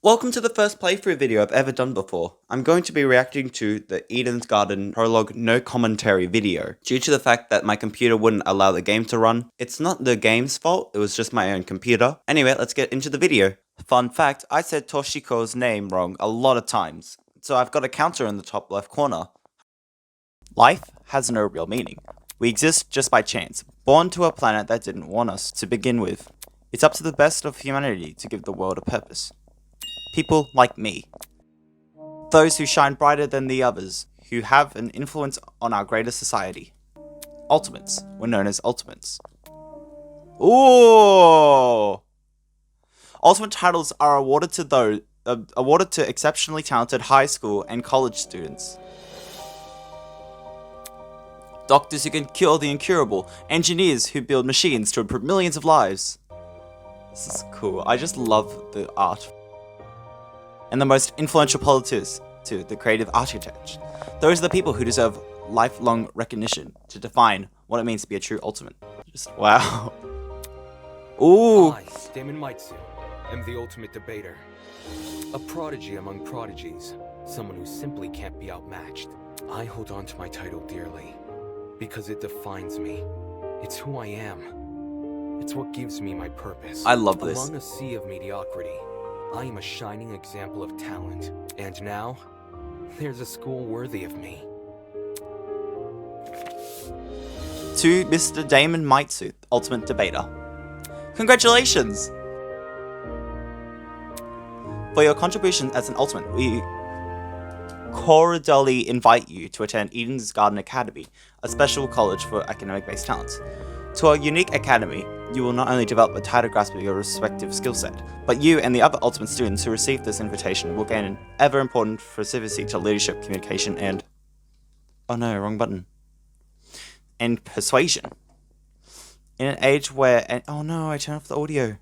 Welcome to the first playthrough video I've ever done before. I'm going to be reacting to the Eden's Garden Prologue no commentary video. Due to the fact that my computer wouldn't allow the game to run, it's not the game's fault, it was just my own computer. Anyway, let's get into the video. Fun fact, I said Toshiko's name wrong a lot of times, so I've got a counter in the top left corner. Life has no real meaning. We exist just by chance, born to a planet that didn't want us to begin with. It's up to the best of humanity to give the world a purpose. People like me. Those who shine brighter than the others, who have an influence on our greater society. Ultimates were known as ultimates. Ooh! Ultimate titles are awarded to exceptionally talented high school and college students. Doctors who can cure the incurable, engineers who build machines to improve millions of lives. This is cool. I just love the art. And the most influential politics, too, the creative architects. Those are the people who deserve lifelong recognition to define what it means to be a true ultimate. Just wow. Ooh. I, Damon, am the ultimate debater. A prodigy among prodigies. Someone who simply can't be outmatched. I hold on to my title dearly. Because it defines me. It's who I am. It's what gives me my purpose. I love this. Among a sea of mediocrity, I am a shining example of talent. And now, there's a school worthy of me. To Mr. Damon Mitsu, Ultimate Debater. Congratulations! For your contribution as an Ultimate, we cordially invite you to attend Eden's Garden Academy, a special college for academic-based talents. To our unique academy, you will not only develop a tighter grasp of your respective skill set, but you and the other Ultimate students who receive this invitation will gain an ever-important proficiency to leadership, communication, and... oh no, wrong button. And persuasion. In an age where... oh no, I turned off the audio.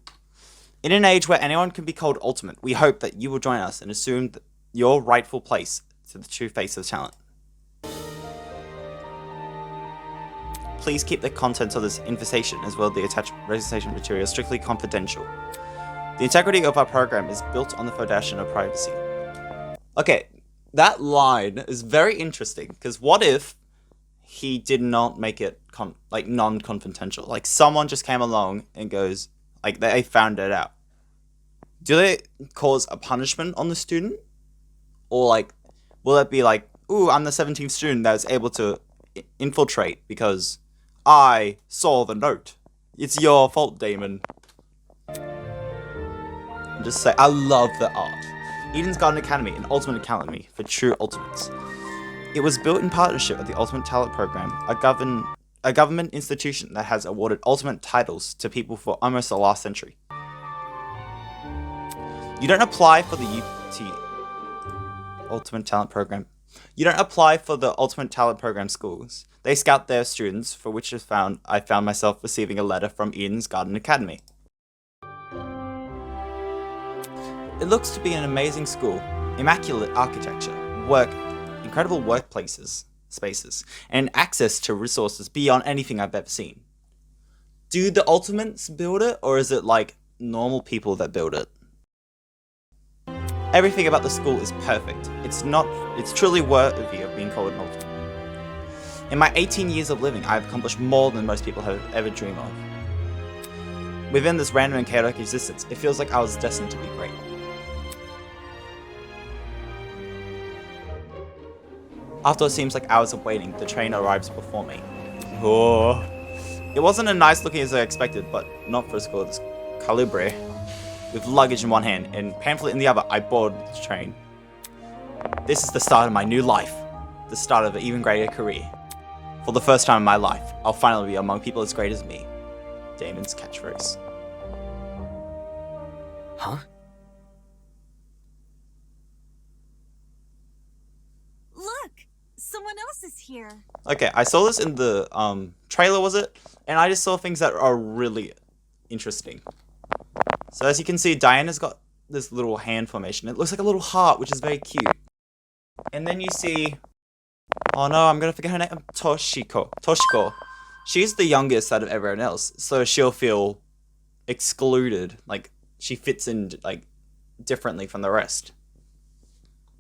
In an age where anyone can be called Ultimate, we hope that you will join us and assume your rightful place to the true face of talent. Please keep the contents of this invitation as well as the attached registration material strictly confidential. The integrity of our program is built on the foundation of privacy. Okay, that line is very interesting, because what if he did not make it non-confidential? Like someone just came along and goes, like they found it out. Do they cause a punishment on the student? Or like, will it be like, ooh, I'm the 17th student that was able to infiltrate because I saw the note. It's your fault, Damon. Just say, I love the art. Eden's Garden Academy, an ultimate academy for true ultimates. It was built in partnership with the Ultimate Talent Program, a government institution that has awarded ultimate titles to people for almost the last century. You don't apply for the Ultimate Talent Program. You don't apply for the Ultimate Talent Program schools. They scout their students, for which I found myself receiving a letter from Eden's Garden Academy. It looks to be an amazing school, immaculate architecture, incredible workplaces, spaces, and access to resources beyond anything I've ever seen. Do the Ultimates build it, or is it like normal people that build it? Everything about the school is perfect. It's truly worthy of being called an ultimate. In my 18 years of living, I have accomplished more than most people have ever dreamed of. Within this random and chaotic existence, it feels like I was destined to be great. After it seems like hours of waiting, the train arrives before me. Oh. It wasn't as nice looking as I expected, but not for a school of this calibre. With luggage in one hand and pamphlet in the other, I board the train. This is the start of my new life. The start of an even greater career. For the first time in my life, I'll finally be among people as great as me. Damon's catchphrase. Huh? Look! Someone else is here. Okay, I saw this in the trailer, was it? And I just saw things that are really interesting. So as you can see, Diana's got this little hand formation. It looks like a little heart, which is very cute. And then you see... oh no, I'm gonna forget her name. Toshiko. She's the youngest out of everyone else, so she'll feel excluded. Like, she fits in, like, differently from the rest.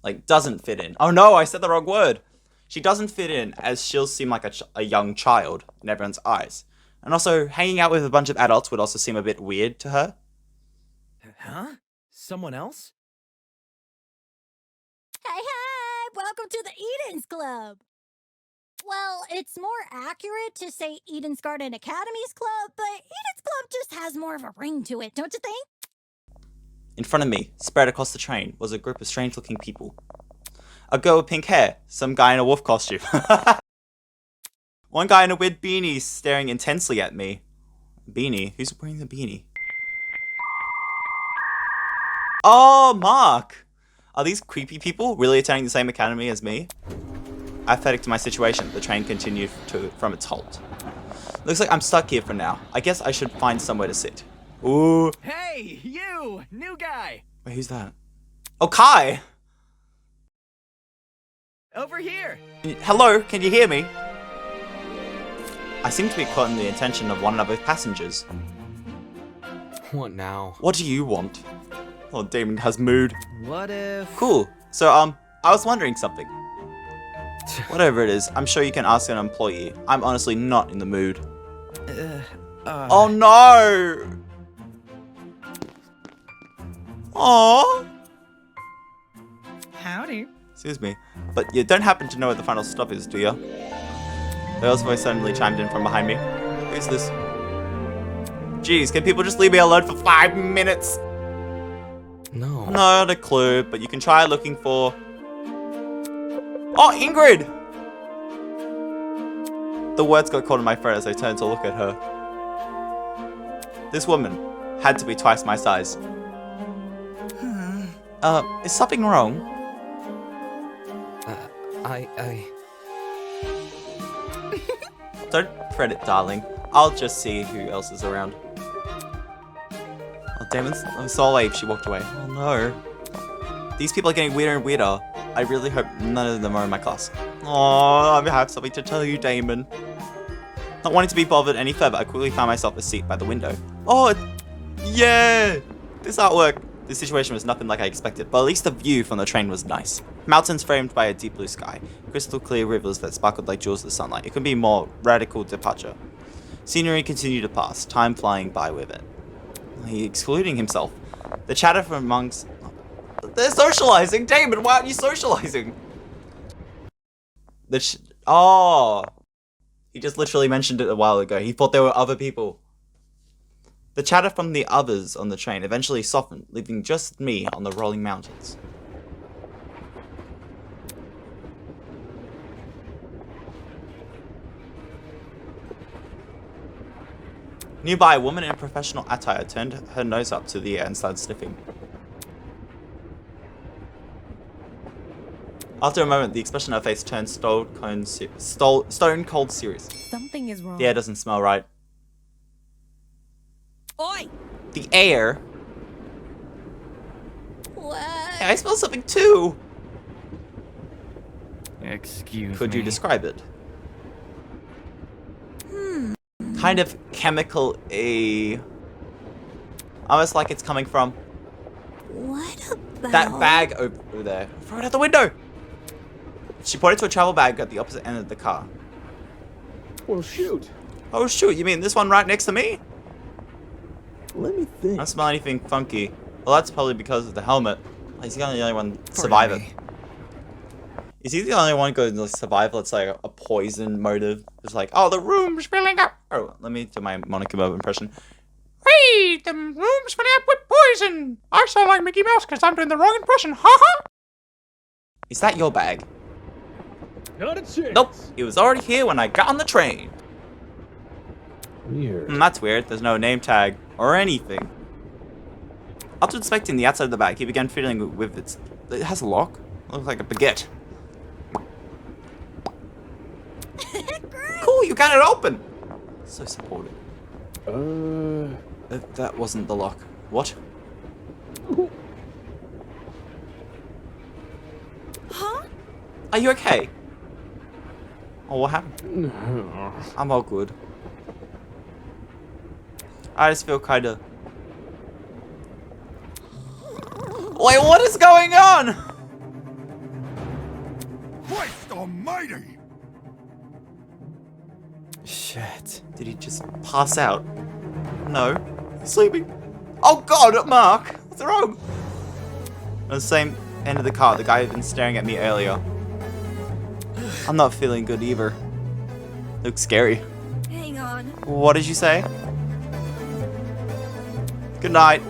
Like, doesn't fit in. Oh no, I said the wrong word. She doesn't fit in, as she'll seem like a young child in everyone's eyes. And also, hanging out with a bunch of adults would also seem a bit weird to her. Huh? Someone else? Hey, welcome to the Eden's Club. Well, it's more accurate to say Eden's Garden Academy's Club, but Eden's Club just has more of a ring to it, don't you think? In front of me, spread across the train, was a group of strange-looking people. A girl with pink hair, some guy in a wolf costume. One guy in a weird beanie staring intensely at me. Beanie? Who's wearing the beanie? Oh, Mark! Are these creepy people really attending the same academy as me? Apathetic to my situation, the train continued from its halt. Looks like I'm stuck here for now. I guess I should find somewhere to sit. Ooh. Hey, you! New guy! Wait, who's that? Oh, Kai! Over here! Hello, can you hear me? I seem to be caught in the attention of one of the passengers. What now? What do you want? Oh, Damon has mood. What if... Cool. So, I was wondering something. Whatever it is, I'm sure you can ask an employee. I'm honestly not in the mood. Oh no! Aww! Howdy. Excuse me, but you don't happen to know what the final stop is, do you? Bell's voice suddenly chimed in from behind me. Who's this? Jeez, can people just leave me alone for 5 minutes? No. Not a clue, but you can try looking for... Oh, Ingrid! The words got caught in my throat as I turned to look at her. This woman had to be twice my size. Is something wrong? Don't fret it, darling. I'll just see who else is around. Oh, Damon saw wave. She walked away. Oh no. These people are getting weirder and weirder. I really hope none of them are in my class. Oh, I have something to tell you, Damon. Not wanting to be bothered any further, I quickly found myself a seat by the window. Oh, yeah! This artwork. This situation was nothing like I expected, but at least the view from the train was nice. Mountains framed by a deep blue sky, crystal clear rivers that sparkled like jewels in the sunlight. It couldn't be a more radical departure. Scenery continued to pass, time flying by with it. He excluding himself. The chatter from amongst... They're socializing! Damon, why aren't you socializing? Oh! He just literally mentioned it a while ago. He thought there were other people. The chatter from the others on the train eventually softened, leaving just me on the rolling mountains. Nearby, a woman in professional attire turned her nose up to the air and started sniffing. After a moment, the expression on her face turned stone cold serious. Something is wrong. The air doesn't smell right. Oi! The air? What? Hey, I smell something too! Excuse Could me. you describe it? Kind of chemical-y. Almost like it's coming from What about... that bag over there. Throw it out the window! She pointed to a travel bag at the opposite end of the car. Well, shoot. Oh shoot, you mean this one right next to me? Let me I think. don't smell anything funky. Well, that's probably because of the helmet. He's the only one survive it. Is he the only one going to survive, let's say, a poison motive? It's like, oh, the room's filling up. Oh, let me do my Monica Moe impression. Hey, the room's filling up with poison. I sound like Mickey Mouse because I'm doing the wrong impression. Ha ha. Is that your bag? Not a chance. Nope. It was already here when I got on the train. Weird. That's weird. There's no name tag or anything. After inspecting the outside of the bag, he began fiddling with its... It has a lock. It looks like a baguette. Cool, you got it open. So supportive. That wasn't the lock. What? Huh? Are you okay? Oh, what happened? I'm all good. I just feel kinda... Wait, what is going on? Christ almighty! Shit. Did he just pass out? No. He's sleeping. Oh god, Mark! What's wrong? On the same end of the car, the guy had been staring at me earlier. I'm not feeling good either. Looks scary. Hang on. What did you say? Good night.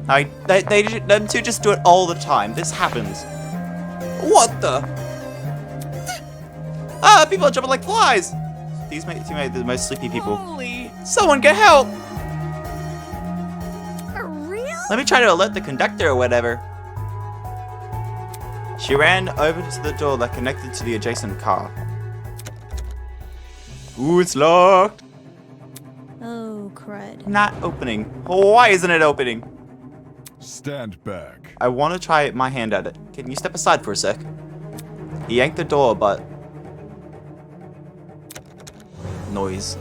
Them two just do it all the time. This happens. What the? Ah, people are jumping like flies. These might be the most sleepy people. Holy! Someone get help! For real? Let me try to alert the conductor or whatever. She ran over to the door that connected to the adjacent car. Ooh, it's locked. Oh, crud. Not opening. Why isn't it opening? Stand back. I want to try my hand at it. Can you step aside for a sec? He yanked the door, but... noise.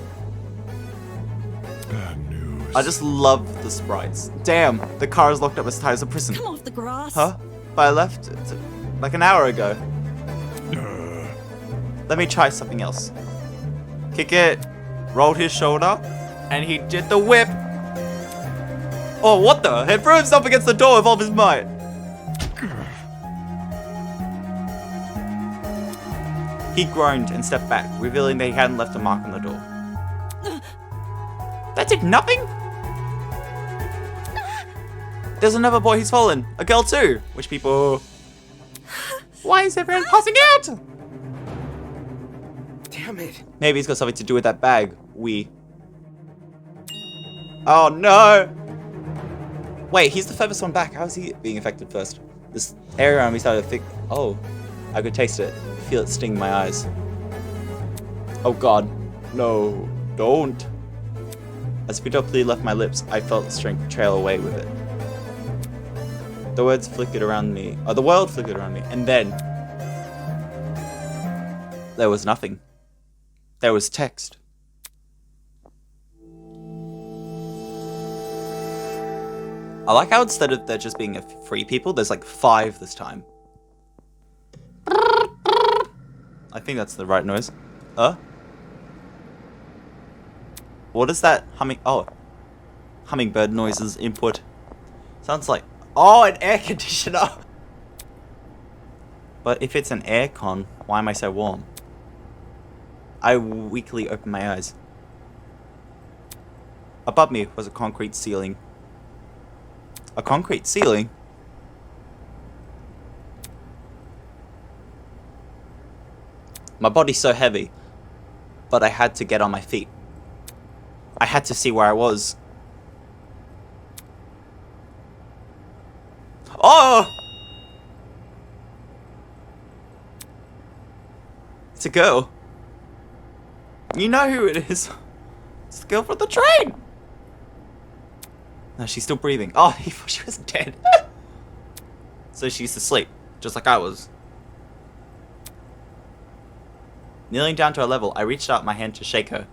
Bad news. I just love the sprites. Damn, the car is locked up as tight as a prison. Come off the grass. Huh? But I left it like an hour ago. Let me try something else. Kick it. Rolled his shoulder. And he did the whip. Oh, what the? He threw himself against the door with all of his might. He groaned and stepped back, revealing that he hadn't left a mark on the door. That did nothing? There's another boy who's fallen. A girl too. Which people... Why is everyone passing out? Damn it. Maybe it's got something to do with that bag. Oh no! Wait, he's the furthest one back. How is he being affected first? This area around me started to think. Oh, I could taste it. Feel it sting my eyes. Oh god. No, don't. As Pidoply left my lips, I felt strength trail away with it. The words flickered around me. Oh, the world flickered around me. And then... there was nothing. There was text. I like how instead of there just being a 3 people, there's like 5 this time. I think that's the right noise. What is that humming? Oh. Hummingbird noises input. Sounds like... oh, an air conditioner! But if it's an aircon, why am I so warm? I weakly opened my eyes. Above me was a concrete ceiling. A concrete ceiling? My body's so heavy, but I had to get on my feet. I had to see where I was. Oh! It's a girl. You know who it is. It's the girl from the train! No, she's still breathing. Oh, he thought she was dead. So she's asleep, just like I was. Kneeling down to her level, I reached out my hand to shake her.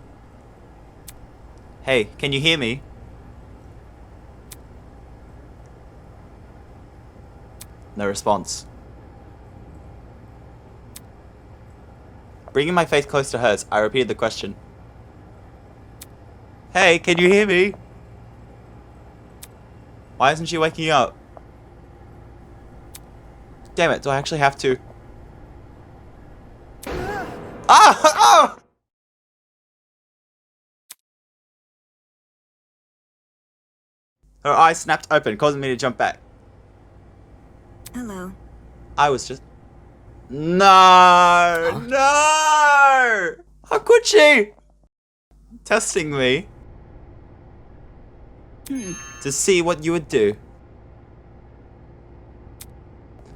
Hey, can you hear me? No response. Bringing my face close to hers, I repeated the question. Hey, can you hear me? Why isn't she waking up? Damn it, do I actually have to? Ah! Ah! Her eyes snapped open, causing me to jump back. Hello. I was just... No! No! How could she? Testing me. To see what you would do.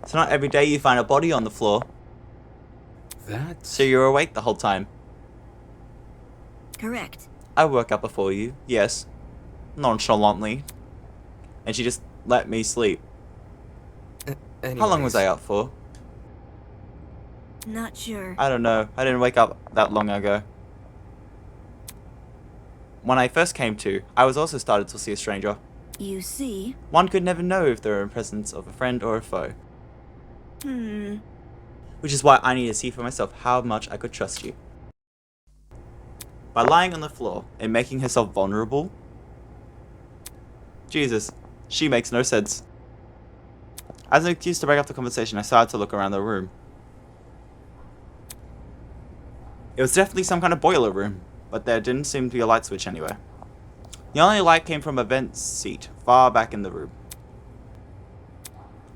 So not every day you find a body on the floor. That's... So you're awake the whole time. Correct. I woke up before you, yes. Nonchalantly. And she just let me sleep. How long was I out for? Not sure. I don't know. I didn't wake up that long ago. When I first came to, I was also started to see a stranger. You see? One could never know if they're in presence of a friend or a foe. Which is why I need to see for myself how much I could trust you. By lying on the floor and making herself vulnerable? Jesus, she makes no sense. As an excuse to break up the conversation, I started to look around the room. It was definitely some kind of boiler room, but there didn't seem to be a light switch anywhere. The only light came from a vent seat far back in the room.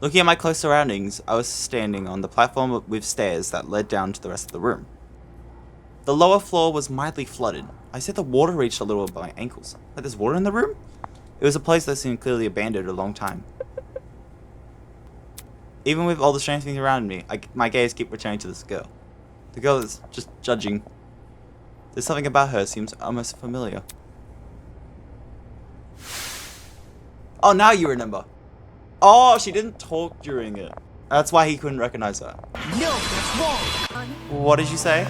Looking at my close surroundings, I was standing on the platform with stairs that led down to the rest of the room. The lower floor was mildly flooded. I said the water reached a little above my ankles. Like there's water in the room? It was a place that seemed clearly abandoned a long time. Even with all the strange things around me, my gaze kept returning to this girl. The girl that's just judging. There's something about her seems almost familiar. Oh, now you remember. Oh, she didn't talk during it. That's why he couldn't recognize her. No, that's wrong. What did you say?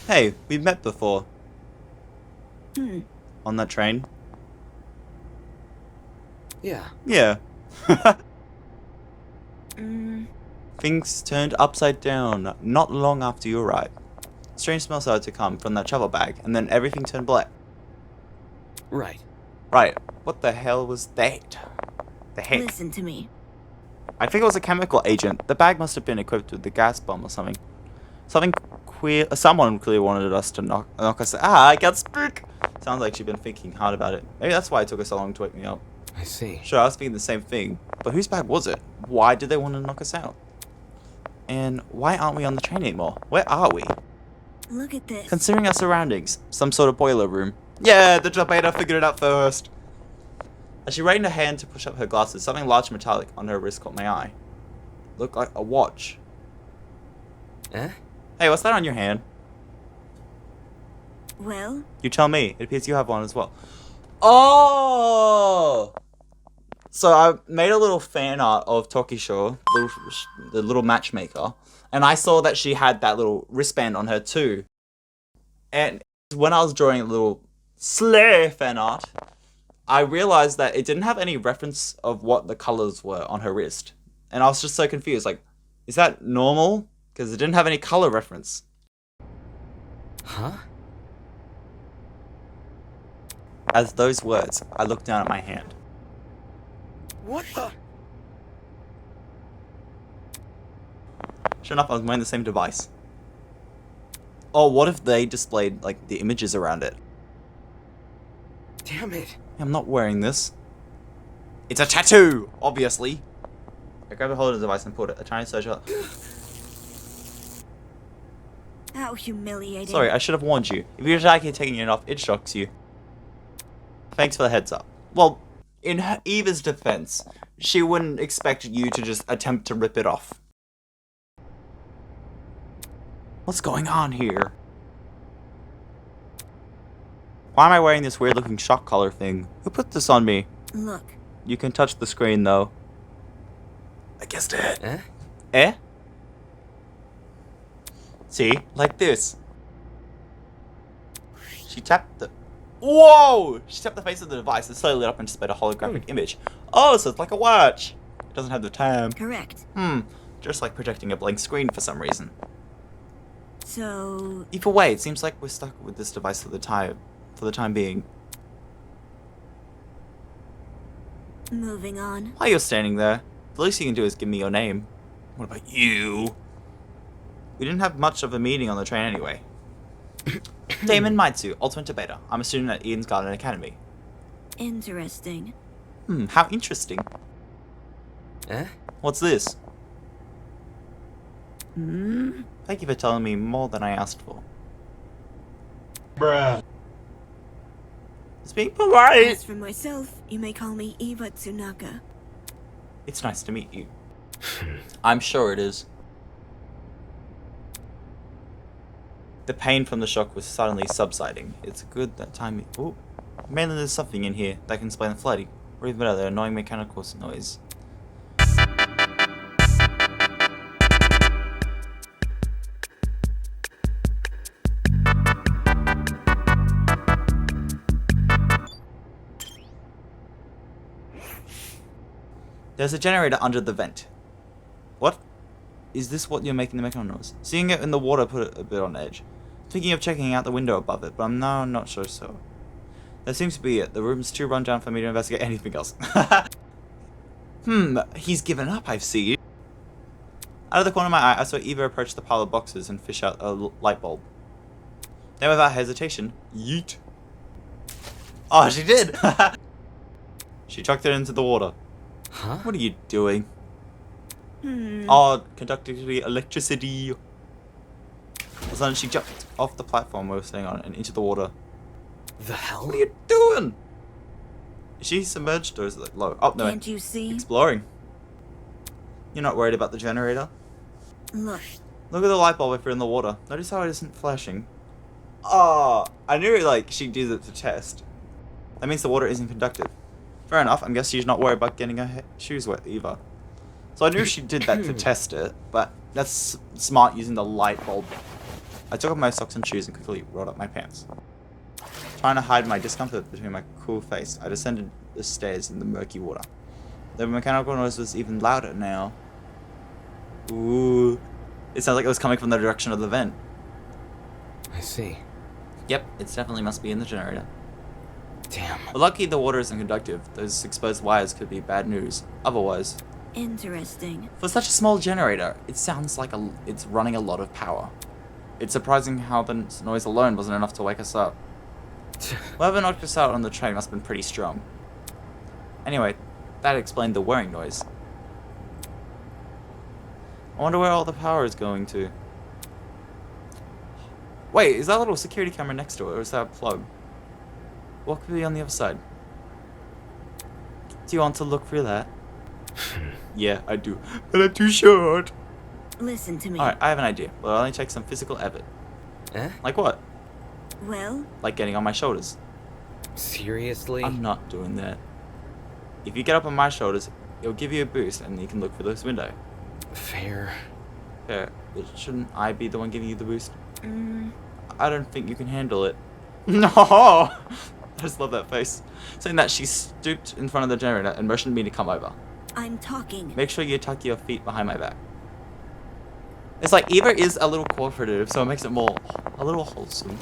Hey, we've met before. On that train? Yeah. Yeah. Things turned upside down not long after you arrived. Strange smell started to come from that travel bag, and then everything turned black. Right. Right. What the hell was that? The heck? Listen to me. I think it was a chemical agent. The bag must have been equipped with the gas bomb or something. Someone clearly wanted us to knock us. I can't speak! Sounds like she'd been thinking hard about it. Maybe that's why it took her so long to wake me up. I see. Sure, I was thinking the same thing. But whose bag was it? Why did they want to knock us out? And why aren't we on the train anymore? Where are we? Look at this. Considering our surroundings, some sort of boiler room. Yeah, the debater figured it out first. As she raised her hand to push up her glasses, something large and metallic on her wrist caught my eye. Looked like a watch. Eh? Hey, what's that on your hand? Well, You tell me. It appears you have one as well. Oh! So I made a little fan art of Toshiko, the little matchmaker, and I saw that she had that little wristband on her too. And when I was drawing a little slay fan art, I realized that it didn't have any reference of what the colors were on her wrist. And I was just so confused, like, is that normal? Because it didn't have any color reference. Huh? As those words, I looked down at my hand. What the? Sure enough, I was wearing the same device. Oh, what if they displayed, like, the images around it? Damn it. I'm not wearing this. It's a tattoo, obviously. I grabbed a hold of the device and pulled it. A tiny surge up. how humiliating. Sorry, I should have warned you. If you're actually taking it off, it shocks you. Thanks for the heads up. Well, in Eva's defense, she wouldn't expect you to just attempt to rip it off. What's going on here? Why am I wearing this weird looking shock collar thing? Who put this on me? Look. You can touch the screen though. I guessed it. Eh? Eh? See? Like this. She tapped the... Whoa! She tapped the face of the device and slowly lit up and displayed a holographic image. Oh, so it's like a watch. It doesn't have the time. Correct. Just like projecting a blank screen for some reason. So... Either way, it seems like we're stuck with this device for the time being. moving on. While you're standing there, the least you can do is give me your name. What about you? We didn't have much of a meeting on the train anyway. Damon Maitsu, Ultimate Debater. I'm a student at Eden's Garden Academy. Interesting. How interesting. Eh? What's this? Hmm? Thank you for telling me more than I asked for. Bruh. It's being polite. As for myself, you may call me Eva Tsunaka. It's nice to meet you. I'm sure it is. The pain from the shock was suddenly subsiding. It's good that time... Ooh. Mainly there's something in here that can explain the flooding. Or even better, the annoying mechanical noise. There's a generator under the vent. What? Is this what you're making the mechanical noise? Seeing it in the water put it a bit on edge. Thinking of checking out the window above it, but I'm now not sure so. That seems to be it. The room's too run down for me to investigate anything else. He's given up, I see. Out of the corner of my eye, I saw Eva approach the pile of boxes and fish out a light bulb. Then without hesitation, yeet. Oh, she did! She chucked it into the water. Huh? What are you doing? Oh, conducting the electricity. All of a sudden, she jumped off the platform we were staying on and into the water. The hell? What are you doing? Is she submerged or is it like low? Oh, no. Can't you see? Exploring. You're not worried about the generator? Look. Look at the light bulb if you're in the water. Notice how it isn't flashing. Oh, I knew like she did it to test. That means the water isn't conductive. Fair enough. I guess she's not worried about getting her shoes wet either. So I knew she did that to test it, but that's smart using the light bulb. I took off my socks and shoes and quickly rolled up my pants. Trying to hide my discomfort between my cool face, I descended the stairs in the murky water. The mechanical noise was even louder now. Ooh. It sounds like it was coming from the direction of the vent. I see. Yep, it definitely must be in the generator. Damn. But lucky the water isn't conductive. Those exposed wires could be bad news. Otherwise, Interesting. for such a small generator, it sounds like it's running a lot of power. It's surprising how the noise alone wasn't enough to wake us up. Whoever knocked us out on the train must have been pretty strong. Anyway, that explained the whirring noise. I wonder where all the power is going to. Wait, is that little security camera next to it, or is that a plug? What could be on the other side? Do you want to look through that? Yeah, I do. But I'm too short. Listen to me. Alright, I have an idea. But I'll only take some physical effort. Eh? Like what? Well, Like getting on my shoulders. Seriously? I'm not doing that. If you get up on my shoulders, it'll give you a boost and you can look through this window. Fair. Fair. But shouldn't I be the one giving you the boost? I don't think you can handle it. No! I just love that face. Saying that, she stooped in front of the generator and motioned me to come over. I'm talking. Make sure you tuck your feet behind my back. It's like Eva is a little cooperative, so it makes it a little wholesome.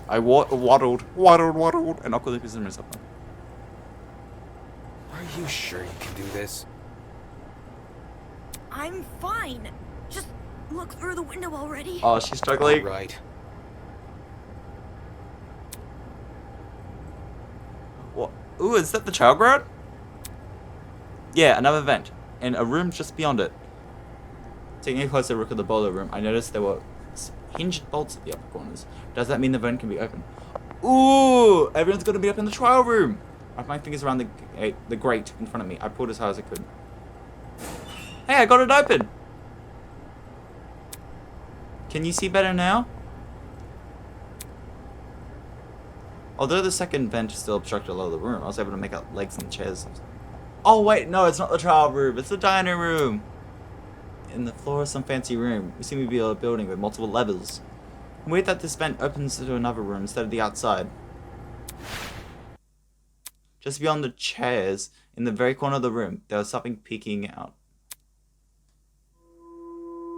I waddled, and awkwardly positioned myself. Are you sure you can do this? I'm fine. Just look through the window already. Oh, she's struggling. Right. What? Ooh, is that the child ground? Yeah, another vent, and a room just beyond it. Taking a closer look at the boiler room, I noticed there were hinged bolts at the upper corners. Does that mean the vent can be open? Ooh, everyone's gonna be up in the trial room. I wrapped my fingers around the grate in front of me. I pulled as hard as I could. Hey, I got it open. Can you see better now? Although the second vent still obstructed a lot of the room, I was able to make out legs and chairs. Oh wait, no, it's not the trial room. It's the dining room. In the floor of some fancy room, we seem to be a building with multiple levels. Weird that this vent opens into another room instead of the outside. Just beyond the chairs, in the very corner of the room, there was something peeking out.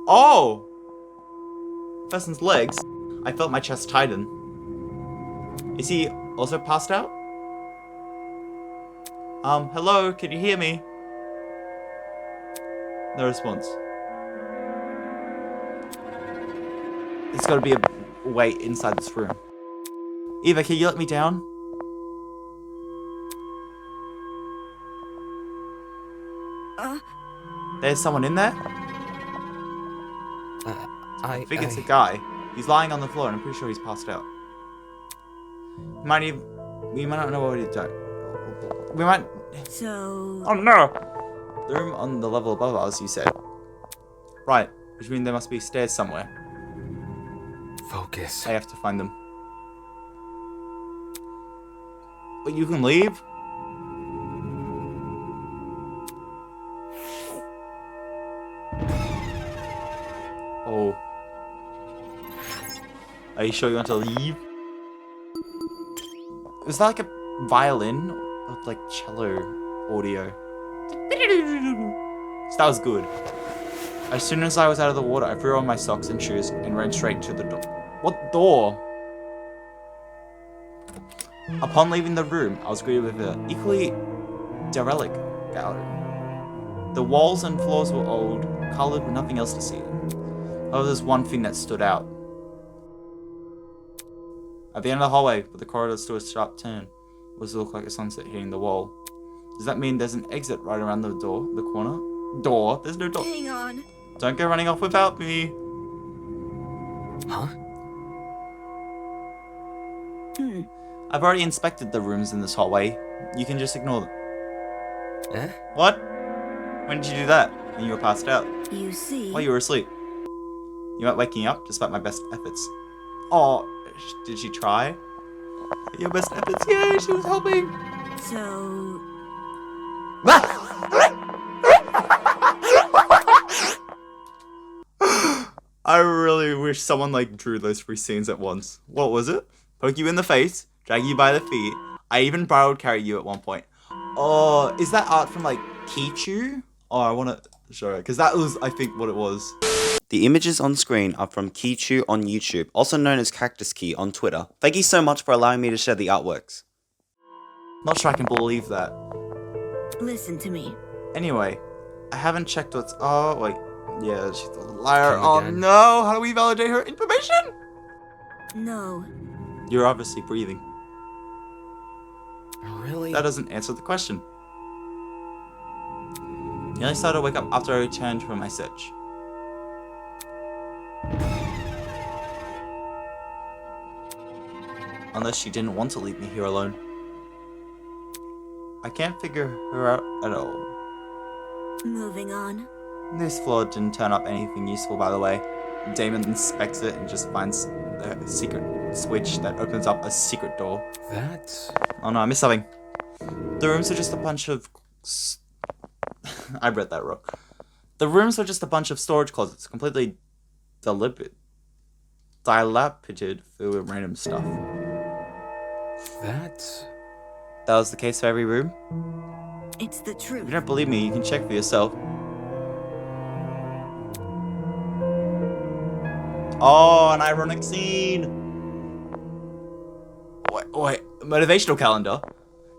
Oh! Person's legs. I felt my chest tighten. Is he also passed out? Hello, can you hear me? No response. There's gotta be a way inside this room. Eva, can you let me down? There's someone in there? I think it's a guy. He's lying on the floor and I'm pretty sure he's passed out. We might not know what he's done. We might... So... Oh no! The room on the level above us, you said. Right, which means there must be stairs somewhere. Focus. I have to find them. But you can leave? Oh. Are you sure you want to leave? Is that like a violin? Or like cello audio? So that was good. As soon as I was out of the water, I threw on my socks and shoes and ran straight to the door. What door? Upon leaving the room, I was greeted with an equally derelict gallery. The walls and floors were old, coloured with nothing else to see. However, there's one thing that stood out. At the end of the hallway, where the corridor stood a sharp turn, was to look like a sunset hitting the wall. Does that mean there's an exit right around the door, the corner? Door? There's no door. Hang on. Don't go running off without me. Huh? I've already inspected the rooms in this hallway. You can just ignore them. Eh? What? When did you do that? When you were passed out? You see. While you were asleep. You weren't waking up despite my best efforts. Oh, did she try? Your best efforts? Yay, she was helping! So. I really wish someone like drew those 3 scenes at once. What was it? Poke you in the face, drag you by the feet. I even borrowed carry you at one point. Oh, is that art from like Kichu? Oh, I want to show it because that was, I think, what it was. The images on screen are from Kichu on YouTube, also known as cactuskhee on Twitter. Thank you so much for allowing me to share the artworks. Not sure I can believe that. Listen to me. Anyway, I haven't checked what's. Oh wait, yeah, she's a liar. Come Oh again. no! How do we validate her information? No. You're obviously breathing. Really? That doesn't answer the question. I only started to wake up after I returned from my search. Unless she didn't want to leave me here alone. I can't figure her out at all. Moving on. This floor didn't turn up anything useful, by the way. Damon inspects it and just finds the secret switch that opens up a secret door. That's... Oh no, I missed something. The rooms are just a bunch of... I read that wrong. The rooms are just a bunch of storage closets, completely dilapidated, filled with random stuff. That's... That was the case for every room? It's the If truth. you don't believe me, you can check for yourself. Oh, an ironic scene! Wait, motivational calendar.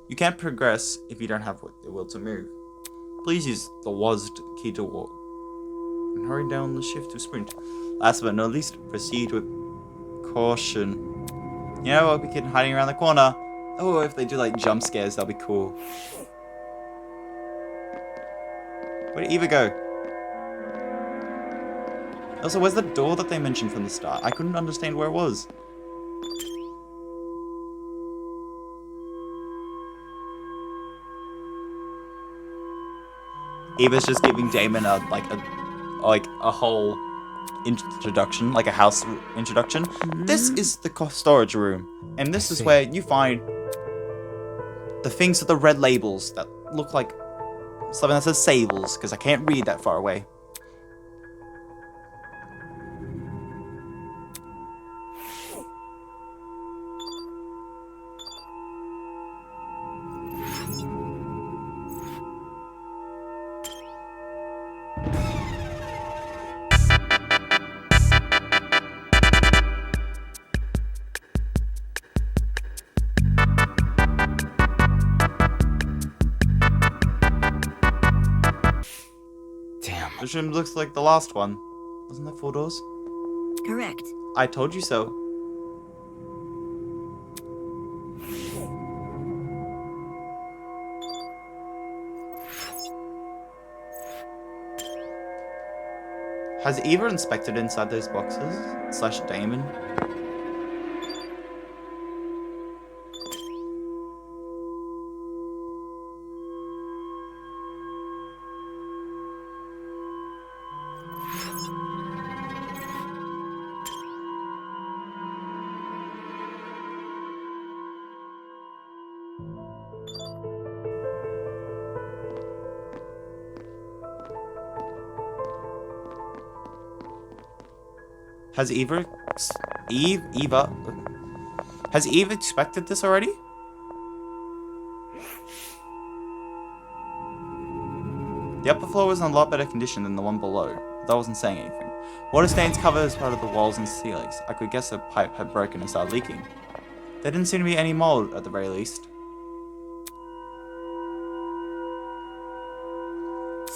You can't progress if you don't have the will to move. Please use the WASD key to walk. And hurry down the shift to sprint. Last but not least, proceed with caution. You know what, we kid hiding around the corner. Oh, if they do like jump scares, that'll be cool. Where'd Eva go? Also, where's the door that they mentioned from the start? I couldn't understand where it was. Eva's just giving Damon a whole introduction, like a house introduction. This is the storage room, and this is where you find the things with the red labels that look like something that says Sables, because I can't read that far away. Damn. This room looks like the last one. Wasn't there 4 doors? Correct. I told you so. Has Eva inspected inside those boxes? / Damon? Has Eva expected this already? The upper floor was in a lot better condition than the one below. That wasn't saying anything. Water stains covered as part of the walls and ceilings. I could guess a pipe had broken and started leaking. There didn't seem to be any mold at the very least.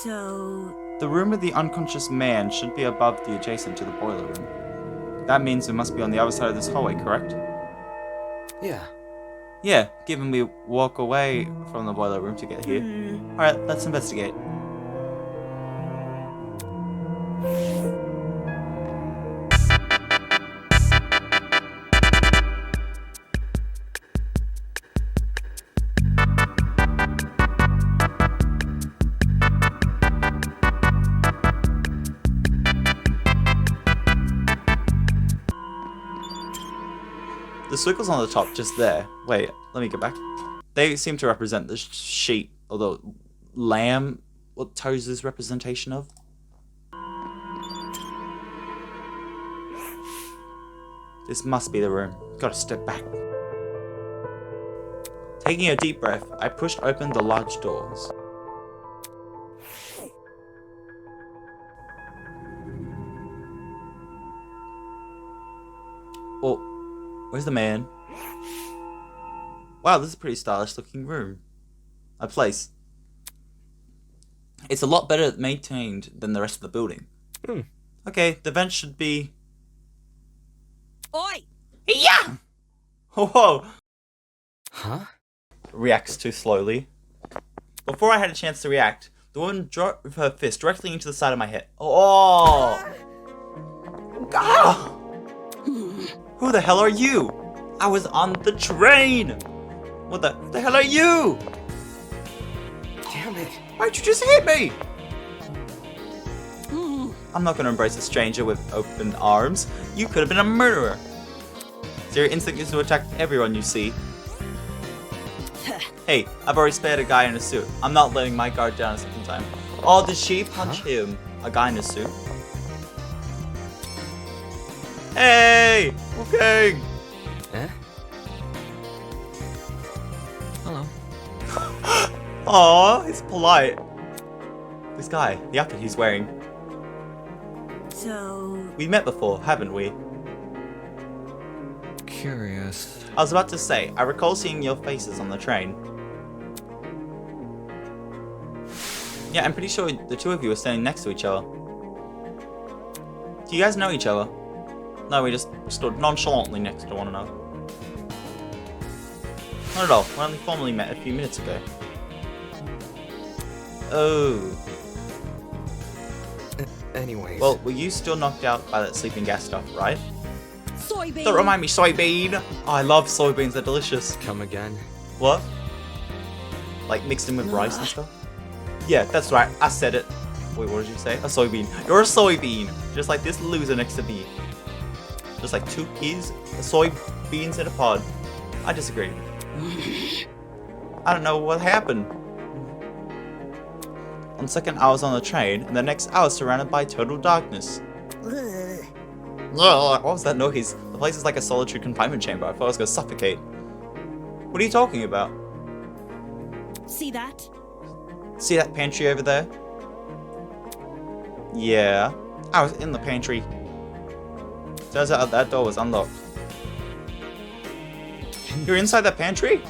So... The room with the unconscious man should be above the adjacent to the boiler room. That means we must be on the other side of this hallway, correct? Yeah. Yeah, given we walk away from the boiler room to get here. Alright, let's investigate. The squiggles on the top, just there. Wait, let me go back. They seem to represent the sheep, or the lamb. What Toes is representation of? This must be the room. Gotta step back. Taking a deep breath, I pushed open the large doors. Oh, where's the man? Wow, this is a pretty stylish looking room. A place. It's a lot better maintained than the rest of the building. Okay, the vent should be... Oi! Yeah! Whoa! Huh? Reacts too slowly. Before I had a chance to react, the woman dropped her fist directly into the side of my head. Oh! Ah! Who the hell are you? I was on the train! What the hell are you? Damn it. Why'd you just hit me? I'm not gonna embrace a stranger with open arms. You could have been a murderer. So your instinct is to attack everyone you see. Hey, I've already spared a guy in a suit. I'm not letting my guard down a second time. Oh, did she punch him? A guy in a suit? Hey! Okay! Eh? Hello. Aw, he's polite. This guy, the outfit he's wearing. So... We met before, haven't we? Curious. I was about to say, I recall seeing your faces on the train. Yeah, I'm pretty sure the two of you were standing next to each other. Do you guys know each other? No, we just stood nonchalantly next to one another. Not at all, we only formally met a few minutes ago. Oh. Anyways. Well, were you still knocked out by that sleeping gas stuff, right? Soybean! Don't remind me, soybean! Oh, I love soybeans, they're delicious. Come again. What? Like mixed in with rice and stuff? Yeah, that's right, I said it. Wait, what did you say? A soybean. You're a soybean! Just like this loser next to me. Just like two peas, soybeans in a pod. I disagree. I don't know what happened. On the second I was on the train, and the next I was surrounded by total darkness. Ugh. What was that noise? The place is like a solitary confinement chamber. I thought I was gonna suffocate. What are you talking about? See that? See that pantry over there? Yeah. I was in the pantry. Turns out that door was unlocked. You're inside that pantry?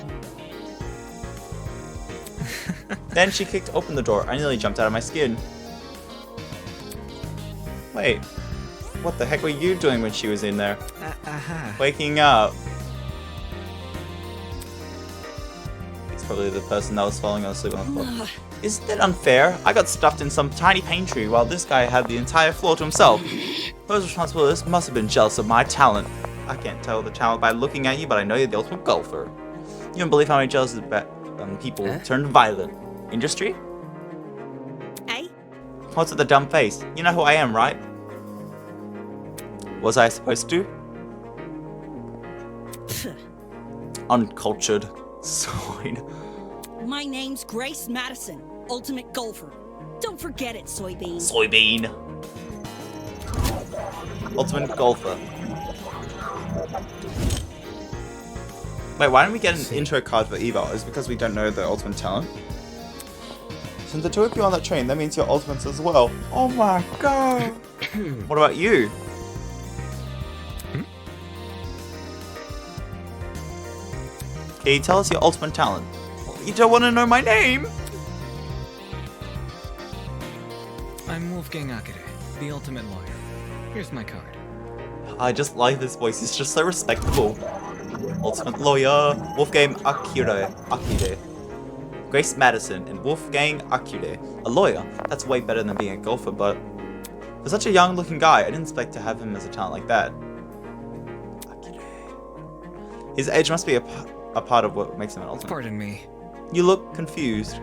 Then she kicked open the door. I nearly jumped out of my skin. Wait. What the heck were you doing when she was in there? Waking up. It's probably the person that was falling asleep on the floor. Isn't that unfair? I got stuffed in some tiny pantry while this guy had the entire floor to himself. Whoever's responsible for this must have been jealous of my talent. I can't tell the talent by looking at you, but I know you're the ultimate golfer. You don't believe how many jealous people turned violent. Industry? Eh? What's with the dumb face? You know who I am, right? Was I supposed to? Uncultured swine. My name's Grace Madison, ultimate golfer. Don't forget it, Soybean. Soybean. Ultimate golfer. Wait, why don't we get an intro card for Eva? Is it because we don't know the ultimate talent? Since the two of you on that train, that means you're ultimates as well. Oh my god. What about you? Can you tell us your ultimate talent? You don't want to know my name? I'm Wolfgang Akire, the ultimate lawyer. Here's my card. I just like this voice. It's just so respectable. Ultimate lawyer, Wolfgang Akire. Grace Madison and Wolfgang Akire. A lawyer? That's way better than being a golfer, but for such a young looking guy, I didn't expect to have him as a talent like that. Akire. His age must be a part of what makes him an ultimate. Pardon me. You look confused.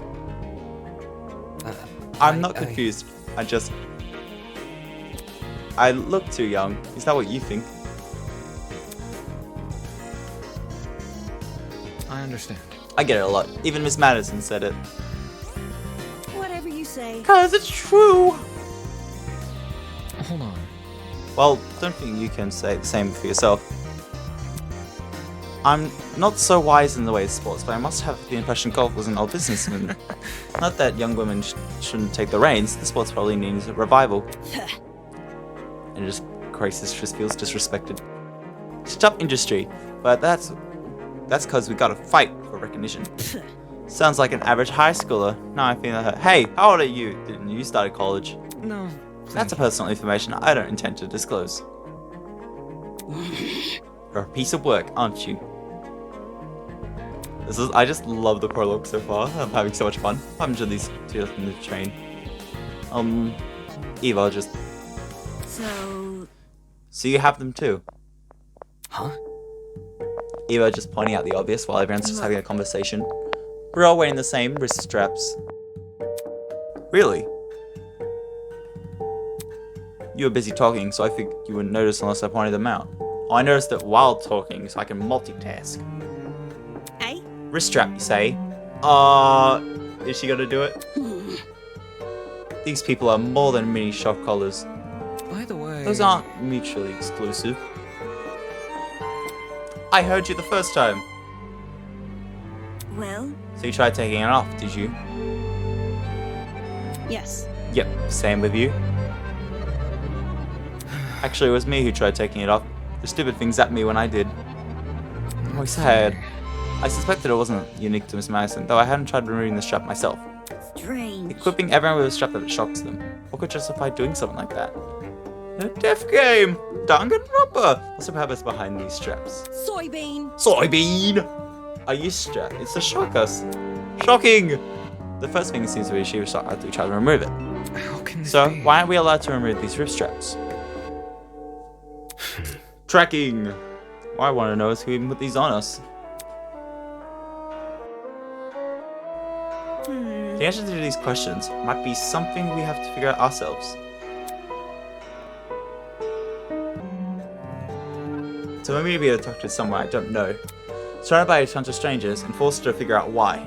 I'm not confused. I look too young. Is that what you think? I understand. I get it a lot. Even Miss Madison said it. Whatever you say. Cause it's true! Hold on. Well, don't think you can say the same for yourself. I'm not so wise in the way of sports, but I must have the impression golf was an old business. And not that young women shouldn't take the reins. The sports probably needs a revival. And Grace just feels disrespected. It's a tough industry, but that's cause we gotta fight for recognition. Sounds like an average high schooler. Now I feel like, hey, how old are you? Didn't you start college? No. That's a personal information I don't intend to disclose. You're a piece of work, aren't you? I just love the prologue so far. I'm having so much fun. What happened to these two in the train? Eva just... So you have them too? Huh? Eva just pointing out the obvious while everyone's just having a conversation. We're all wearing the same wrist straps. Really? You were busy talking, so I think you wouldn't notice unless I pointed them out. Oh, I noticed it while talking, so I can multitask. Eh? Wrist strap, you say? Is she gonna do it? These people are more than mini shock collars. By the way... Those aren't mutually exclusive. I heard you the first time. Well? So you tried taking it off, did you? Yes. Yep, same with you. Actually, it was me who tried taking it off. The stupid thing zapped me when I did. I'm sad. I suspected it wasn't unique to Miss Madison, though I hadn't tried removing the strap myself. Strange. Equipping everyone with a strap that shocks them. What could justify doing something like that? A deaf game! Danganronpa! What's the purpose behind these straps? Soybean! Soybean! Are you strapped? It's to shock us. Shocking! The first thing seems to be she was shocked after we tried to remove it. How can this So, be? why aren't we allowed to remove these wrist straps? Tracking! What I want to know is who even put these on us. The answer to these questions might be something we have to figure out ourselves. So for me to be abducted somewhere I don't know, surrounded by a bunch of strangers and forced to figure out why.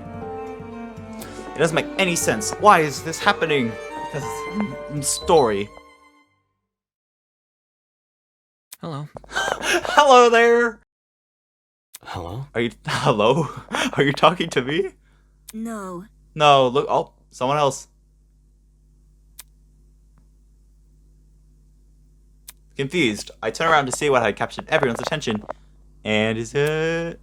It doesn't make any sense. Why is this happening? Because it's in story. Hello. Hello there! Hello? Hello? Are you talking to me? No. No, look, oh, someone else. Confused, I turn around to see what had captured everyone's attention. And is it...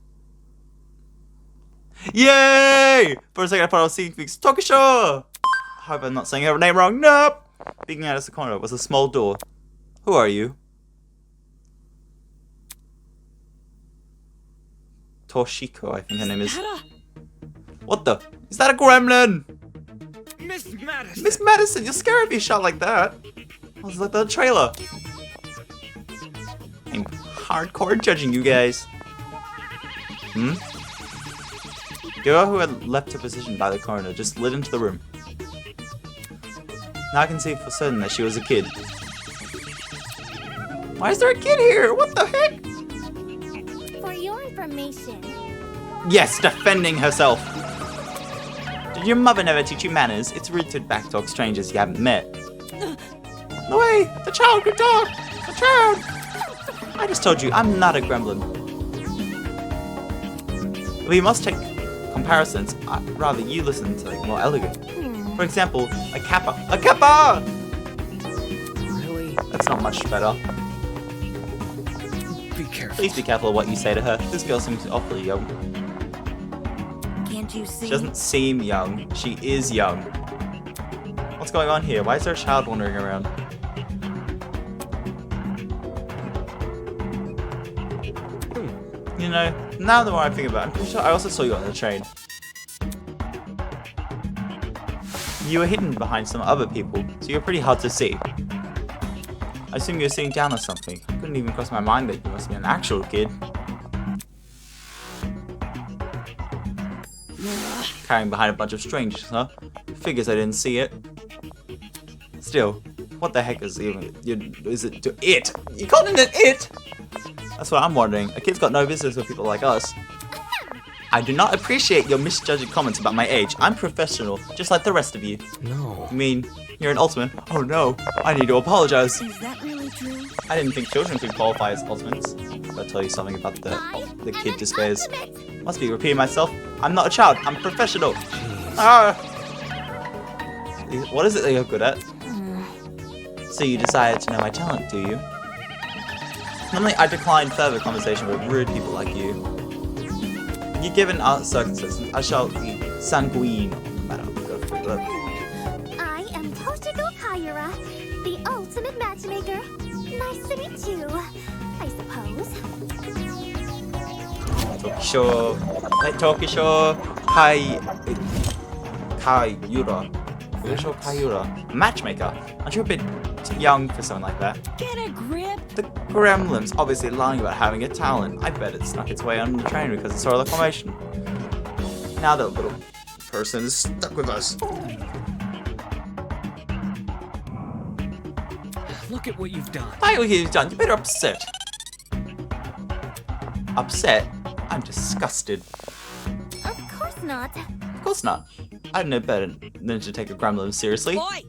Yay! For a second I thought I was seeing things. Toshiko! I hope I'm not saying her name wrong. Nope! Peeking out of the corner was a small door. Who are you? Toshiko, I think her name is. What the? Is that a gremlin? Miss Madison! Miss Madison, you're scary if you shot like that. I was like the trailer. I'm hardcore judging you guys. The girl who had left her position by the coroner just slid into the room. Now I can see for certain that she was a kid. Why is there a kid here? What the heck? For your information. Yes, defending herself. Did your mother never teach you manners? It's rude to backtalk strangers you haven't met. No way! The child could talk! The child! I just told you, I'm not a gremlin. We must take comparisons. Rather, you listen to like more elegant. For example, a kappa. A kappa! Really? That's not much better. Be careful. Please be careful of what you say to her. This girl seems awfully young. Can't you see? She doesn't seem young. She is young. What's going on here? Why is there a child wandering around? You know, now the more I think about it, I'm pretty sure I also saw you on the train. You were hidden behind some other people, so you're pretty hard to see. I assume you're sitting down or something. I couldn't even cross my mind that you must be an actual kid. Carrying behind a bunch of strangers, huh? Figures I didn't see it. Still, what the heck is even is it to it? You called it an it? That's what I'm wondering. A kid's got no business with people like us. I do not appreciate your misjudging comments about my age. I'm professional, just like the rest of you. No. You mean you're an ultimate? Oh no, I need to apologize. Is that really true? I didn't think children could qualify as ultimates. I'll tell you something about the kid despairs. Must be repeating myself. I'm not a child. I'm professional. Ah. What is it that you're good at? So you decided to know my talent, do you? Normally, I decline further conversation with rude people like you. You given our circumstances, I shall be sanguine. I am Toshiko Kaira, the ultimate matchmaker. Nice to meet you, I suppose. Tokisho Kayura. Matchmaker. Aren't you a bit too young for something like that? Get a grip. The gremlin's obviously lying about having a talent. I bet it snuck its way under the train because it saw the commotion. Now the little person is stuck with us. Look at what you've done. I what you've done. You better upset. Upset? I'm disgusted. Of course not. Of course not. I know better than to take a gremlin seriously. Boy.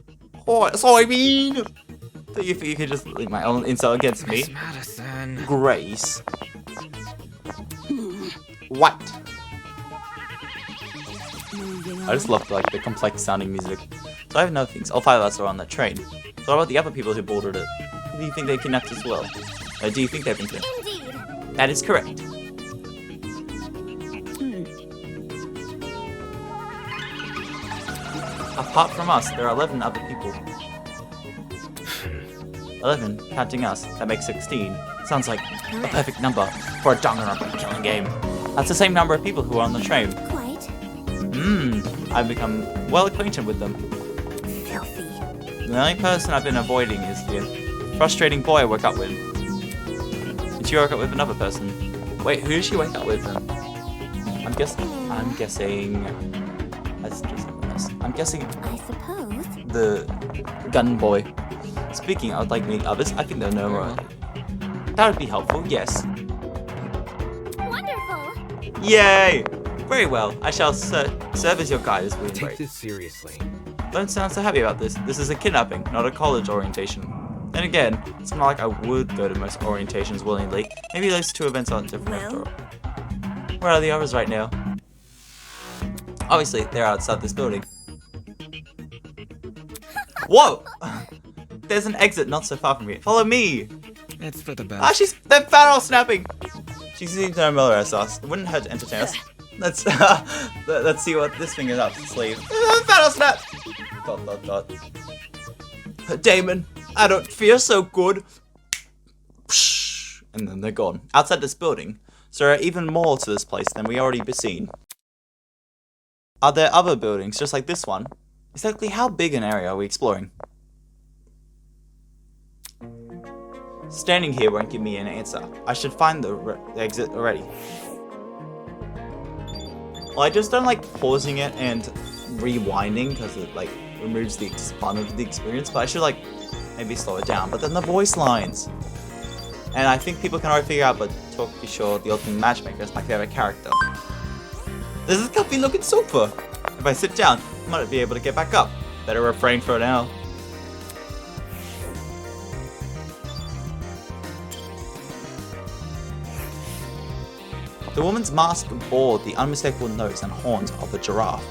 Oh, soybean! Do you think you could just leave my own insult against me? Miss Madison. Grace. What? I just love like the complex sounding music. So I have no things. All 5 of us are on that train. So what about the other people who boarded it? Do you think they kidnapped as well? Or do you think they've been kidnapped? Indeed. That is correct. Apart from us, there are 11 other people. 11, counting us, that makes 16. Sounds like a perfect number for a Danganronpa killing game. That's the same number of people who are on the train. Quite. I've become well acquainted with them. Filthy. The only person I've been avoiding is the frustrating boy I woke up with. And she woke up with another person. Wait, who did she wake up with then? I'm guessing... That's just something else. I'm guessing I suppose. the gun boy. Speaking, I would like to meet others. I think they'll know more. That would be helpful, yes. Wonderful. Yay! Very well. I shall serve as your guide as we Take break. this seriously. Don't sound so happy about this. This is a kidnapping, not a college orientation. Then again, it's not like I would go to most orientations willingly. Maybe those 2 events aren't different after all. Where are the others right now? Obviously, they're outside this building. Whoa! There's an exit not so far from here. Follow me! It's for the best. Ah, they're battle snapping! She seems to know more as us. It wouldn't hurt to entertain us. Let's see what this thing is up its sleeve. Battle snap! ... Damon, I don't feel so good. And then they're gone. Outside this building, so there are even more to this place than we already seen. Are there other buildings just like this one? Exactly how big an area are we exploring? Standing here won't give me an answer. I should find the exit already. Well, I just don't like pausing it and rewinding because it like removes the fun of the experience, but I should like maybe slow it down. But then the voice lines. And I think people can already figure out, but Tokisho, the ultimate matchmaker, is my favorite character. This is a comfy looking sofa. If I sit down, I might be able to get back up. Better refrain for now. The woman's mask bore the unmistakable nose and horns of a giraffe.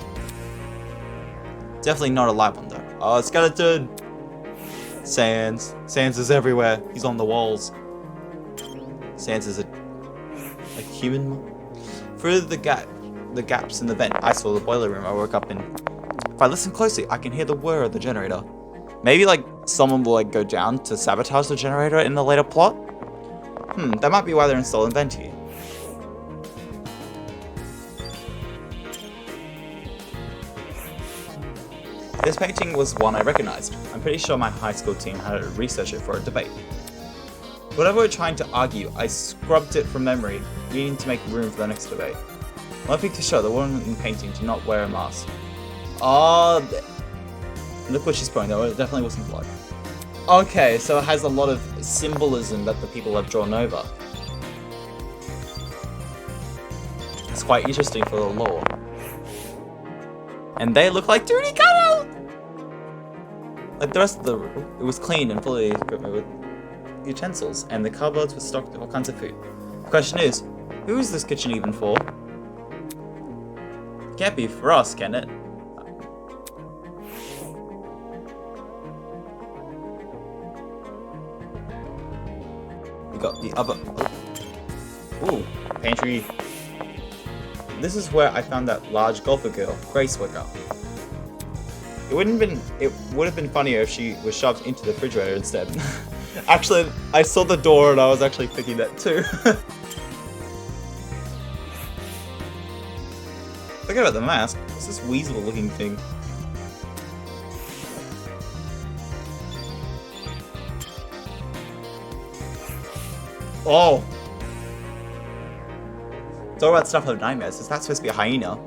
Definitely not a live one though. Oh, skeleton! Sans. Sans is everywhere. He's on the walls. Sans is a human. Through the gaps in the vent, I saw the boiler room I woke up in. If I listen closely, I can hear the whir of the generator. Maybe like someone will like go down to sabotage the generator in the later plot? That might be why they're installing vent here. This painting was one I recognized. I'm pretty sure my high school team had to research it for a debate. Whatever we're trying to argue, I scrubbed it from memory, needing to make room for the next debate. One thing to show, the woman in the painting did not wear a mask. Oh, look what she's pointing, though. It definitely wasn't blood. Okay, so it has a lot of symbolism that the people have drawn over. It's quite interesting for the lore. And they look like 2D cutouts! Like the rest of the room, it was clean and fully equipped with utensils, and the cupboards were stocked with all kinds of food. The question is, who is this kitchen even for? It can't be for us, can it? We got the other... Ooh, pantry. This is where I found that large golfer girl, Grace, woke up. It would have been funnier if she was shoved into the refrigerator instead. Actually, I saw the door and I was actually thinking that too. Forget about the mask. What's this weasel looking thing? Oh! It's all about stuff of nightmares. It's not supposed to be a hyena.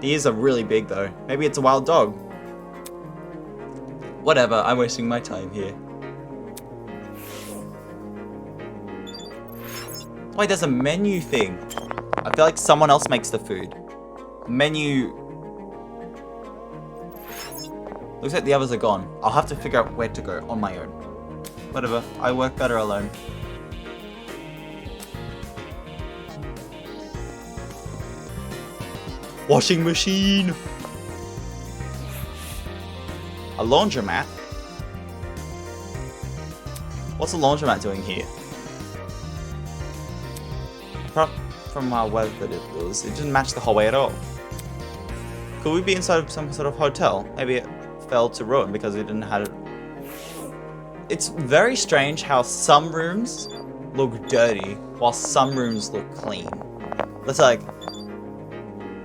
The ears are really big though. Maybe it's a wild dog. Whatever, I'm wasting my time here. Wait, there's a menu thing. I feel like someone else makes the food. Menu... Looks like the others are gone. I'll have to figure out where to go on my own. Whatever, I work better alone. Washing machine! A laundromat? What's a laundromat doing here? Apart from how well that it was, it didn't match the hallway at all. Could we be inside of some sort of hotel? Maybe it fell to ruin because it didn't have it. It's very strange how some rooms look dirty while some rooms look clean. That's like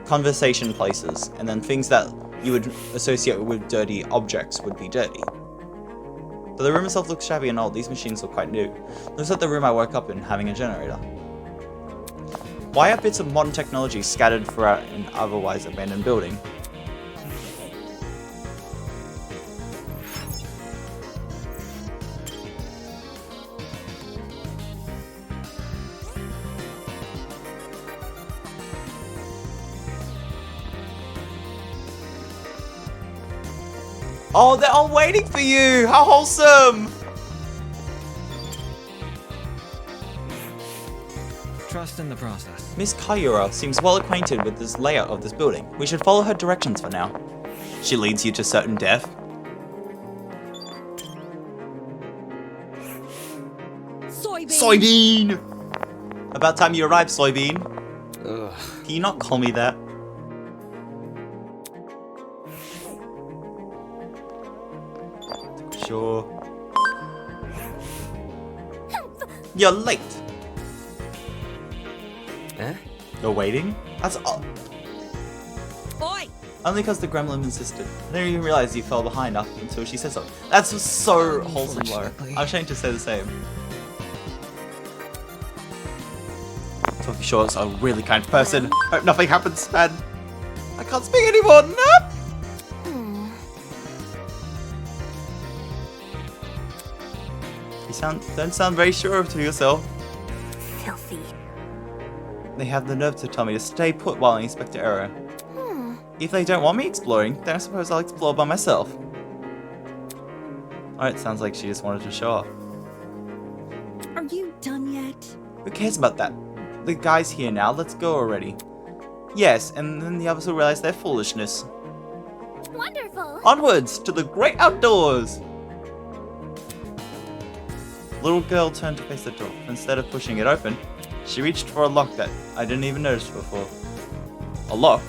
conversation places, and then things that you would associate with dirty objects would be dirty. But the room itself looks shabby and old. These machines look quite new. Looks like the room I woke up in, having a generator. Why are bits of modern technology scattered throughout an otherwise abandoned building? Oh, they're all waiting for you! How wholesome! Trust in the process. Miss Kayura seems well acquainted with this layout of this building. We should follow her directions for now. She leads you to certain death. Soybean! Soybean! About time you arrived, Soybean. Ugh. Can you not call me that? Sure. You're late. Eh? You're waiting? That's all. Oi! Only because the gremlin insisted. I didn't even realize you fell behind until she said something. That's so wholesome, Laura. I'm ashamed to say the same. Toki Short's a really kind person. Hope nothing happens, man. I can't speak anymore. No! You don't sound very sure of yourself. Filthy. They have the nerve to tell me to stay put while I inspect the area. If they don't want me exploring, then I suppose I'll explore by myself. Alright, sounds like she just wanted to show off. Are you done yet? Who cares about that? The guy's here now, let's go already. Yes, and then the others will realize their foolishness. Wonderful. Onwards to the great outdoors! Little girl turned to face the door. Instead of pushing it open, she reached for a lock that I didn't even notice before. A lock?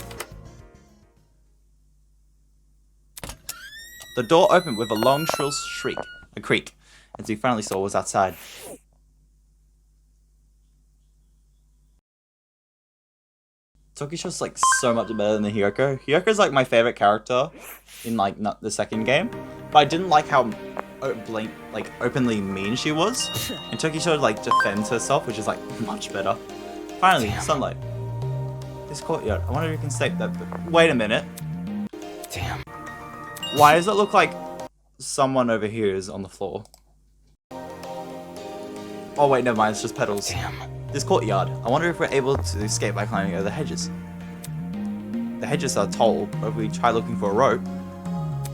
The door opened with a long, shrill shriek, a creak, as we finally saw what was outside. Tokisho's like so much better than Hiyoko. Hiyoko's like my favorite character in like not the second game, but I didn't like how openly mean she was. And Tokisho like defends herself, which is like much better. Finally, Damn. sunlight. This courtyard. I wonder if you can state that. Wait a minute. Damn. Why does it look like someone over here is on the floor? Oh wait, never mind. It's just petals. Damn. This courtyard. I wonder if we're able to escape by climbing over the hedges. The hedges are tall, but if we try looking for a rope,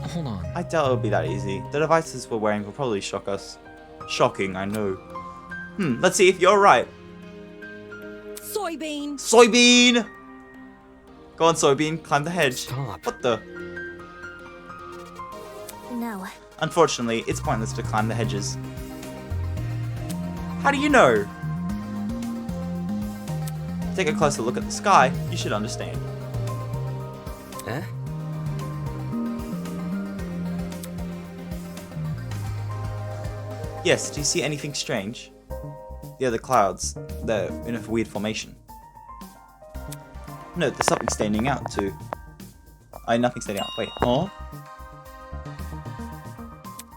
Hold on. I doubt it would be that easy. The devices we're wearing will probably shock us. Shocking, I know. Let's see if you're right. Soybean! Soybean! Go on, Soybean, climb the hedge. Stop. What the? No. Unfortunately, it's pointless to climb the hedges. How do you know? Take a closer look at the sky, you should understand. Huh? Yes, do you see anything strange? Yeah, the clouds. They're in a weird formation. No, there's something standing out too. Nothing standing out. Wait, huh?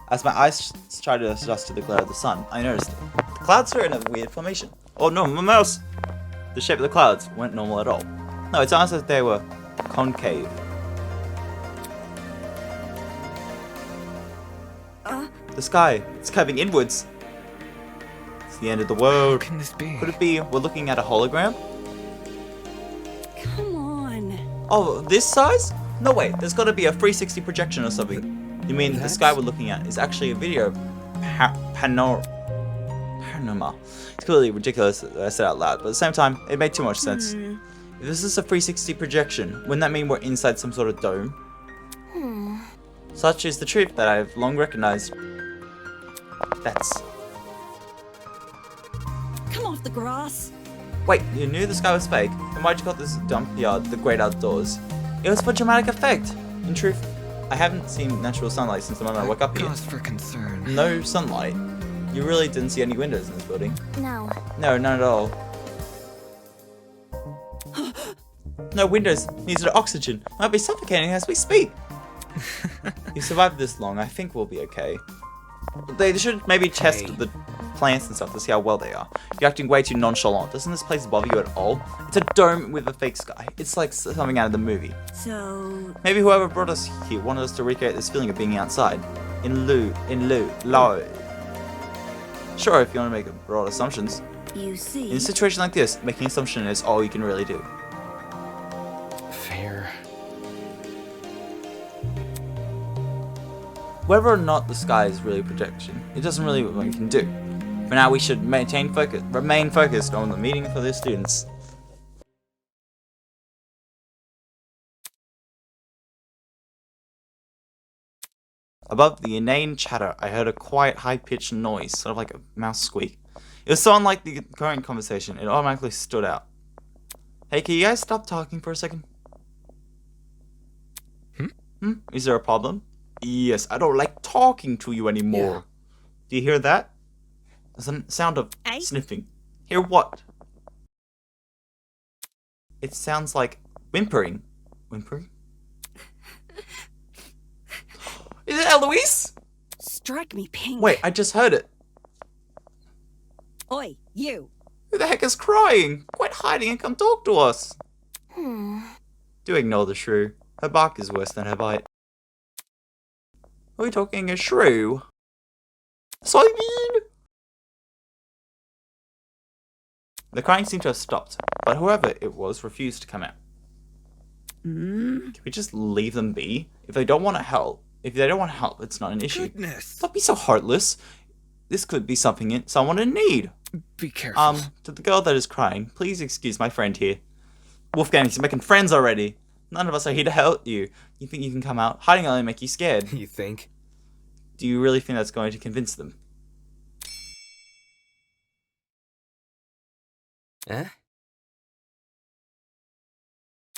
As my eyes try to adjust to the glare of the sun, I noticed it. The clouds are in a weird formation. Oh no, my mouse! The shape of the clouds weren't normal at all. No, it's almost as if they were concave. The sky, it's curving inwards. It's the end of the world. How can this be? Could it be we're looking at a hologram? Come on. Oh, this size? No wait, there's gotta be a 360 projection or something. You mean the sky we're looking at is actually a video of panorama? It's clearly ridiculous that I said it out loud, but at the same time, it made too much sense. If this is a 360 projection, wouldn't that mean we're inside some sort of dome? Such is the truth that I've long recognized. That's... Come off the grass. Wait, you knew the sky was fake? Then why'd you call this dump yard the great outdoors? It was for dramatic effect. In truth, I haven't seen natural sunlight since the moment I woke up here. Cause for concern. No sunlight. You really didn't see any windows in this building? No. No, none at all. No windows, needs no oxygen. Might be suffocating as we speak. You survived this long, I think we'll be okay. They should maybe test the plants and stuff to see how well they are. You're acting way too nonchalant. Doesn't this place bother you at all? It's a dome with a fake sky. It's like something out of the movie. So... Maybe whoever brought us here wanted us to recreate this feeling of being outside. Low. Sure, if you want to make broad assumptions. You In see... a situation like this, making an assumption is all you can really do. Fair. Whether or not the sky is really a projection, it doesn't really what you can do. For now, we should remain focused on the meeting for the students. Above the inane chatter, I heard a quiet, high-pitched noise, sort of like a mouse squeak. It was so unlike the current conversation, it automatically stood out. Hey, can you guys stop talking for a second? Is there a problem? Yes, I don't like talking to you anymore. Yeah. Do you hear that? There's a sound of sniffing. Hear what? It sounds like whimpering. Whimpering? Is it Eloise? Strike me pink. Wait, I just heard it. Oi, you. Who the heck is crying? Quit hiding and come talk to us. Do ignore the shrew. Her bark is worse than her bite. Are we talking a shrew? Soybean! The crying seemed to have stopped, but whoever it was refused to come out. Can we just leave them be? If they don't want to help, it's not an issue. Goodness. Don't be so heartless. This could be someone in need. Be careful. To the girl that is crying, please excuse my friend here. Wolfgang, he's making friends already. None of us are here to help you. You think you can come out? Hiding will only make you scared. You think? Do you really think that's going to convince them? Eh?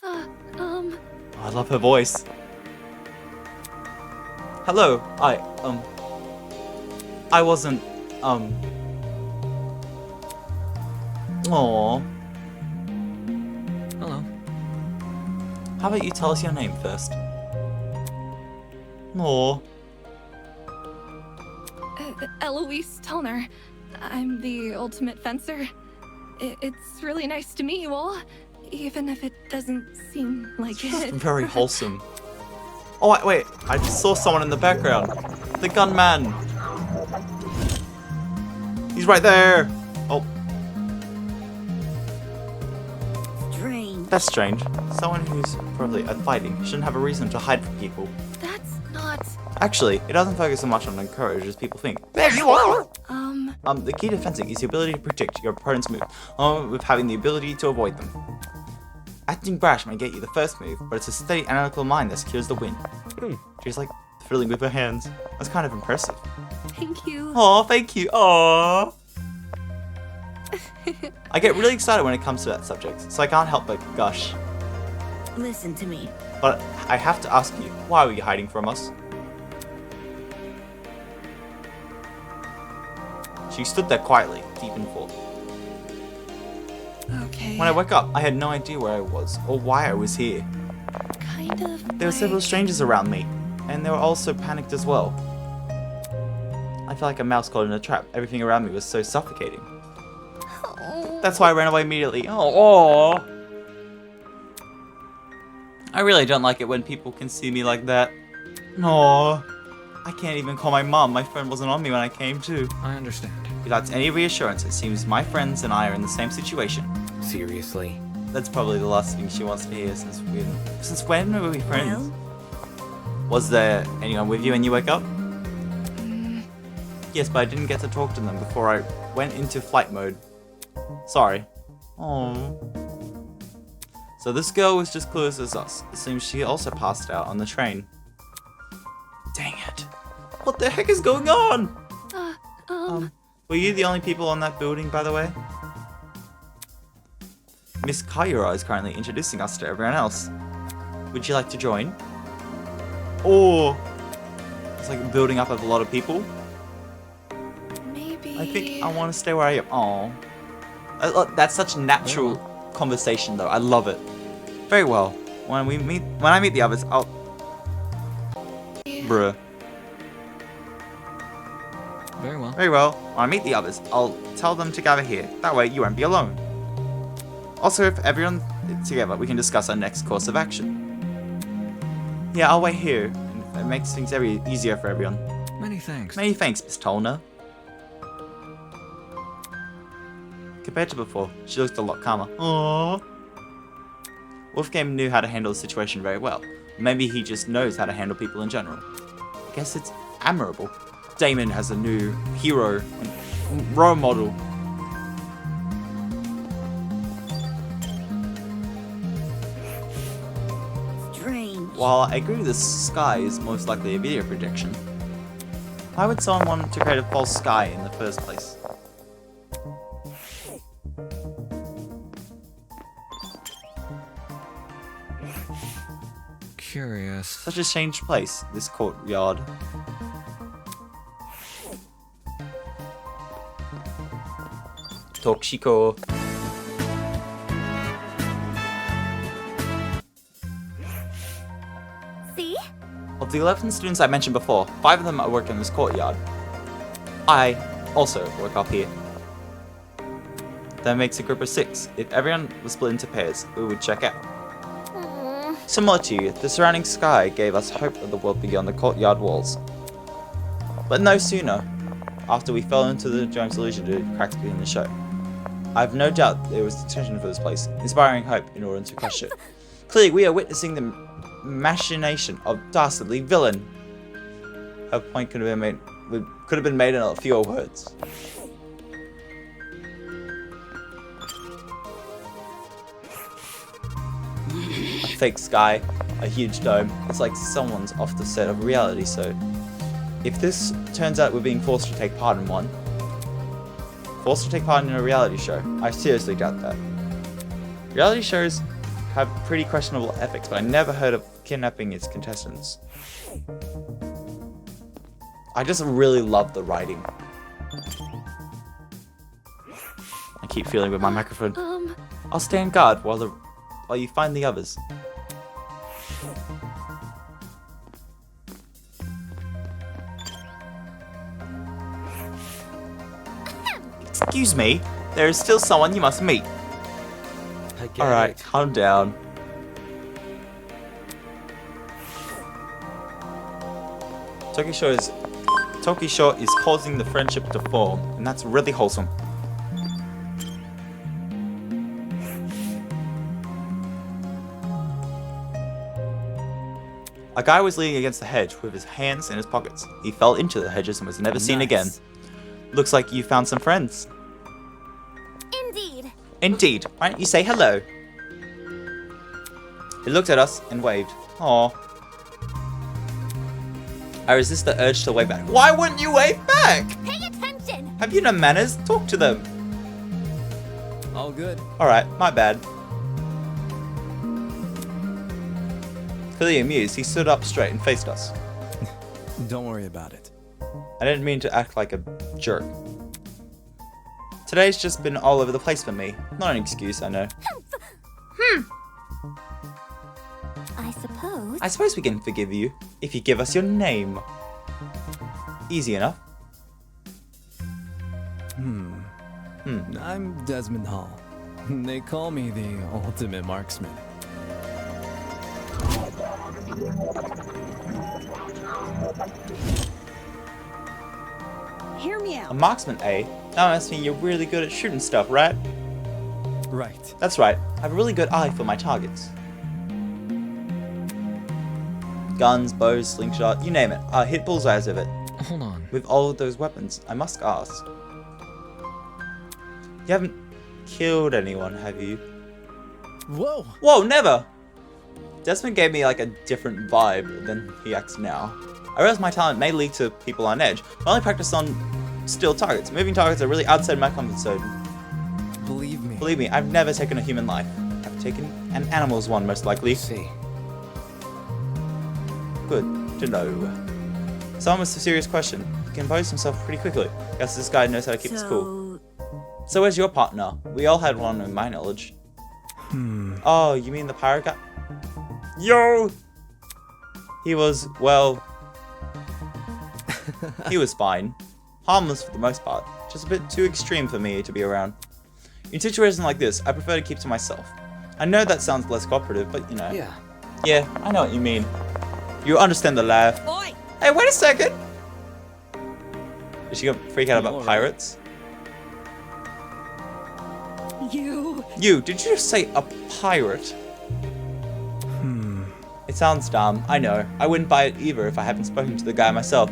Oh, I love her voice. Hello, I wasn't, Aww. Hello. How about you tell us your name first? Aww. Eloise Tellner. I'm the ultimate fencer. It's really nice to meet you all, even if it doesn't seem like it. Very wholesome. Oh, wait, I just saw someone in the background. The gunman. He's right there. Oh. Strange. That's strange. Someone who's probably fighting shouldn't have a reason to hide from people. That's not... Actually, it doesn't focus so much on courage as people think. There you are! The key to fencing is the ability to predict your opponent's move, along with having the ability to avoid them. Acting brash may get you the first move, but it's a steady analytical mind that secures the win. She's like fiddling with her hands. That's kind of impressive. Thank you. Aw, thank you. Aww. I get really excited when it comes to that subject, so I can't help but gush. Listen to me. But I have to ask you, why were you hiding from us? She stood there quietly, deep in thought. Okay. When I woke up, I had no idea where I was, or why I was here. Kind of. There were several strangers around me, and they were all so panicked as well. I felt like a mouse caught in a trap. Everything around me was so suffocating. Oh. That's why I ran away immediately. Oh, I really don't like it when people can see me like that. No, I can't even call my mom. My friend wasn't on me when I came to. I understand. Without any reassurance, it seems my friends and I are in the same situation. Seriously? That's probably the last thing she wants to hear since when were we friends? Was there anyone with you when you woke up? Yes, but I didn't get to talk to them before I went into flight mode. Sorry. Oh. So this girl was just clueless as us. It seems she also passed out on the train. Dang it. What the heck is going on? Were you the only people on that building, by the way? Miss Kayura is currently introducing us to everyone else. Would you like to join? Oh, it's like building up of a lot of people. Maybe. I think I want to stay where I am. Oh, that's such natural conversation, though. I love it. Very well. When I meet the others, I'll. Bruh. Very well. Very well. When I meet the others, I'll tell them to gather here. That way, you won't be alone. Also, if everyone is together, we can discuss our next course of action. Yeah, I'll wait here. And it makes things easier for everyone. Many thanks. Many thanks, Miss Tolner. Compared to before, she looked a lot calmer. Aww. Wolfgang knew how to handle the situation very well. Maybe he just knows how to handle people in general. I guess it's admirable. Damon has a new hero and role model. Strange. While I agree the sky is most likely a video projection, why would someone want to create a false sky in the first place? Curious. Such a strange place, this courtyard. Toshiko. See? Of the 11 students I mentioned before, 5 of them are working in this courtyard. I also work up here. That makes a group of 6. If everyone was split into pairs, we would check out. Similar to you, the surrounding sky gave us hope of the world beyond the courtyard walls. But no sooner, after we fell into the Jones illusion to cracks between the show. I have no doubt there was intention for this place, inspiring hope in order to crush it. Clearly, we are witnessing the machination of dastardly villain. Her point could have been made in a fewer words. A fake sky. a huge dome. It's like someone's off the set of a reality show. If this turns out we're being forced to take part in one, forced to take part in a reality show, I seriously doubt that. Reality shows have pretty questionable ethics, but I never heard of kidnapping its contestants. I just really love the writing. I keep feeling with my microphone. I'll stand guard while you find the others. Excuse me, there is still someone you must meet. Alright, calm down. Toshiko is causing the friendship to form, and that's really wholesome. A guy was leaning against the hedge with his hands in his pockets. He fell into the hedges and was never seen again. Looks like you found some friends. Indeed. Indeed. Why don't you say hello? He looked at us and waved. Aww. I resist the urge to wave back. Why wouldn't you wave back? Pay attention. Have you no manners? Talk to them. All good. Alright, my bad. Clearly amused, he stood up straight and faced us. Don't worry about it. I didn't mean to act like a jerk. Today's just been all over the place for me. Not an excuse, I know. I suppose we can forgive you if you give us your name. Easy enough. I'm Desmond Hall. They call me the ultimate marksman. Hear me A out. marksman, eh? That must mean you're really good at shooting stuff, right? Right. That's right. I have a really good eye for my targets. Guns, bows, slingshot, you name it. I hit bullseyes with it. Hold on. With all of those weapons, I must ask. You haven't killed anyone, have you? Whoa! Whoa, never! Desmond gave me like a different vibe than he acts now. I realize my talent may lead to people on edge. I only practice on still targets. Moving targets are really outside my comfort zone. Believe me, I've never taken a human life. I've taken an animal's one, most likely. See. Good to know. Someone with a serious question. He composed himself pretty quickly. Guess this guy knows how to keep his cool. So where's your partner? We all had one in my knowledge. Oh, you mean the pirate guy? Yo! He was, well... he was fine. Harmless for the most part. Just a bit too extreme for me to be around. In situations like this, I prefer to keep to myself. I know that sounds less cooperative, but you know. Yeah, I know what you mean. You understand the laugh. Oi! Hey, wait a second! Is she gonna freak out about pirates? You, did you just say a pirate? It sounds dumb, I know. I wouldn't buy it either if I haven't spoken to the guy myself.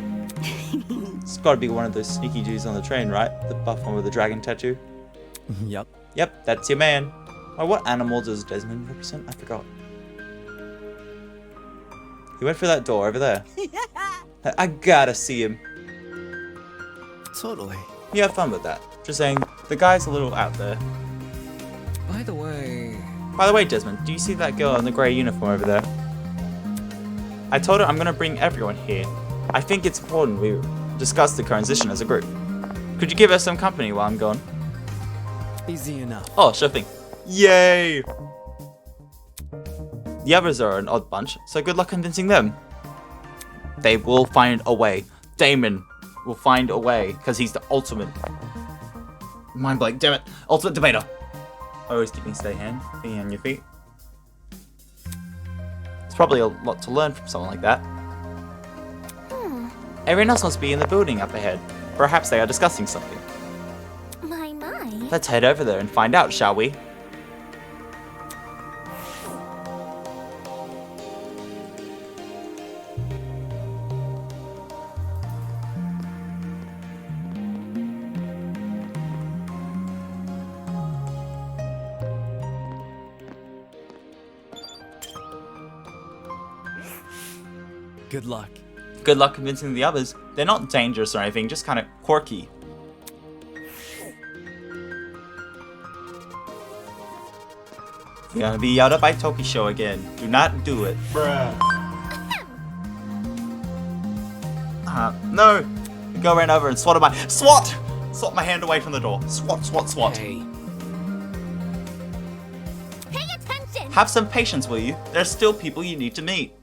It's gotta be one of those sneaky Jews on the train, right? The buff one with the dragon tattoo? Yep. Yep, that's your man. Oh, what animal does Desmond represent? I forgot. He went through that door over there. I gotta see him. Totally. You have fun with that. Just saying, the guy's a little out there. By the way, Desmond, do you see that girl in the grey uniform over there? I told her I'm gonna bring everyone here. I think it's important we discuss the transition as a group. Could you give us some company while I'm gone? Easy enough. Oh, sure thing. Yay! The others are an odd bunch, so good luck convincing them. They will find a way. Damon will find a way, because he's the ultimate. Mind blank, damn it. Ultimate debater. Always keeping steady hand, being on your feet. It's probably a lot to learn from someone like that. Everyone else must be in the building up ahead. Perhaps they are discussing something. My. Let's head over there and find out, shall we? Good luck. Good luck convincing the others. They're not dangerous or anything, just kind of quirky. You're gonna be yelled at by Toshiko again. Do not do it. Bruh. No! Go right over and swat at my— SWAT! Swat my hand away from the door. Swat, swat, swat. Hey, Pay attention! Have some patience, will you? There's still people you need to meet.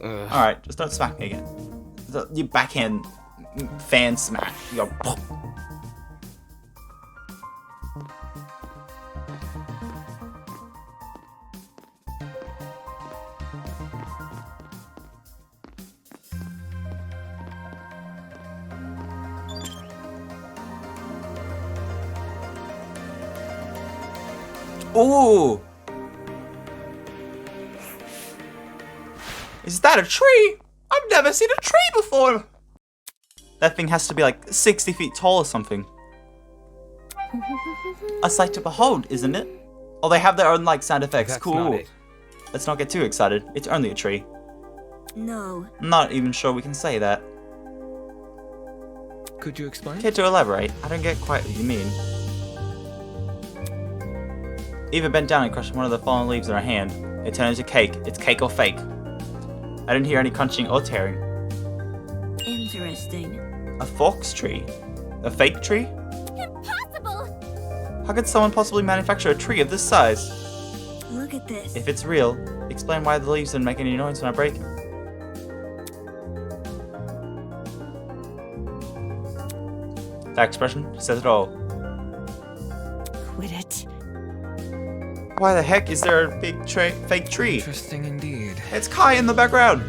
Alright, just don't smack me again. You backhand fan smack. You go pop. Ooh! Is that a tree? I've never seen a tree before! That thing has to be like 60 feet tall or something. A sight to behold, isn't it? Oh, they have their own like sound effects. that's Cool. not it. Let's not get too excited. It's only a tree. No. I'm not even sure we can say that. Could you explain? Care to elaborate? I don't get quite what you mean. Eva bent down and crushed one of the fallen leaves in her hand. It turned into cake. It's cake or fake. I didn't hear any crunching or tearing. Interesting. A fox tree? A fake tree? Impossible! How could someone possibly manufacture a tree of this size? Look at this. If it's real, explain why the leaves didn't make any noise when I break it. That expression says it all. Quit it. Why the heck is there a big fake tree? Interesting indeed. It's Kai in the background!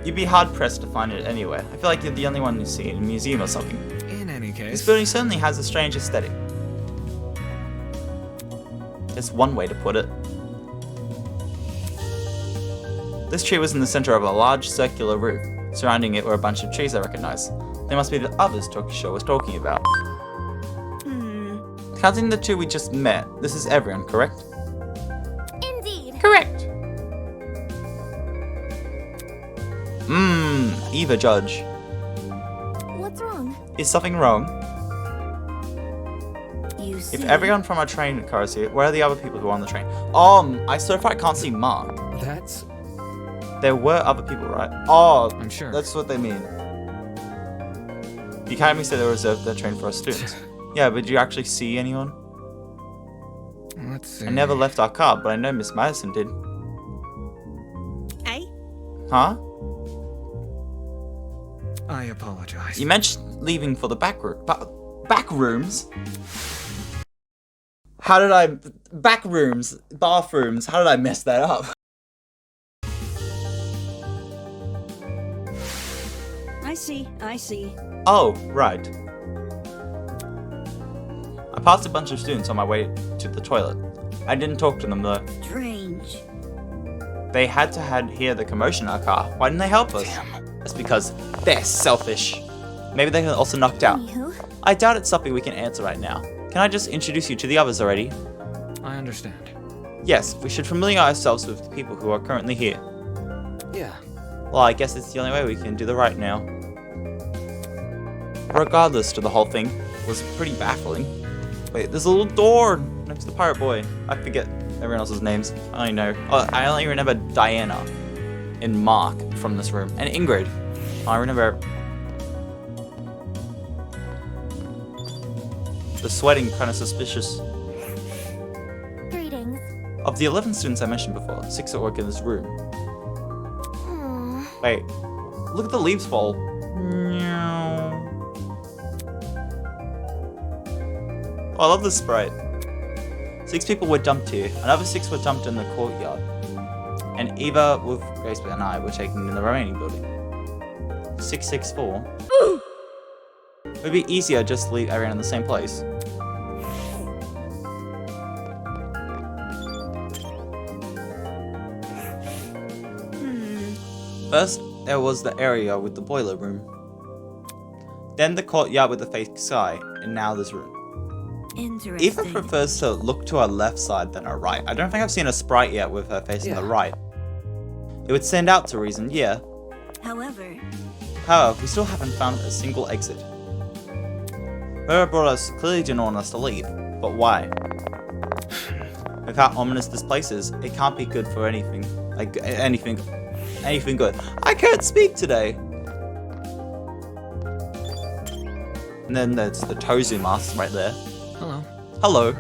You'd be hard-pressed to find it anywhere. I feel like you're the only one you see in a museum or something. In any This case, building certainly has a strange aesthetic. There's one way to put it. This tree was in the center of a large circular roof. Surrounding it were a bunch of trees I recognize. They must be the others Toshiko was talking about. Counting the two we just met, this is everyone, correct? Indeed. Correct. Eva Judge. What's wrong? Is something wrong? You see. If everyone from our train car is here, where are the other people who are on the train? I so far can't see Mark. That's... There were other people, right? Oh, I'm sure. That's what they mean. The academy said they reserved their train for us students. Yeah, but did you actually see anyone? Let's see. I never left our car, but I know Miss Madison did. Eh? Huh? I apologize. You mentioned leaving for the back room. Back rooms? How did I... Back rooms? Bathrooms? How did I mess that up? I see. Oh, right. I passed a bunch of students on my way to the toilet. I didn't talk to them though. Strange. They had to hear the commotion in our car. Why didn't they help us? That's because they're selfish. Maybe they got also knocked out. Anywho, I doubt it's something we can answer right now. Can I just introduce you to the others already? I understand. Yes, we should familiarize ourselves with the people who are currently here. Yeah. Well, I guess it's the only way we can do the right now. Regardless to the whole thing was pretty baffling. Wait, there's a little door next to the pirate boy. I forget everyone else's names. I only know. Oh, I only remember Diana and Mark from this room. And Ingrid. I remember... The sweating kind of suspicious. greetings. Of the 11 students I mentioned before, 6 at work in this room. Wait, look at the leaves fall. Oh, I love this sprite. 6 people were dumped here. Another 6 were dumped in the courtyard. And Eva, with Grace and I were taken in the remaining building. 664. It would be easier just to leave everyone in the same place. First, there was the area with the boiler room. Then the courtyard with the fake sky, and now this room. Interesting. Eva prefers to look to her left side than her right. I don't think I've seen a sprite yet with her facing the right. It would stand out to reason, yeah. However, However, we still haven't found a single exit. Whoever brought us clearly didn't want us to leave, but why? With how ominous this place is, it can't be good for anything. Like, anything good. I can't speak today! And then there's the Tozu mask right there. Hello. Hello.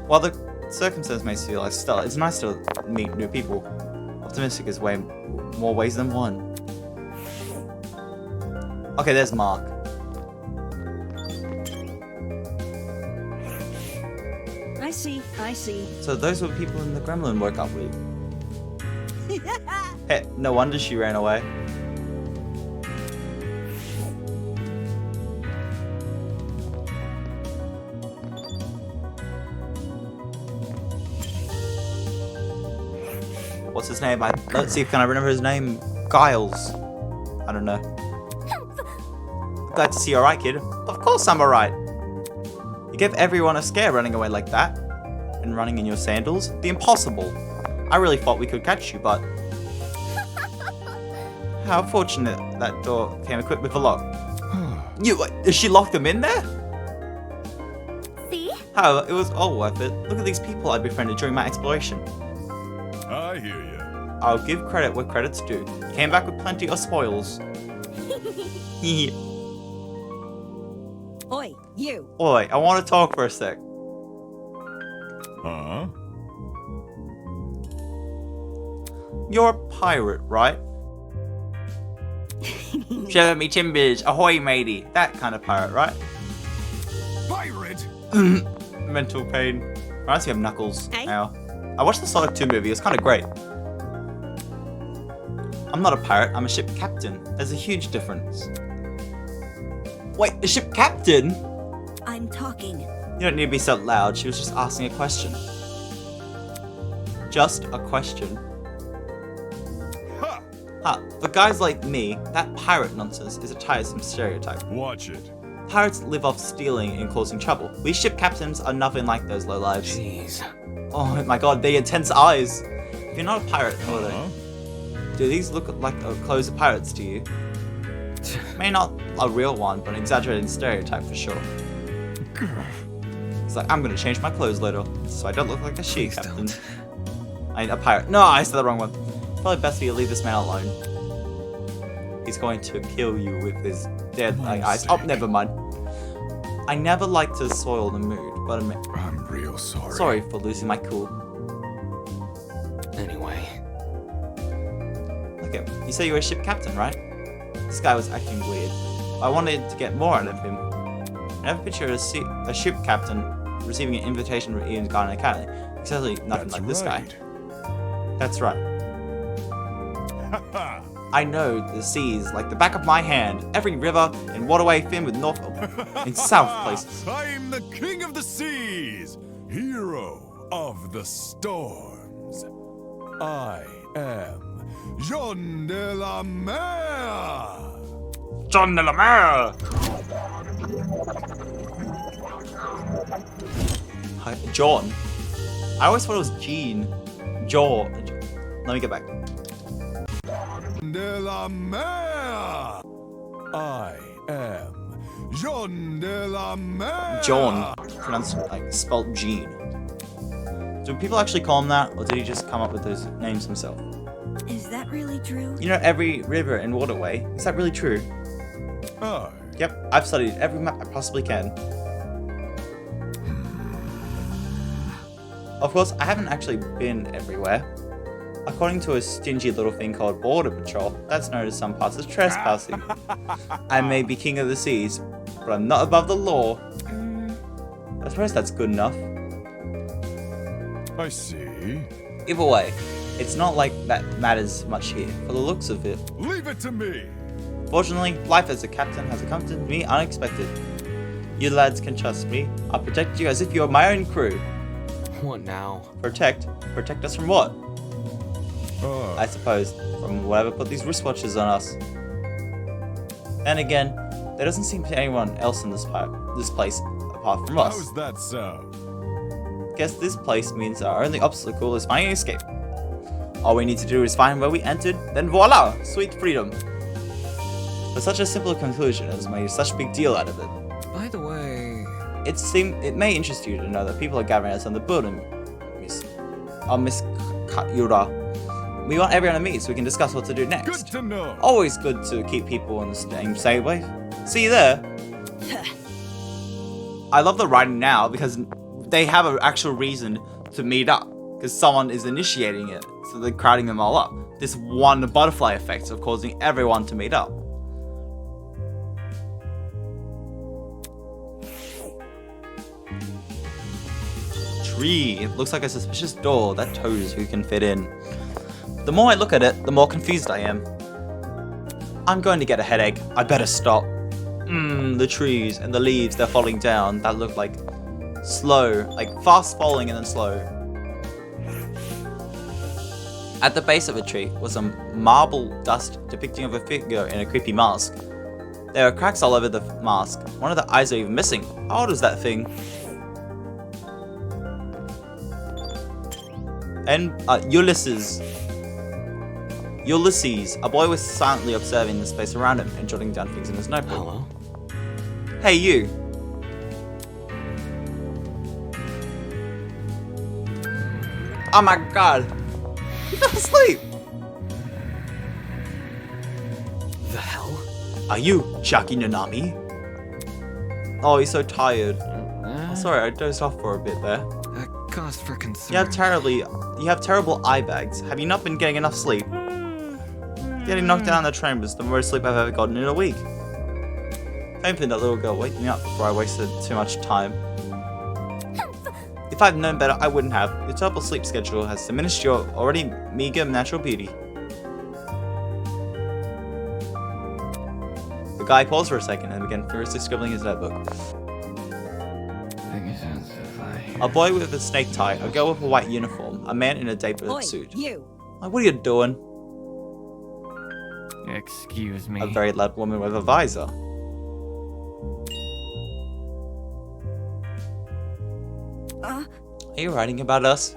While the circumstance makes you feel like stellar, it's nice to meet new people. Optimistic is way more ways than one. Okay, there's Mark. I see. So those were the people in the Gremlin woke up with. Hey, no wonder she ran away. What's his name? Let's see, can I remember his name? Giles. I don't know. Glad to see you're alright, kid. Of course I'm alright. You gave everyone a scare running away like that. And running in your sandals? The impossible. I really thought we could catch you, but... How fortunate that door came equipped with a lock. Did she lock them in there? See? However, it was all worth it. Look at these people I befriended during my exploration. I hear you. I'll give credit where credit's due. You came back with plenty of spoils. Oi, you. Oi, I want to talk for a sec. Huh? You're a pirate, right? Show me timbers, ahoy matey. That kind of pirate, right? Pirate? Mental pain. Reminds me of Knuckles. Hey? Now, I watched the Sonic 2 movie, it's kind of great. I'm not a pirate, I'm a ship captain. There's a huge difference. Wait, a ship captain? I'm talking. You don't need to be so loud, she was just asking a question. Just a question. Ha! Ha, for guys like me, that pirate nonsense is a tiresome stereotype. Watch it. Pirates live off stealing and causing trouble. We ship captains are nothing like those lowlives. Jeez. Oh my god, the intense eyes! If you're not a pirate, who are they? Do these look like the clothes of pirates to you? May not a real one, but an exaggerated stereotype for sure. He's like, I'm gonna change my clothes later, so I don't look like a sea Please captain. don't. I mean, a pirate. No, I said the wrong one. Probably best for you to leave this man alone. He's going to kill you with his dead eyes. Oh, never mind. I never like to soil the mood, but I'm real sorry. sorry for losing my cool. Anyway. Okay, you said you were a ship captain, right? This guy was acting weird. I wanted to get more out of him. I never pictured a ship captain receiving an invitation from Eden's Garden Academy. Exactly nothing like this guy. That's right. I know the seas like the back of my hand. Every river and waterway thin with north and south places. I'm the king of the seas, hero of the storms. I am Jean de la Mer. John de la Mer! Hi, John. I always thought it was Jean. John. Let me get back. De la Mer. I am Jean de la Mer. John, pronounced like spelled Jean. Do people actually call him that, or did he just come up with those names himself? Is that really true? You know every river and waterway. Is that really true? I. Yep, I've studied every map I possibly can. Of course, I haven't actually been everywhere. According to a stingy little thing called Border Patrol, that's known in some parts as trespassing. I may be king of the seas, but I'm not above the law. I suppose that's good enough. I see. Either way, it's not like that matters much here, for the looks of it. Leave it to me. Fortunately, life as a captain has accompanied me unexpected. You lads can trust me. I'll protect you as if you're my own crew. What now? Protect us from what? I suppose, from whatever put these wristwatches on us. Then again, there doesn't seem to be anyone else in this place apart from us. How's that sound? Guess this place means our only obstacle is finding escape. All we need to do is find where we entered, then voila! Sweet freedom. But such a simple conclusion has made such a big deal out of it. By the way, It may interest you to know that people are gathering outside the building, Miss Kayura. We want everyone to meet so we can discuss what to do next. Good to know. Always good to keep people on the same way. See you there. I love the writing now because they have an actual reason to meet up. Because someone is initiating it, so they're crowding them all up. This one butterfly effect of causing everyone to meet up. Tree. It looks like a suspicious door that toes who can fit in. The more I look at it, the more confused I am. I'm going to get a headache. I better stop. The trees and the leaves, they're falling down. That look like slow, like fast falling and then slow. At the base of a tree was a marble dust depicting of a figure in a creepy mask. There are cracks all over the mask. One of the eyes are even missing. How old is that thing? And Ulysses, a boy was silently observing the space around him and jotting down things in his notebook. Hello? Hey, you. Oh my god. You fell asleep. The hell? Are you Shaki Nanami? Oh, he's so tired. Oh, sorry, I dozed off for a bit there. a cause for concern. You have terrible eye bags. Have you not been getting enough sleep? Getting knocked down on the train was the most sleep I've ever gotten in a week. Hoping that little girl wake me up before I wasted too much time. If I'd known better, I wouldn't have. Your terrible sleep schedule has diminished your already meager natural beauty. The guy paused for a second and began furiously scribbling his notebook. A boy with a snake tie, a girl with a white uniform, a man in a dapper Oi, suit. you. Like, what are you doing? Excuse me. A very loud woman with a visor. Are you writing about us?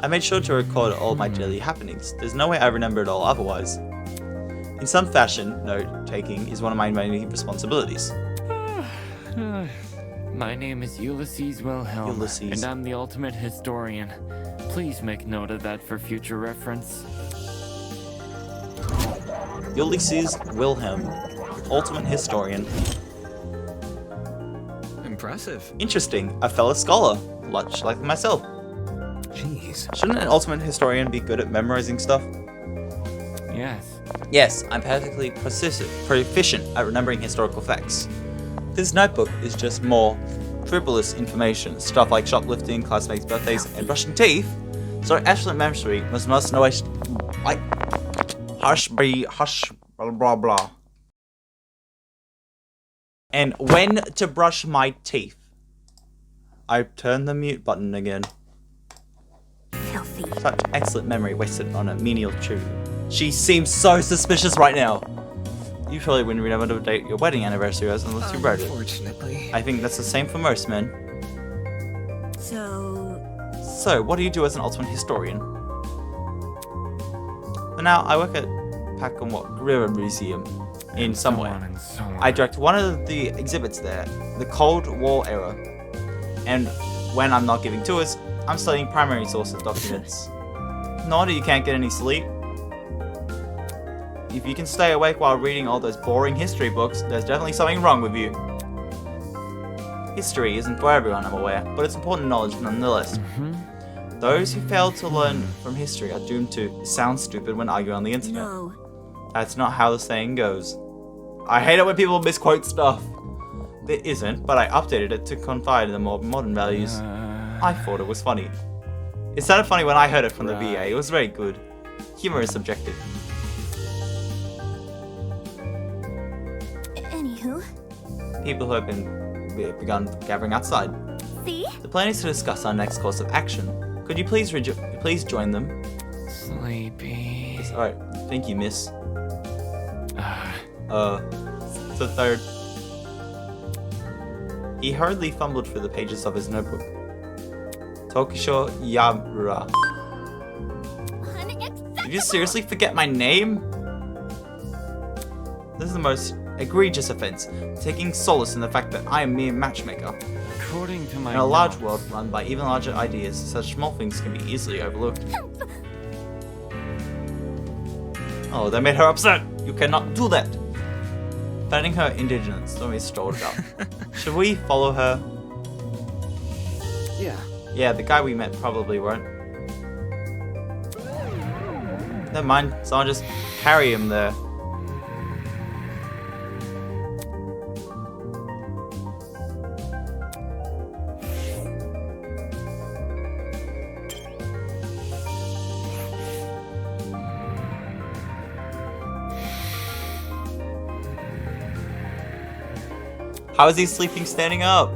I made sure to record all my daily happenings. There's no way I remember it all otherwise. In some fashion, note-taking is one of my many responsibilities. My name is Ulysses Wilhelm, Ulysses. and I'm the ultimate historian. Please make note of that for future reference. Ulysses Wilhelm, ultimate historian. Impressive. Interesting, a fellow scholar, much like myself. Jeez. Shouldn't an ultimate historian be good at memorizing stuff? Yes. Yes, I'm perfectly proficient at remembering historical facts. This notebook is just more frivolous information, stuff like shoplifting, classmates' birthdays, and brushing teeth. So excellent memory must know hush, blah blah blah. And when to brush my teeth. I turned the mute button again. Filthy. Such excellent memory wasted on a menial tree. She seems so suspicious right now. You probably wouldn't remember to date your wedding anniversary as unless you wrote it. Unfortunately. I think that's the same for most men. So, what do you do as an ultimate historian? For now, I work at Pakamwa Museum in somewhere. So on and so on. I direct one of the exhibits there, the Cold War era. And when I'm not giving tours, I'm studying primary sources documents. No wonder you can't get any sleep. If you can stay awake while reading all those boring history books, there's definitely something wrong with you. History isn't for everyone, I'm aware, but it's important knowledge nonetheless. Those who fail to learn from history are doomed to sound stupid when arguing on the internet. no. That's not how the saying goes. I hate it when people misquote stuff. There isn't, but I updated it to confide in the more modern values. I thought it was funny. It sounded funny when I heard it from the VA. It was very good. Humor is subjective. Anywho, People who have begun gathering outside. see? The plan is to discuss our next course of action. Could you please join them? Sleepy. Yes, alright. Thank you, miss. It's the third. He hurriedly fumbled through the pages of his notebook. Toshiko Yamura. Did you seriously forget my name? This is the most egregious offense, taking solace in the fact that I am mere matchmaker. According to my In a large notes, world run by even larger ideas, such small things can be easily overlooked. Oh, that made her upset! You cannot do that! Finding her indigenous, don't be strolled about. Should we follow her? Yeah. Yeah, the guy we met probably won't. Never mind, someone just carry him there. How is he sleeping standing up?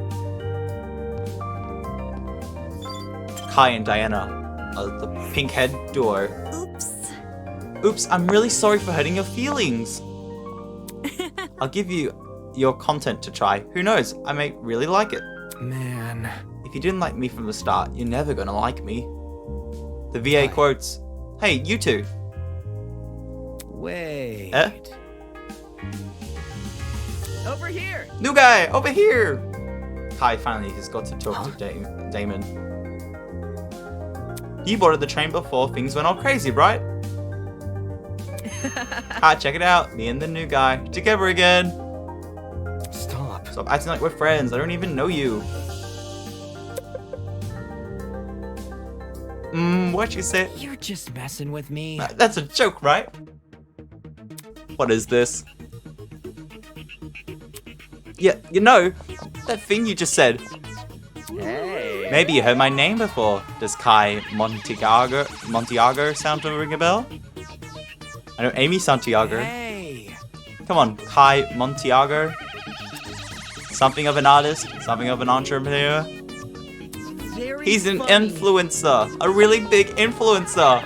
Kai and Diana are the pink head duo. Oops. Oops, I'm really sorry for hurting your feelings. I'll give you your content to try. Who knows, I may really like it. Man. If you didn't like me from the start, you're never gonna like me. The VA quotes, hey, you two. Wait. Over here! New guy, over here! Kai finally has got to talk to Damon. You boarded the train before things went all crazy, right? Hi, check it out. Me and the new guy. Together again. Stop. Stop acting like we're friends. I don't even know you. What'd you say? You're just messing with me. That's a joke, right? What is this? Yeah, you know, that thing you just said. Hey. Maybe you heard my name before. Does Kai Montiago sound to ring a bell? I know Amy Santiago. Hey. Come on, Kai Montiago. Something of an artist, something of an entrepreneur. Very He's an funny. influencer, a really big influencer.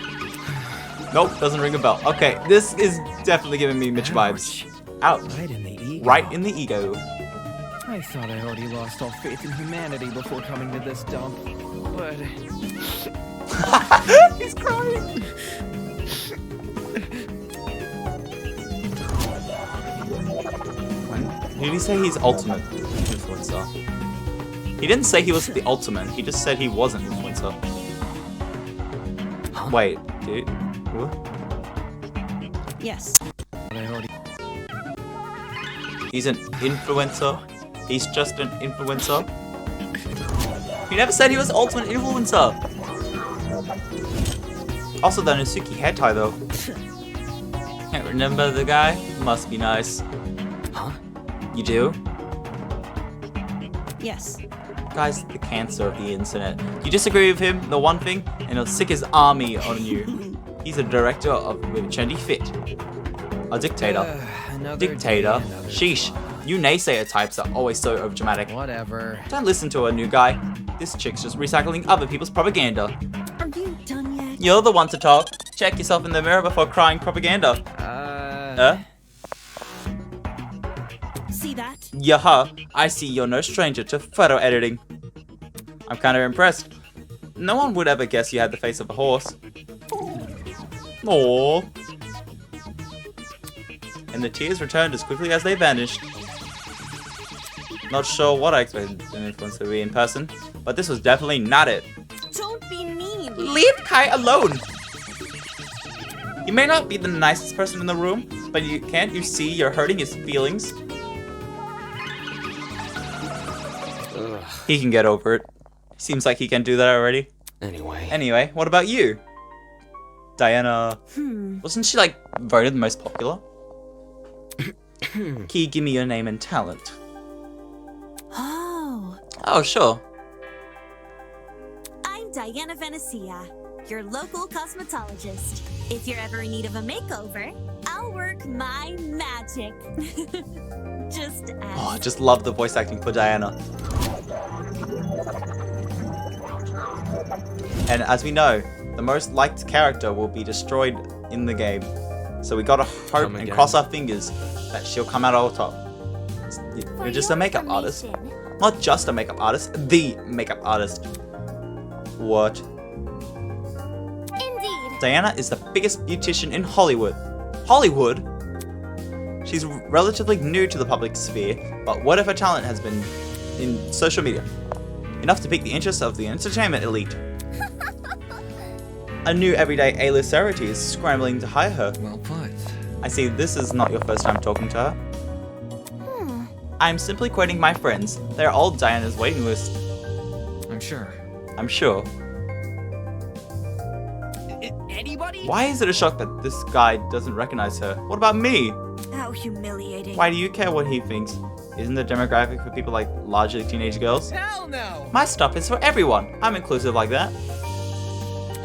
Nope, doesn't ring a bell. Okay, this is definitely giving me Mitch vibes. Ouch. Right in the ego. Right in the ego. I thought I already lost all faith in humanity before coming to this dump, but... He's crying. Did he say he's ultimate influencer? He didn't say he was the ultimate, he just said he was an influencer. Wait, dude. What? Yes. I already... He's an influencer. He's just an influencer. He never said he was ultimate influencer. Also the Nasuki hair tie though. Can't remember the guy? Must be nice. Huh? You do? Yes. Guy's the cancer of the internet. You disagree with him, the one thing, and he'll sick his army on you. He's a director of with Trendy Fit. A dictator. Dictator? Sheesh. You naysayer types are always so overdramatic. Whatever. Don't listen to a new guy. This chick's just recycling other people's propaganda. Are you done yet? You're the one to talk. Check yourself in the mirror before crying propaganda. See that? Yaha, I see you're no stranger to photo editing. I'm kinda impressed. No one would ever guess you had the face of a horse. Aww. And the tears returned as quickly as they vanished. Not sure what I expected an influencer to be in person, but this was definitely not it. Don't be mean. Leave Kai alone! You may not be the nicest person in the room, but can't you see you're hurting his feelings? Ugh. He can get over it. Seems like he can do that already. Anyway. What about you? Diana... Wasn't she, like, voted the most popular? Can you give me your name and talent? Oh, Oh, sure. I'm Diana Venecia, your local cosmetologist. If you're ever in need of a makeover, I'll work my magic. Just ask. Oh, I just love the voice acting for Diana. And as we know, the most liked character will be destroyed in the game. So we gotta hope and cross our fingers that she'll come out on top. You're just a makeup artist. Not just a makeup artist, the makeup artist. What? Indeed. Diana is the biggest beautician in Hollywood. Hollywood? She's relatively new to the public sphere, but what if her talent has been in social media? Enough to pique the interest of the entertainment elite. A new everyday A-list celebrity is scrambling to hire her. Well put. I see this is not your first time talking to her. I'm simply quoting my friends. They're all Diana's waiting list. I'm sure. I'm sure. Anybody? Why is it a shock that this guy doesn't recognize her? What about me? How humiliating. Why do you care what he thinks? Isn't the demographic for people like largely teenage girls? Hell no! My stuff is for everyone. I'm inclusive like that.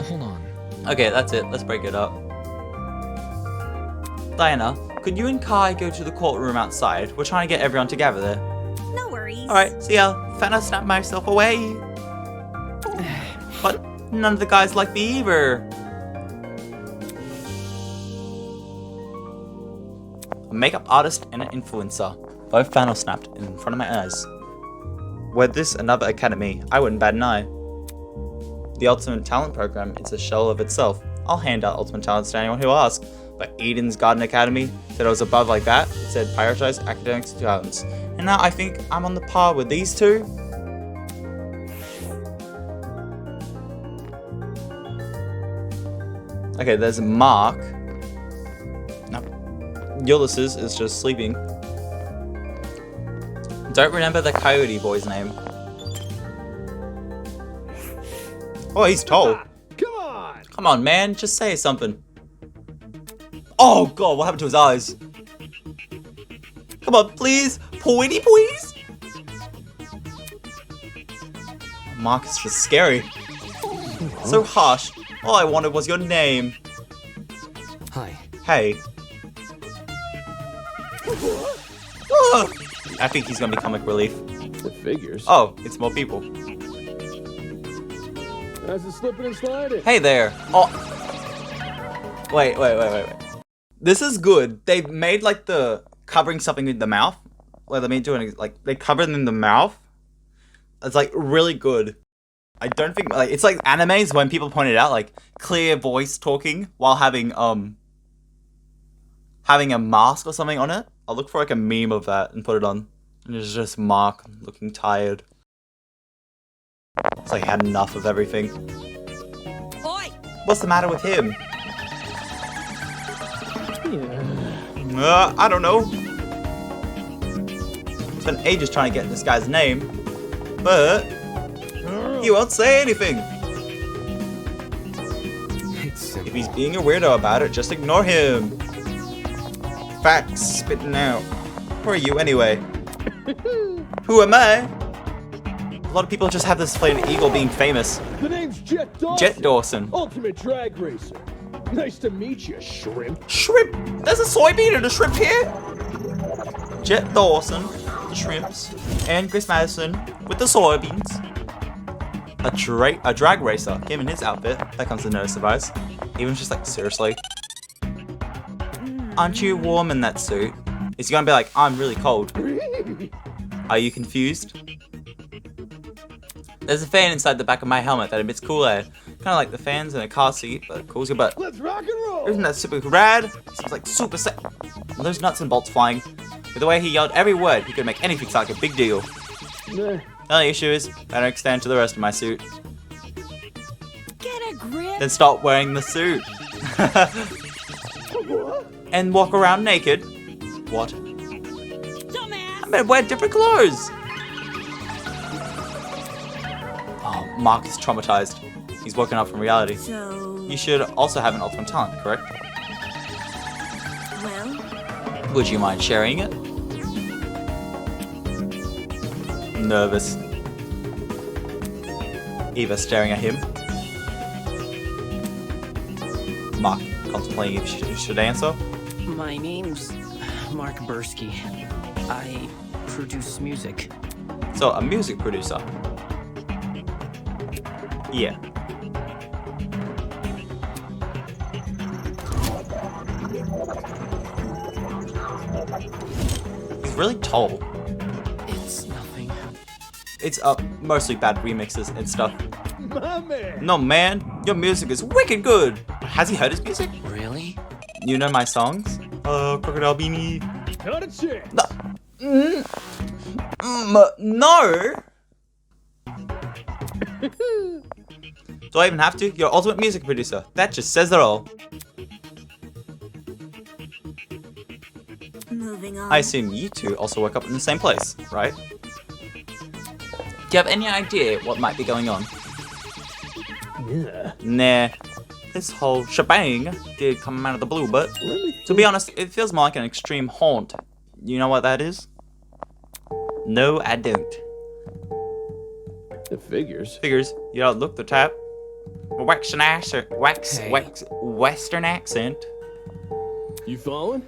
Hold on. Okay, that's it. Let's break it up. Diana, could you and Kai go to the courtroom outside? We're trying to get everyone to gather there. No worries. Alright, see ya. Found I snapped myself away. But none of the guys like me either. A makeup artist and an influencer. Both found or snapped in front of my eyes. Were this another academy, I wouldn't bat an eye. The Ultimate Talent Program is a shell of itself. I'll hand out Ultimate Talents to anyone who asks. But Eden's Garden Academy said I was above like that. It said prioritize academics talents. And now I think I'm on the par with these two. Okay, there's Mark. No. Ulysses is just sleeping. Don't remember the coyote boy's name. Oh, he's tall. Come on! Come on, man, just say something. Oh god, what happened to his eyes? Come on, please. Pointy, please. Mark is just scary. So harsh. All I wanted was your name. Hi. Hey. Ah! I think he's gonna be comic relief. It figures. Oh, it's more people. How's it slipping and sliding? Hey there. Oh. Wait. This is good. They've made like the covering something in the mouth. Like they made doing like they covered in the mouth. It's like really good. I don't think like it's like animes when people point it out like clear voice talking while having a mask or something on it. I'll look for like a meme of that and put it on. And it's just Mark looking tired. It's like he had enough of everything. Oi! What's the matter with him? I don't know. Spent ages trying to get this guy's name, but he won't say anything. It's simple. If he's being a weirdo about it, just ignore him. Facts spitting out. Who are you anyway? Who am I? A lot of people just have this flaming eagle being famous. The name's Jet Dawson. Jet Dawson. Ultimate drag racer. Nice to meet you, shrimp. Shrimp? There's a soybean and a shrimp here? Jet Dawson, the shrimps, and Chris Madison with the soybeans. A drag racer, him in his outfit. That comes as no surprise. Even just like, seriously? Aren't you warm in that suit? Is he gonna be like, I'm really cold? Are you confused? There's a fan inside the back of my helmet that emits cool air. Kind of like the fans in a car seat, but it cools your butt. Let's rock and roll. Isn't that super rad? Sounds like super sick. Well, there's nuts and bolts flying. With the way he yelled every word, he could make anything sound like a big deal. Nah. The only issue is, I don't extend to the rest of my suit. Get a grip. Then stop wearing the suit. And walk around naked. What? Dumbass. I better wear different clothes. Oh, Mark is traumatized. He's woken up from reality. So, You should also have an ultimate talent, correct? well, Would you mind sharing it? Nervous. Eva staring at him. Mark contemplating if she should answer. My name's Mark Bursky. I produce music. So, a music producer. Yeah. He's really tall. It's nothing. It's mostly bad remixes and stuff. My man. No, man. Your music is wicked good. Has he heard his music? Really? You know my songs? Crocodile Beanie. Not a chance. No. Do I even have to? You're ultimate music producer. That just says it all. Moving on. I assume you two also work up in the same place, right? Do you have any idea what might be going on? Yeah. Nah. This whole shebang did come out of the blue, but to be honest, it feels more like an extreme haunt. You know what that is? No, I don't. It figures. Figures. You don't look the type. Western accent. You following?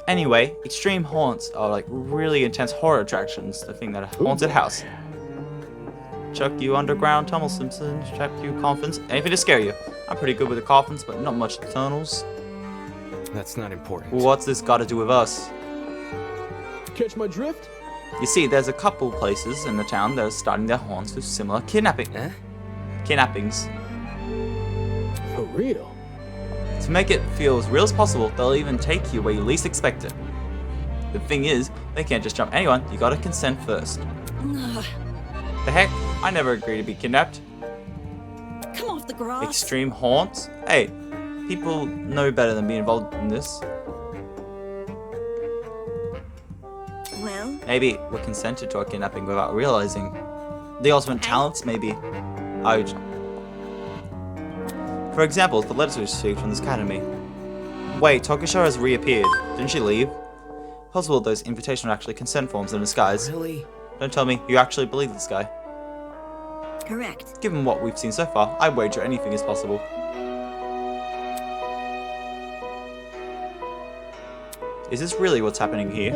Anyway, extreme haunts are like really intense horror attractions. The thing that a haunted house. Chuck you underground, tunnel Simpsons, trap you coffins, anything to scare you. I'm pretty good with the coffins, but not much the tunnels. That's not important. What's this got to do with us? Catch my drift? You see, there's a couple places in the town that are starting their haunts with similar kidnappings. For real? To make it feel as real as possible, they'll even take you where you least expect it. The thing is, they can't just jump anyone, you gotta consent first. The heck? I never agreed to be kidnapped. Come off the grass. Extreme haunts? Hey, people know better than being involved in this. Well, Maybe we're consented to our kidnapping without realizing. The ultimate talents, maybe. For example, the letters we received from this academy. Wait, Toshiko has reappeared. Didn't she leave? Possible those invitations are actually consent forms in disguise. Really? Don't tell me you actually believe this guy. correct. Given what we've seen so far, I wager anything is possible. Is this really what's happening here?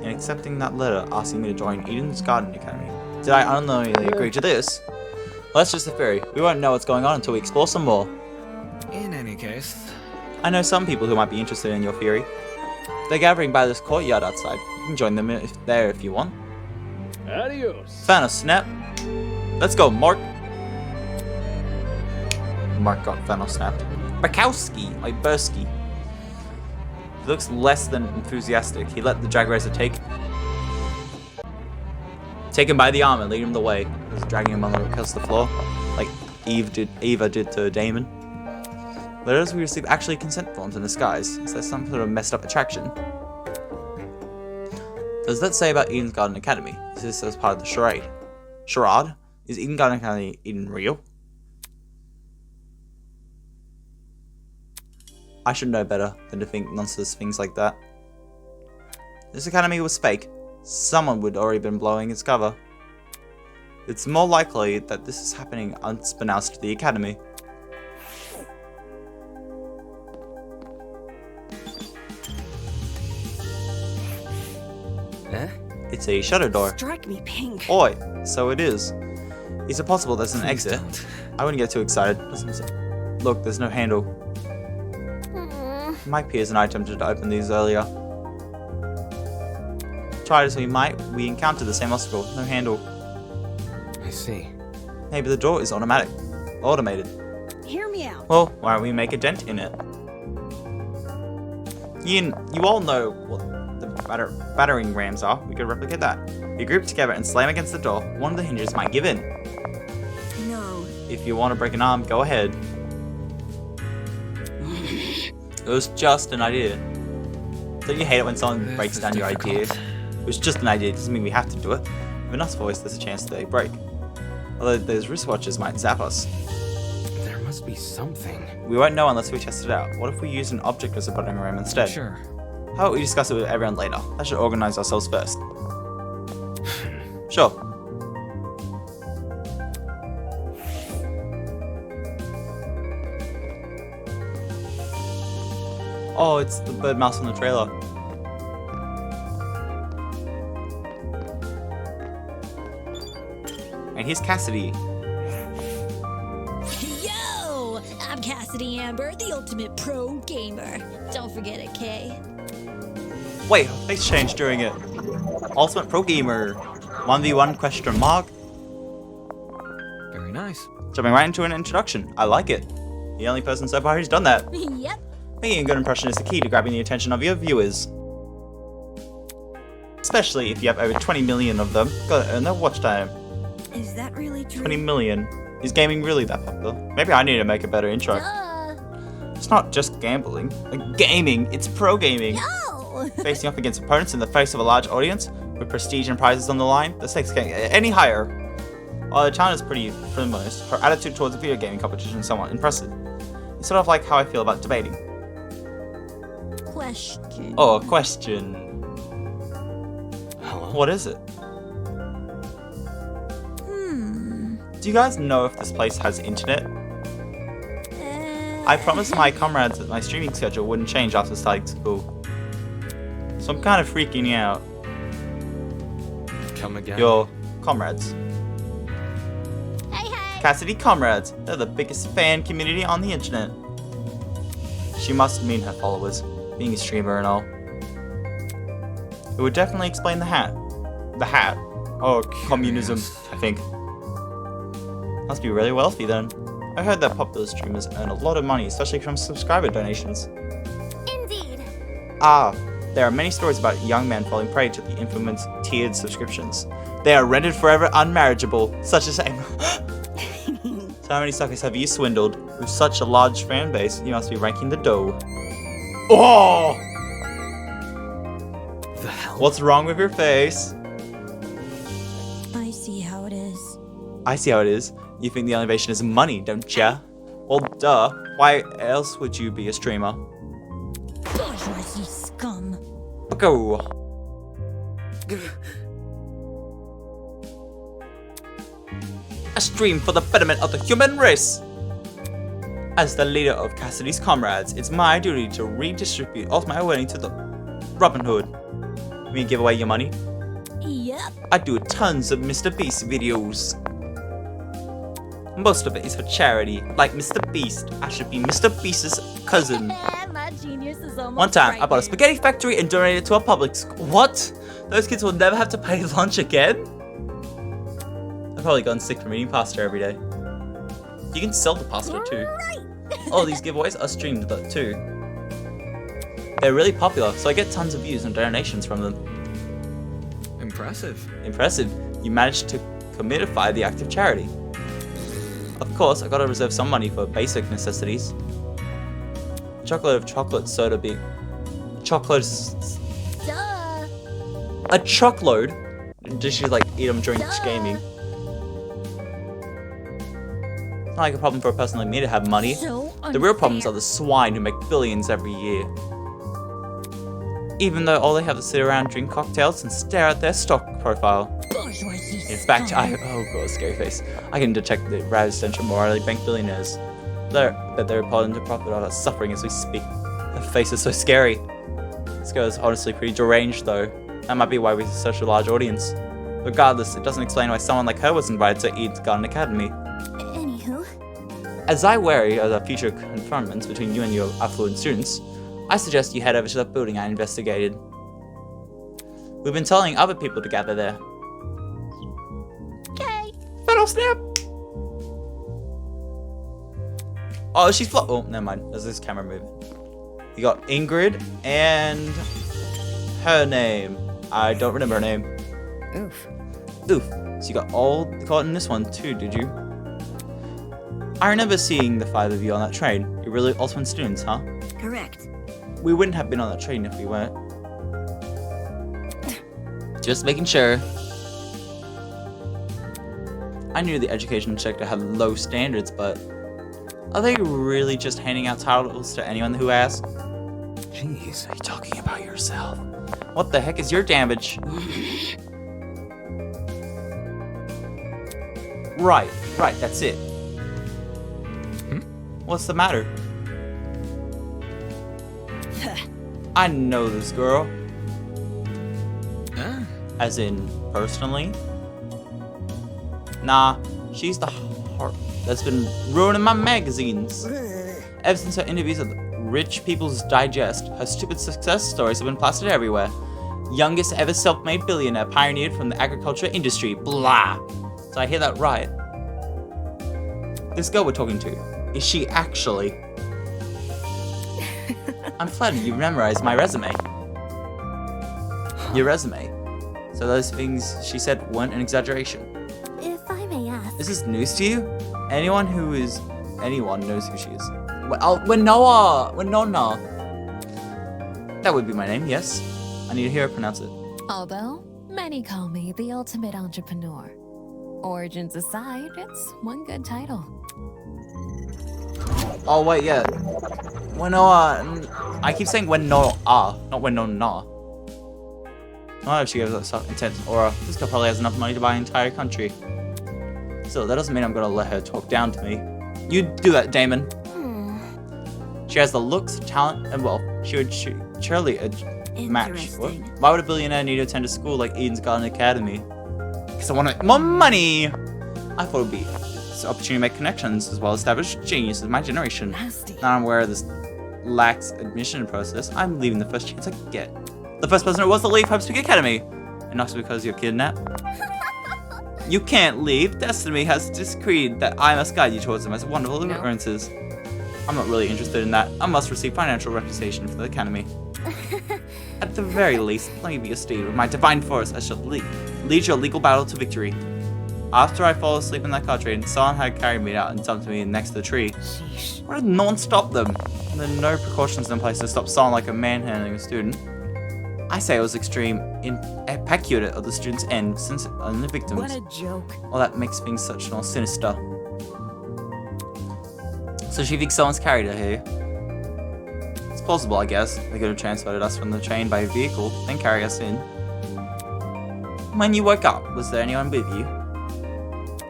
In accepting that letter asking me to join Eden's Garden Academy, did I unknowingly agree to this? Well, that's just a theory. We won't know what's going on until we explore some more. In any case, I know some people who might be interested in your theory. They're gathering by this courtyard outside. You can join them there if you want. Adios. Thanos, snap. Let's go, Mark. Mark got Thanos snapped. Bukowski, like Bursky. He looks less than enthusiastic. He let the drag racer take him by the arm and lead him the way. He was dragging him across the floor, like Eva did to Damon. Letters we receive actually consent forms in disguise. Is there some sort of messed up attraction? Does that say about Eden's Garden Academy? Is this as part of the charade? Charade? Is Eden Garden Academy even real? I should know better than to think nonsense things like that. This academy was fake. Someone would already been blowing its cover. It's more likely that this is happening unbeknownst to the academy. It's a shutter door. Strike me pink. Oi, so it is. Is it possible there's an exit? I wouldn't get too excited. Look, there's no handle. My peers and I attempted to open these earlier. Tried as we might, we encountered the same obstacle. No handle. I see. Maybe the door is automated. Hear me out. Well, why don't we make a dent in it? You all know what the battering rams are. We could replicate that. We group together and slam against the door. One of the hinges might give in. No. If you want to break an arm, go ahead. It was just an idea. Don't you hate it when someone breaks down your idea? It was just an idea, it doesn't mean we have to do it. Even us voice, there's a chance they break. Although those wristwatches might zap us. There must be something. We won't know unless we test it out. What if we use an object as a battering ram instead? sure. How about we discuss it with everyone later? I should organize ourselves first. Sure. Oh, it's the bird mouse in the trailer. And here's Cassidy. Yo! I'm Cassidy Amber, the ultimate pro gamer. Don't forget it, Kay. Wait, face change during it. Ultimate Pro Gamer. 1v1 question mark? Very nice. Jumping right into an introduction. I like it. The only person so far who's done that. Yep. Making a good impression is the key to grabbing the attention of your viewers. Especially if you have over 20 million of them. Gotta earn their watch time. Is that really true? 20 million. Is gaming really that popular? Maybe I need to make a better intro. It's not just gambling. Like gaming, it's pro gaming. No! Facing off against opponents in the face of a large audience, with prestige and prizes on the line, the stakes can't get any higher. While China's pretty famous, her attitude towards the video gaming competition is somewhat impressive. It's sort of like how I feel about debating. Question. Oh, a question. Hello? What is it? Do you guys know if this place has internet? I promised my comrades that my streaming schedule wouldn't change after starting school. So I'm kind of freaking out. Come again? Your comrades. Hey, hey! Cassidy comrades. They're the biggest fan community on the internet. She must mean her followers, being a streamer and all. It would definitely explain the hat. The hat. Oh, communism, I think. Must be really wealthy then. I heard that popular streamers earn a lot of money, especially from subscriber donations. Indeed. Ah, there are many stories about young men falling prey to the infamous tiered subscriptions. They are rendered forever unmarriageable, such as So how many suckers have you swindled? With such a large fan base, you must be ranking the dough. Oh! The hell? What's wrong with your face? I see how it is. I see how it is. You think the elevation is money, don't ya? Well, duh. Why else would you be a streamer? Bourgeoisie scum. Go. A stream for the betterment of the human race. As the leader of Cassidy's comrades, it's my duty to redistribute all my money to the Robin Hood. You mean give away your money? Yep. I do tons of Mr. Beast videos. Most of it is for charity. Like Mr. Beast, I should be Mr. Beast's cousin. My genius is almost One time, I bought a frightening. spaghetti factory and donated it to a public school. What? Those kids will never have to pay lunch again? I've probably gotten sick from eating pasta every day. You can sell the pasta too. Right. All these giveaways are streamed too. They're really popular, so I get tons of views and donations from them. Impressive. Impressive. You managed to commodify the act of charity. Of course, I gotta reserve some money for basic necessities. A truckload of chocolate soda big. Duh. A truckload? Does she like eat them during gaming? It's not like a problem for a person like me to have money. So The real problems are unfair. the swine who make billions every year. Even though all they have to sit around, drink cocktails, and stare at their stock profile. Bourgeoisie In fact, scum. oh god, scary face. I can detect the roused stench of morally bank billionaires. They're pulling to profit out of suffering as we speak. Her face is so scary. This girl is honestly pretty deranged though. That might be why we have such a large audience. Regardless, it doesn't explain why someone like her was invited to Eden's Garden Academy. Anywho. As I worry of the future confinements between you and your affluent students, I suggest you head over to the building I investigated. We've been telling other people to gather there. Okay. Fatal snap! Oh, she's oh, never mind. There's this camera moving. You got Ingrid and her name. I don't remember her name. Oof. Oof. So you got all caught in this one too, did you? I remember seeing the five of you on that train. You're really ultimate students, huh? Correct. We wouldn't have been on that train if we weren't. Just making sure. I knew the education sector had low standards, but are they really just handing out titles to anyone who asks? Jeez, are you talking about yourself? What the heck is your damage? Right, that's it. What's the matter? I know this girl. As in, personally? Nah, she's the heart that's been ruining my magazines. Ever since her interviews at Rich People's Digest, her stupid success stories have been plastered everywhere. Youngest ever self-made billionaire pioneered from the agriculture industry. Blah. So I hear that right. This girl we're talking to, is she actually? I'm flattered you memorized my resume. Your resume. So those things she said weren't an exaggeration. If I may ask. This is news to you? Anyone knows who she is. Winona! That would be my name, yes. I need to hear her pronounce it. Although, many call me the ultimate entrepreneur. Origins aside, it's one good title. Oh, wait, yeah. Winona. I keep saying Winona, not Winona. I don't know if she gives us that intense aura. This girl probably has enough money to buy an entire country. Still, that doesn't mean I'm gonna let her talk down to me. You do that, Damon. She has the looks, talent, and wealth. She would surely a match. What? Why would a billionaire need to attend a school like Eden's Garden Academy? Because I want more money! I thought it would be an opportunity to make connections as well as establish geniuses of my generation. Now I'm aware of this lax admission process. I'm leaving the first chance I get. The first person who was to leave Homespeak Academy. And not because you're kidnapped. You can't leave. Destiny has decreed that I must guide you towards the most wonderful occurrences. I'm not really interested in that. I must receive financial reputation for the academy. At the very least, let me be your steed. With my divine force, I shall lead your legal battle to victory. After I fall asleep in that car train, someone had carried me out and dumped me next to the tree. Why did no one stop them? There are no precautions in place to stop someone like a manhandling a student. I say it was extreme impeccate of the student's end since on the victims. What a joke. Well, that makes things such more sinister. So she thinks someone's carried her here. It's plausible, I guess. They could have transported us from the train by vehicle, then carry us in. When you woke up, was there anyone with you?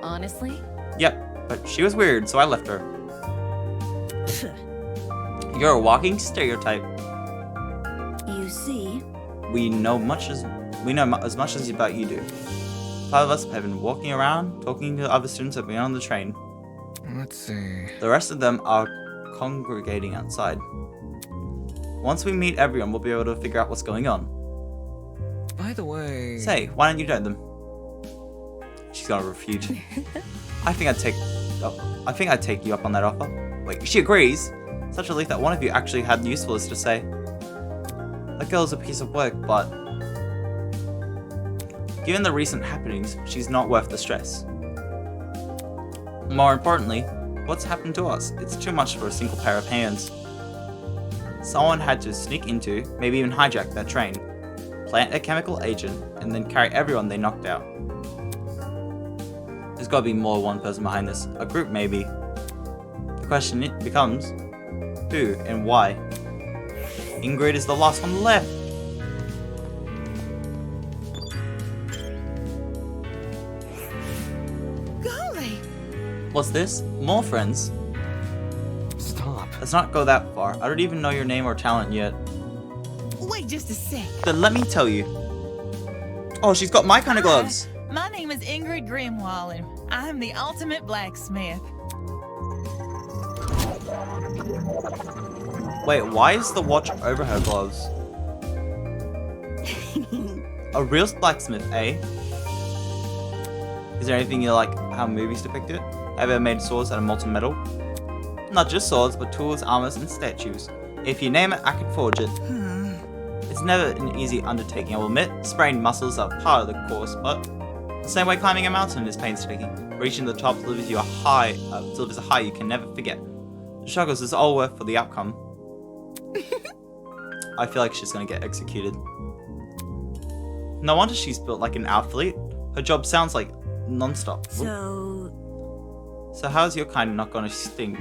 Honestly? Yep, but she was weird, so I left her. You're a walking stereotype. You see? We know as much as about you do. 5 of us have been walking around, talking to other students that have been on the train. Let's see. The rest of them are congregating outside. Once we meet everyone, we'll be able to figure out what's going on. By the way... Say, why don't you join them? She's gonna refute. I think I'd take you up on that offer. Wait, she agrees. Such a relief that one of you actually had usefulness to say. That girl's a piece of work, but given the recent happenings, she's not worth the stress. More importantly, what's happened to us? It's too much for a single pair of hands. Someone had to sneak into, maybe even hijack that train, plant a chemical agent, and then carry everyone they knocked out. There's gotta be more than one person behind this. A group, maybe. The question becomes, who and why? Ingrid is the last one left. Golly! What's this? More friends? Stop. Let's not go that far. I don't even know your name or talent yet. Wait just a sec. Then let me tell you. Oh, she's got my kind of gloves. My name is Ingrid Grimwall, and I'm the ultimate blacksmith. Wait, why is the watch over her gloves? A real blacksmith, eh? Is there anything you like how movies depict it? Have you ever made swords out of molten metal? Not just swords, but tools, armors, and statues. If you name it, I can forge it. It's never an easy undertaking, I will admit. Sprained muscles are part of the course, but the same way climbing a mountain is painstaking. Reaching the top delivers a high you can never forget. The struggles is all worth for the outcome. I feel like she's gonna get executed. No wonder she's built like an athlete. Her job sounds like non-stop. So how's your kind not gonna extinct?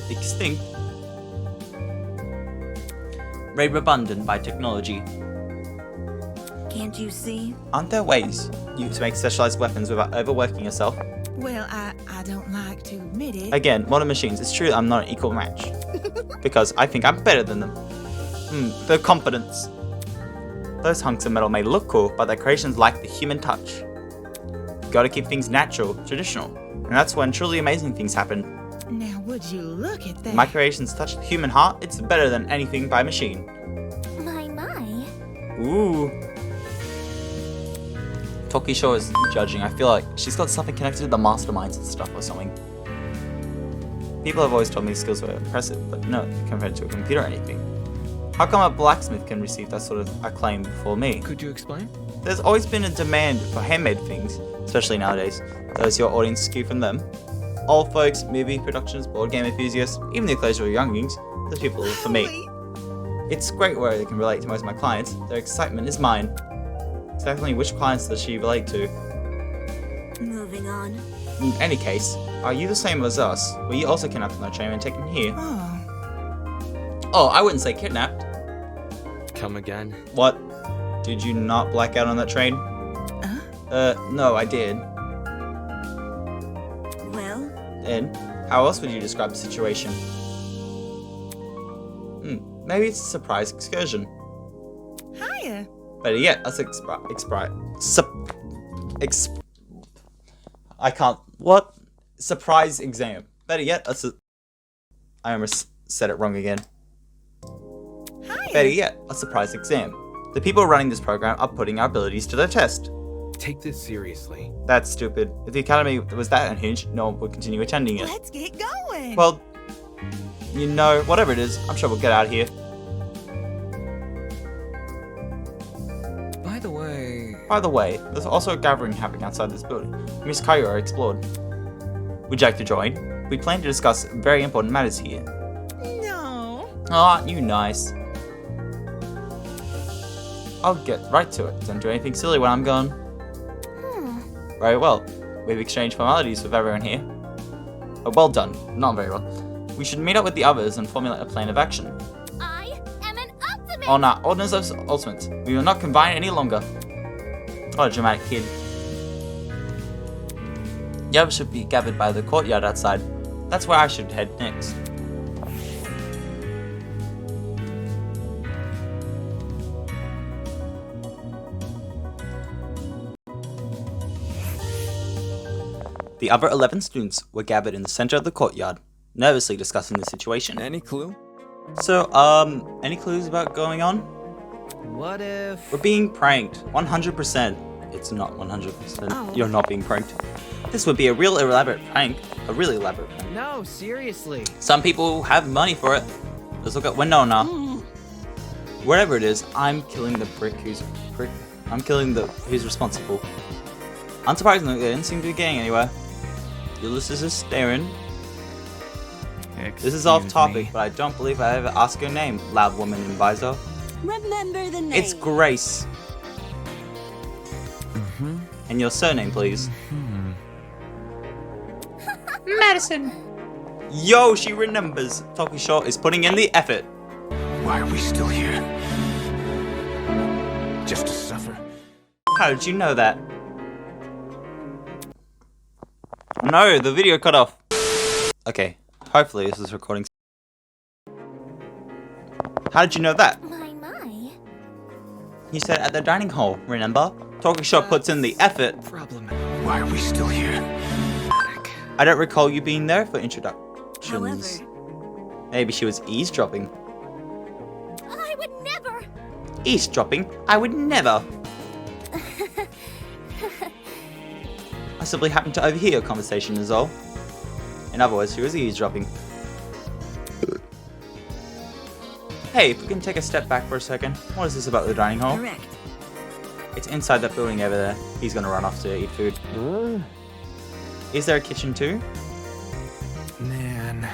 Extinct? Made redundant by technology. Can't you see? Aren't there ways to make specialized weapons without overworking yourself? Well, I don't like to admit it. Again, modern machines. It's true I'm not an equal match. Because I think I'm better than them. Their confidence. Those hunks of metal may look cool, but their creations lack the human touch. You gotta keep things natural, traditional. And that's when truly amazing things happen. Now, would you look at that? My creations touch the human heart, it's better than anything by machine. My. Ooh. Toshiko is judging. I feel like she's got something connected to the masterminds and stuff or something. People have always told me skills were impressive, but no, compared to a computer or anything. How come a blacksmith can receive that sort of acclaim before me? Could you explain? There's always been a demand for handmade things, especially nowadays. Does your audience skew from them? Old folks, movie productions, board game enthusiasts, even the occasional youngings, those people are for me. It's great where they can relate to most of my clients. Their excitement is mine. Exactly which clients does she relate to? Moving on. In any case, are you the same as us? Were you also kidnapped on the train and taken here? Oh, I wouldn't say kidnapped. Come again? What? Did you not black out on that train? No, I did. Well? And how else would you describe the situation? Maybe it's a surprise excursion. Hiya. Better yet, surprise exam. Better yet, I almost said it wrong again. Hiya. Better yet, a surprise exam. The people running this program are putting our abilities to the test. Take this seriously. That's stupid. If the academy was that unhinged, no one would continue attending it. Let's get going. Well, you know, whatever it is, I'm sure we'll get out of here. By the way, there's also a gathering happening outside this building. Miss Kayura explored. Would you like to join? We plan to discuss very important matters here. No. Aw, you nice. I'll get right to it. Don't do anything silly when I'm gone. Very well. We've exchanged formalities with everyone here. Oh, well done. Not very well. We should meet up with the others and formulate a plan of action. I am an ultimate! On our ordinance of ultimate, we will not combine any longer. What a dramatic kid. The others should be gathered by the courtyard outside. That's where I should head next. The other 11 students were gathered in the center of the courtyard, nervously discussing the situation. Any clue? So, any clues about going on? What if... We're being pranked. 100%. It's not 100%. Oh. You're not being pranked. This would be a real elaborate prank. A really elaborate prank. No, seriously. Some people have money for it. Let's look at Winona. Whatever it is, I'm killing the I'm killing who's responsible. Unsurprisingly, they didn't seem to be getting anywhere. Ulysses is staring. This is off topic, but I don't believe I ever asked her name, loud woman in visor. Remember the name. It's Grace. And your surname, please. Madison. Yo, she remembers. Toshiko is putting in the effort. Why are we still here? Just to suffer? How did you know that? No, the video cut off. Okay, hopefully this is recording. How did you know that? My. You said at the dining hall, remember? Toshiko puts in the effort. Why are we still here? I don't recall you being there for introductions. However. Maybe she was eavesdropping. I would never! Eavesdropping? I would never! I simply happened to overhear your conversation is all. In other words, she was eavesdropping. Hey, if we can take a step back for a second. What is this about the dining hall? Correct. It's inside that building over there. He's gonna run off to eat food. Is there a kitchen too? Man.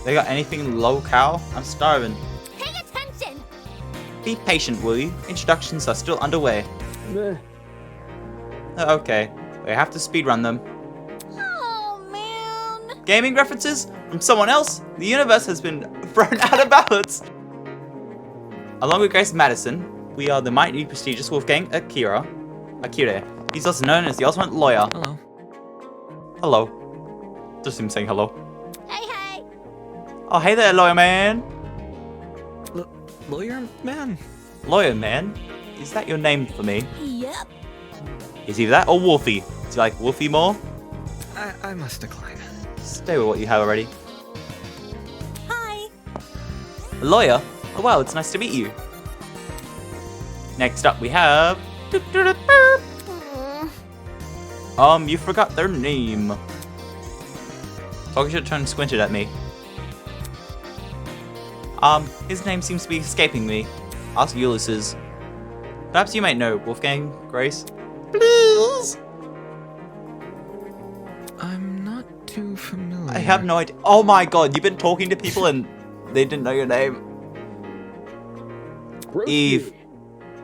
They got anything low-cal? I'm starving. Pay attention! Be patient, will you? Introductions are still underway. Okay, we have to speedrun them. Oh, man. Gaming references from someone else? The universe has been thrown out of balance. Along with Grace Madison, we are the mighty prestigious Wolfgang Akira. He's also known as the ultimate lawyer. Hello. Hello. Just him saying hello. Hey, hey. Oh, hey there, lawyer man. Lawyer man? Lawyer man? Is that your name for me? Yep. Is either that or Wolfie? Do you like Wolfie more? I must decline. Stay with what you have already. Hi. A lawyer? Oh wow, it's nice to meet you. Next up we have... You forgot their name. Toshiko turned and squinted at me. His name seems to be escaping me. Ask Ulysses. Perhaps you might know Wolfgang, Grace? Please! I'm not too familiar. I have no idea. Oh my god, you've been talking to people and they didn't know your name. Eve.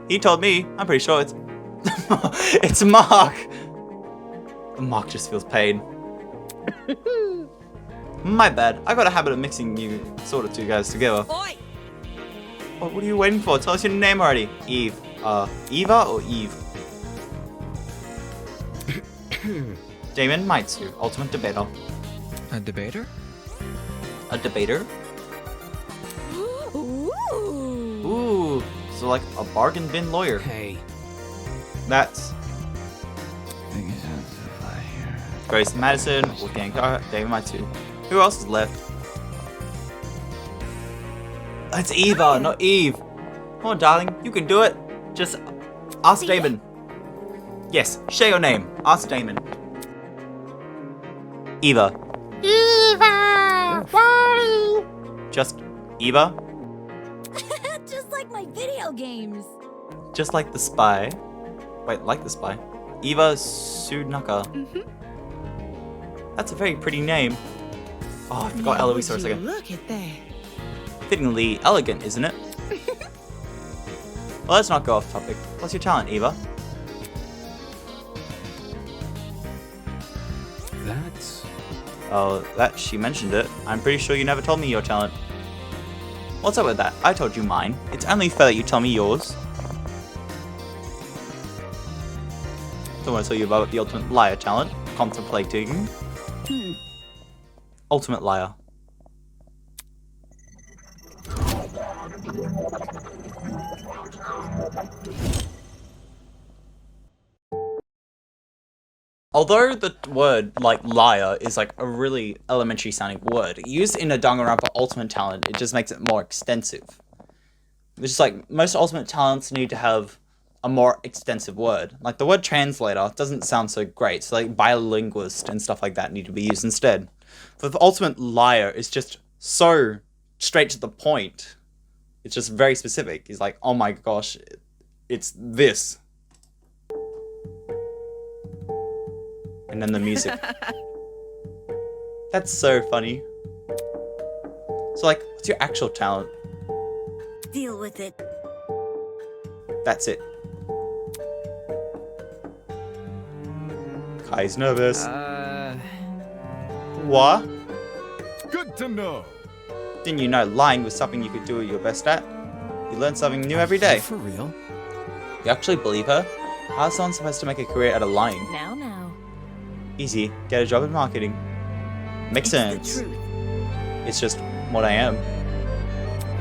He told me. I'm pretty sure it's... it's Mark! Mark just feels pain. My bad. I got a habit of mixing you sort of two guys together. Oi! What are you waiting for? Tell us your name already. Eve. Eva or Eve? Damon Maitsu, ultimate debater. A debater? A debater? Ooh. Ooh, so like a bargain bin lawyer. Hey. That's Grace Madison, Wolfgang Damon Maitsu. Who else is left? It's Eva, not Eve. Come on, darling, you can do it. Just ask Damon. Yes, share your name. Ask Damon. Eva. Eva! Why? Just Eva? Just like my video games. Just like the spy. Wait, like the spy? Eva Sudnaka. That's a very pretty name. Oh, I forgot Eloise for a second. Look at that. Fittingly elegant, isn't it? Well, let's not go off topic. What's your talent, Eva? That's... Oh, that she mentioned it. I'm pretty sure you never told me your talent. What's up with that? I told you mine. It's only fair that you tell me yours. Don't want to tell you about the ultimate liar talent. Contemplating. Ultimate liar. Although the word, like, liar is, like, a really elementary sounding word, used in a Danganronpa ultimate talent, it just makes it more extensive. It's just like, most ultimate talents need to have a more extensive word. Like, the word translator doesn't sound so great, so, like, biolinguist and stuff like that need to be used instead. But the ultimate liar is just so straight to the point. It's just very specific. He's like, oh my gosh, it's this. And then the music. That's so funny. So, like, what's your actual talent? Deal with it. That's it. Kai's nervous. What? Good to know. Didn't you know lying was something you could do your best at? You learn something new every day. For real? You actually believe her? How's someone supposed to make a career out of lying? Now. Easy. Get a job in marketing. Makes sense. The truth. It's just what I am.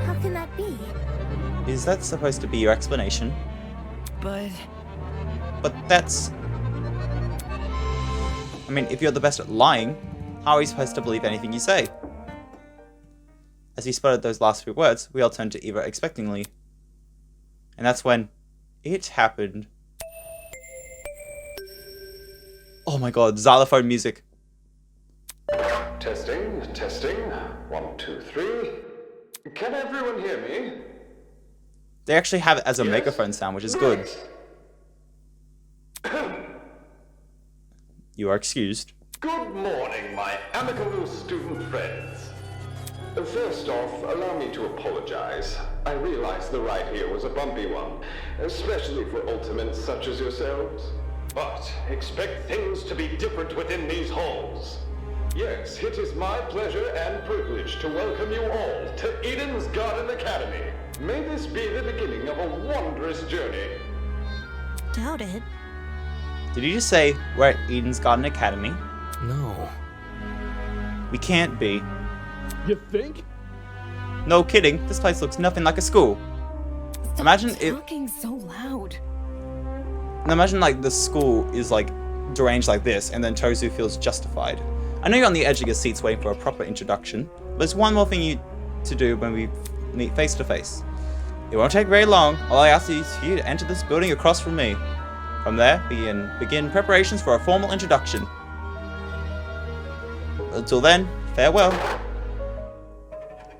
How can that be? Is that supposed to be your explanation? But that's... I mean, if you're the best at lying, how are you supposed to believe anything you say? As he sputtered those last few words, we all turned to Eva expectingly. And that's when it happened. Oh my god, xylophone music. Testing, testing. 1, 2, 3. Can everyone hear me? They actually have it as a megaphone sound, which is good. You are excused. Good morning, my amicable student friends. First off, allow me to apologize. I realize the ride here was a bumpy one, especially for ultimates such as yourselves. But expect things to be different within these halls. Yes, it is my pleasure and privilege to welcome you all to Eden's Garden Academy. May this be the beginning of a wondrous journey. Doubt it. Did you just say we're at Eden's Garden Academy? No. We can't be. You think? No kidding, this place looks nothing like a school. Imagine if... Talking so loud. Now imagine like the school is like deranged like this and then Tozu feels justified. I know you're on the edge of your seats waiting for a proper introduction, but there's one more thing to do when we meet face to face. It won't take very long. All I ask is for you to enter this building across from me. From there, begin preparations for a formal introduction. Until then, farewell.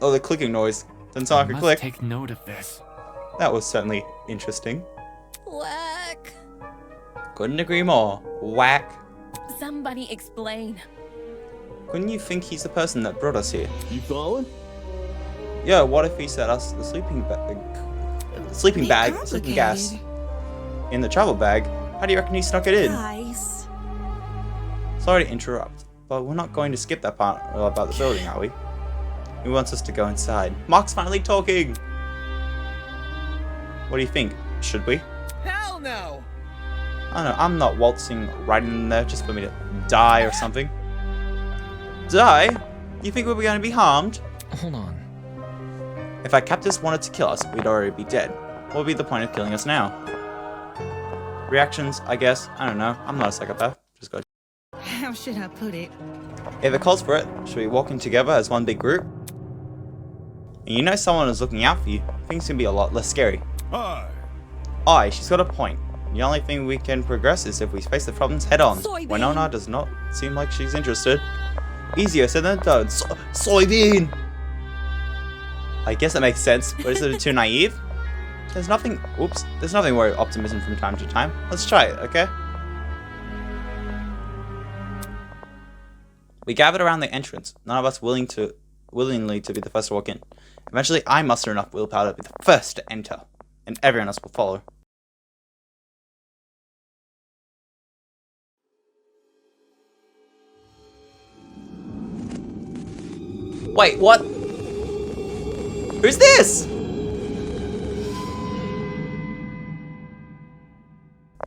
Oh, the clicking noise. Didn't sound like a click. Take note of this. That was certainly interesting. Whack. Couldn't agree more. Whack. Somebody explain. Couldn't you think he's the person that brought us here? You following? Yeah, what if he set us the sleeping gas in the travel bag? How do you reckon he snuck it in? Guys. Sorry to interrupt, but we're not going to skip that part about the building, are we? He wants us to go inside. Mark's finally talking! What do you think? Should we? Hell no! I don't know, I'm not waltzing right in there just for me to die or something. Die? You think we were going to be harmed? Hold on. If our captors wanted to kill us, we'd already be dead. What would be the point of killing us now? Reactions, I guess. I don't know. I'm not a psychopath. Just go. How should I put it? If it calls for it, should we walk in together as one big group? And you know someone is looking out for you, things can be a lot less scary. Aye, she's got a point. The only thing we can progress is if we face the problems head on. Soybean. Winona does not seem like she's interested. Easier said than done. Soybean! I guess that makes sense, but is it too naive? There's nothing wrong with optimism from time to time. Let's try it, okay? We gathered around the entrance, none of us willingly to be the first to walk in. Eventually, I muster enough willpower to be the first to enter, and everyone else will follow. Wait, what? Who's this?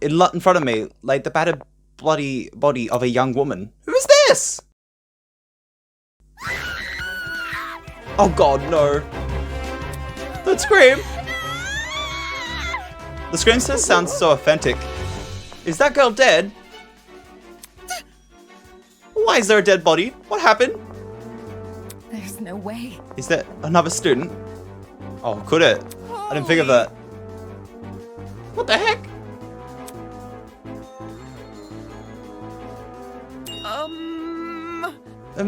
In front of me, like the battered, bloody body of a young woman. Who is this? Oh god, no. Don't scream. The scream sounds so authentic. Is that girl dead? Why is there a dead body? What happened? There's no way. Is that another student? Oh, could it? I didn't think of that. What the heck?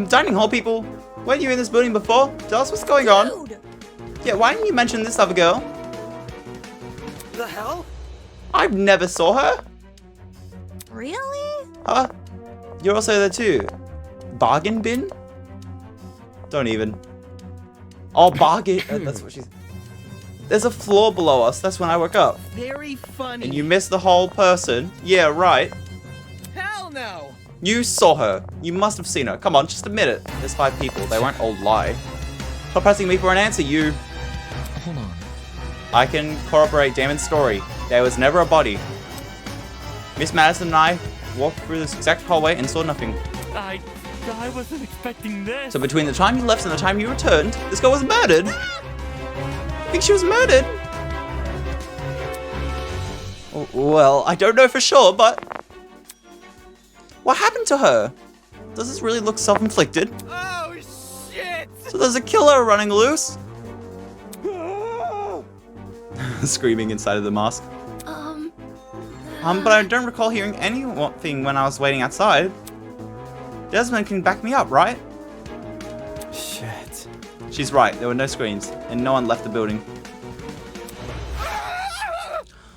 Dining hall people, weren't you in this building before? Tell us what's going on. Yeah, why didn't you mention this other girl? The hell? I've never saw her. Really? Huh? You're also there too. Bargain bin? Don't even. Oh, bargain. That's what she's. There's a floor below us. That's when I woke up. Very funny. And you missed the whole person. Yeah, right. Hell no. You saw her. You must have seen her. Come on, just admit it. There's 5 people. They won't all lie. Stop pressing me for an answer, you. Hold on. I can corroborate Damon's story. There was never a body. Miss Madison and I walked through this exact hallway and saw nothing. I wasn't expecting this. So between the time you left and the time you returned, this girl was murdered. I think she was murdered. Well, I don't know for sure, but... What happened to her? Does this really look self-inflicted? Oh, shit! So there's a killer running loose? Screaming inside of the mask. But I don't recall hearing anything when I was waiting outside. Desmond can back me up, right? Shit. She's right, there were no screams, and no one left the building.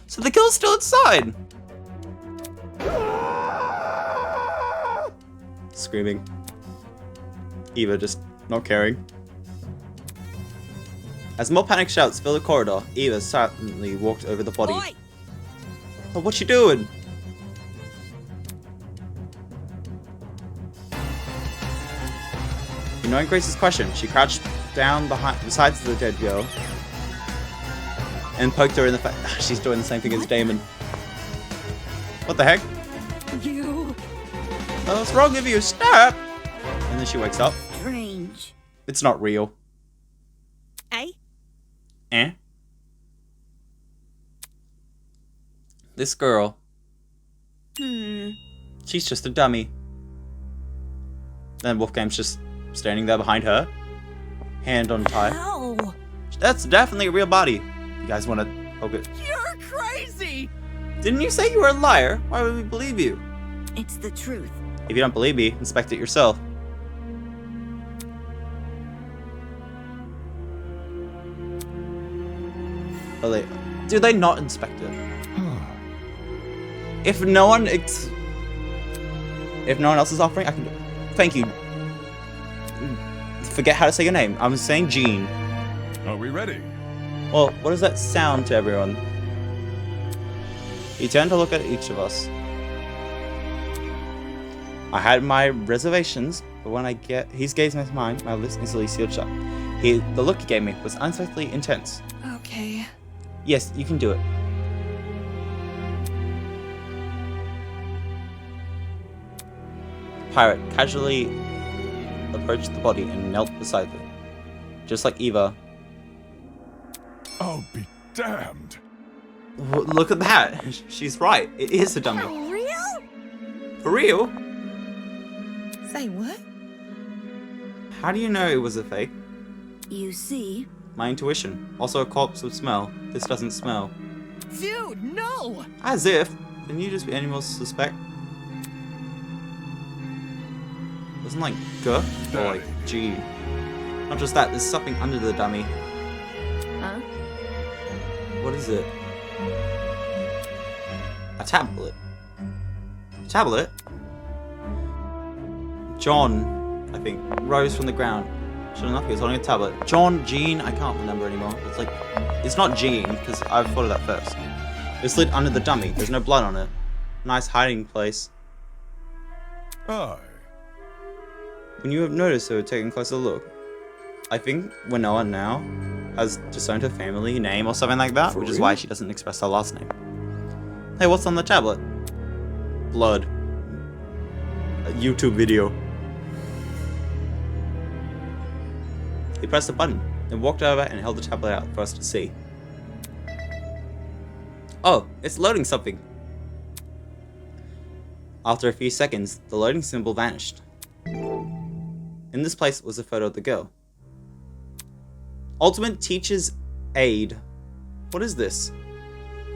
So the killer's still inside! Screaming. Eva just not caring. As more panic shouts fill the corridor, Eva silently walked over the body. Oi! Oh, what's she doing? Ignoring Grace's question, she crouched down beside the dead girl and poked her in the face. She's doing the same thing as Damon. What the heck? You. What's wrong with you? Stop! And then she wakes up. Strange. It's not real. Eh? Eh? This girl. She's just a dummy. Then Wolfgang's just standing there behind her. Hand on thigh. Ow. That's definitely a real body. You guys want to poke it? You're crazy! Didn't you say you were a liar? Why would we believe you? It's the truth. If you don't believe me, inspect it yourself. Do they not inspect it? If no one else is offering, I can do it. Thank you. Forget how to say your name. I'm saying Jean. Are we ready? Well, what does that sound to everyone? He turned to look at each of us. I had my reservations, but when his gaze met mine, my lips instantly sealed shut. The look he gave me was unexpectedly intense. Okay. Yes, you can do it. The pirate casually approached the body and knelt beside it. Just like Eva. I'll be damned. Look at that. She's right. It is a dummy. For real? For real? Say what? How do you know it was a fake? You see? My intuition. Also, a corpse would smell. This doesn't smell. Dude, no! As if. Can you just be any more suspect? Wasn't like G or like G. Not just that, there's something under the dummy. Huh? What is it? A tablet. A tablet? John, I think, rose from the ground. Sure enough, he was holding a tablet. John, Jean, I can't remember anymore. It's like, it's not Jean, because I thought of that first. It slid under the dummy. There's no blood on it. Nice hiding place. Aye. When you have noticed her taking a closer look, I think Winona now has disowned her family name or something like that, which is why she doesn't express her last name. Hey, what's on the tablet? Blood. A YouTube video. He pressed the button, then walked over and held the tablet out for us to see. Oh, it's loading something. After a few seconds, the loading symbol vanished. In this place was a photo of the girl. Ultimate Teacher's Aid. What is this?